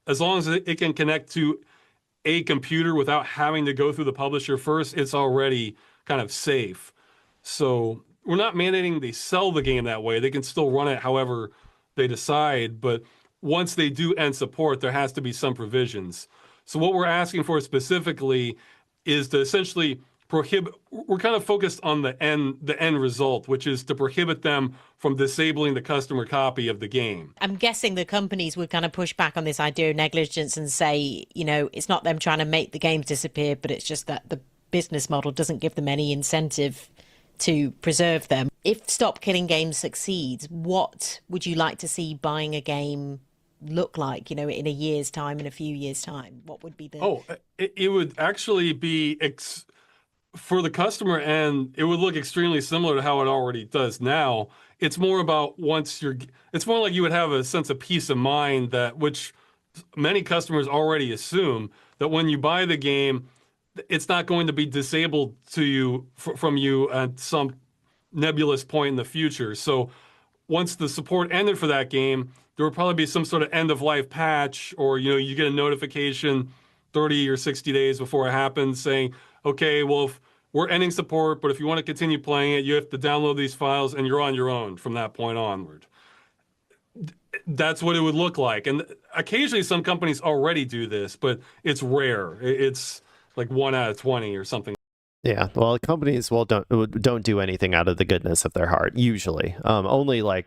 S12: as long as it can connect to a computer without having to go through the publisher first, it's already kind of safe. So we're not mandating they sell the game that way. They can still run it however they decide, but once they do end support, there has to be some provisions. So what we're asking for specifically is to essentially prohibit, we're kind of focused on the end result, which is to prohibit them from disabling the customer copy of the game.
S13: I'm guessing the companies would kind of push back on this idea of negligence and say, it's not them trying to make the games disappear, but it's just that the business model doesn't give them any incentive to preserve them. If Stop Killing Games succeeds, what would you like to see buying a game look like, in a year's time, in a few years' time? What would be the...
S12: It would actually be, for the customer end, it would look extremely similar to how it already does now. It's more about it's more like you would have a sense of peace of mind which many customers already assume, that when you buy the game, it's not going to be disabled to you from you at some nebulous point in the future. So once the support ended for that game, there will probably be some sort of end-of-life patch, or you get a notification 30 or 60 days before it happens saying, okay, well, if we're ending support, but if you want to continue playing it, you have to download these files and you're on your own from that point onward. That's what it would look like. And occasionally some companies already do this, but it's rare. It's like 1 out of 20 or something.
S1: Yeah, well, companies don't do anything out of the goodness of their heart usually. Only like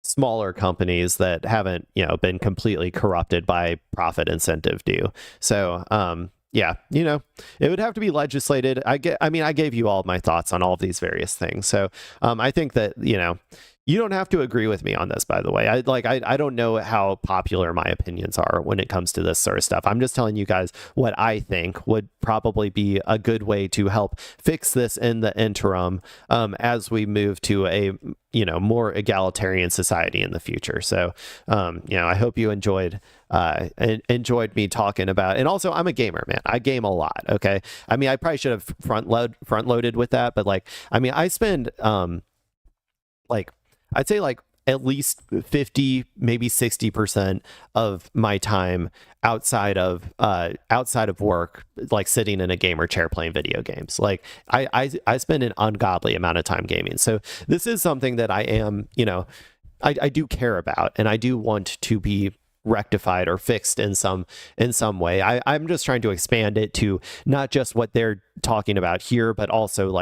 S1: smaller companies that haven't been completely corrupted by profit incentive do. So yeah, it would have to be legislated. I gave you all of my thoughts on all of these various things. So I think that You don't have to agree with me on this, by the way. I don't know how popular my opinions are when it comes to this sort of stuff. I'm just telling you guys what I think would probably be a good way to help fix this in the interim, as we move to a more egalitarian society in the future. So I hope you enjoyed me talking about. And also, I'm a gamer, man. I game a lot. Okay, I mean, I probably should have front loaded with that, but I spend I'd say at least 50, maybe 60% of my time outside of work, sitting in a gamer chair playing video games. I spend an ungodly amount of time gaming. So this is something that I am, I do care about, and I do want to be rectified or fixed in some way. I'm just trying to expand it to not just what they're talking about here, but also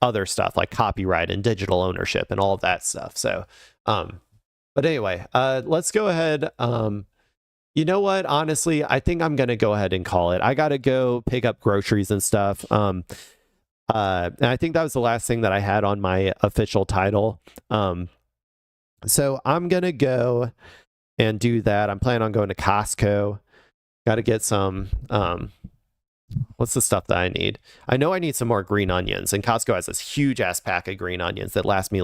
S1: other stuff like copyright and digital ownership and all of that stuff. So but anyway, let's go ahead. You know what, honestly, I think I'm gonna go ahead and call it. I gotta go pick up groceries and stuff. And I think that was the last thing that I had on my official title. So I'm gonna go and do that. I'm planning on going to Costco. Got to get some, what's the stuff that I need? I know I need some more green onions, and Costco has this huge ass pack of green onions that last me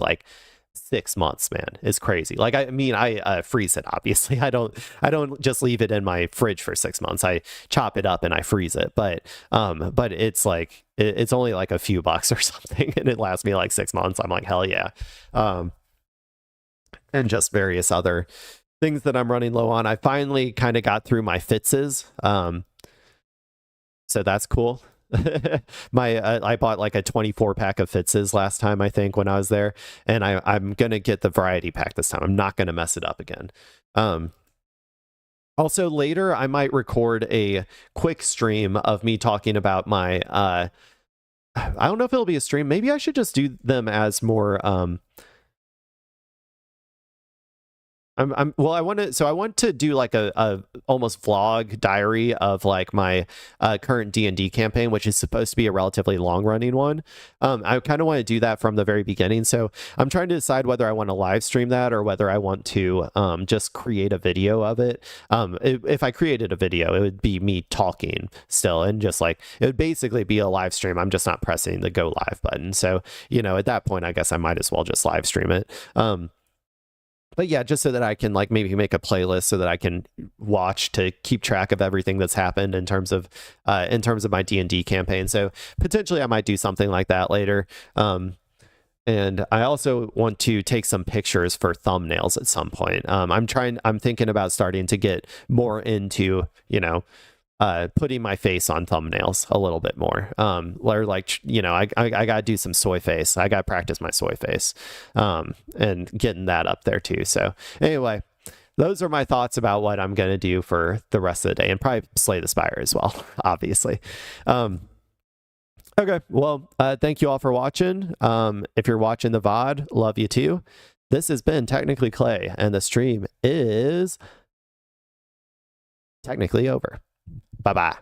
S1: 6 months, man. It's crazy. I freeze it, obviously. I don't just leave it in my fridge for 6 months. I chop it up and I freeze it. But it's it's only a few bucks or something, and it lasts me 6 months. I'm like, hell yeah. And just various other things that I'm running low on. I finally kind of got through my Fitzes. So that's cool. I bought a 24 pack of Fitzes last time, I think, when I was there, and I'm gonna get the variety pack this time. I'm not gonna mess it up again. Also later I might record a quick stream of me talking about my I don't know if it'll be a stream. Maybe I should just do them as more I want to do a almost vlog diary of my current D&D campaign, which is supposed to be a relatively long running one. I kind of want to do that from the very beginning. So I'm trying to decide whether I want to live stream that or whether I want to just create a video of it. If I created a video, it would be me talking still, and just it would basically be a live stream. I'm just not pressing the go live button. So, at that point, I guess I might as well just live stream it. But yeah, just so that I can maybe make a playlist so that I can watch to keep track of everything that's happened in terms of my D&D campaign. So potentially I might do something like that later. And I also want to take some pictures for thumbnails at some point. I'm thinking about starting to get more into, putting my face on thumbnails a little bit more. Or I gotta do some soy face. I gotta practice my soy face, and getting that up there too. So anyway, those are my thoughts about what I'm gonna do for the rest of the day, and probably slay the spire as well, obviously. Okay, well, thank you all for watching. If you're watching the VOD, love you too. This has been Technically Clay, and the stream is technically over. Bye-bye.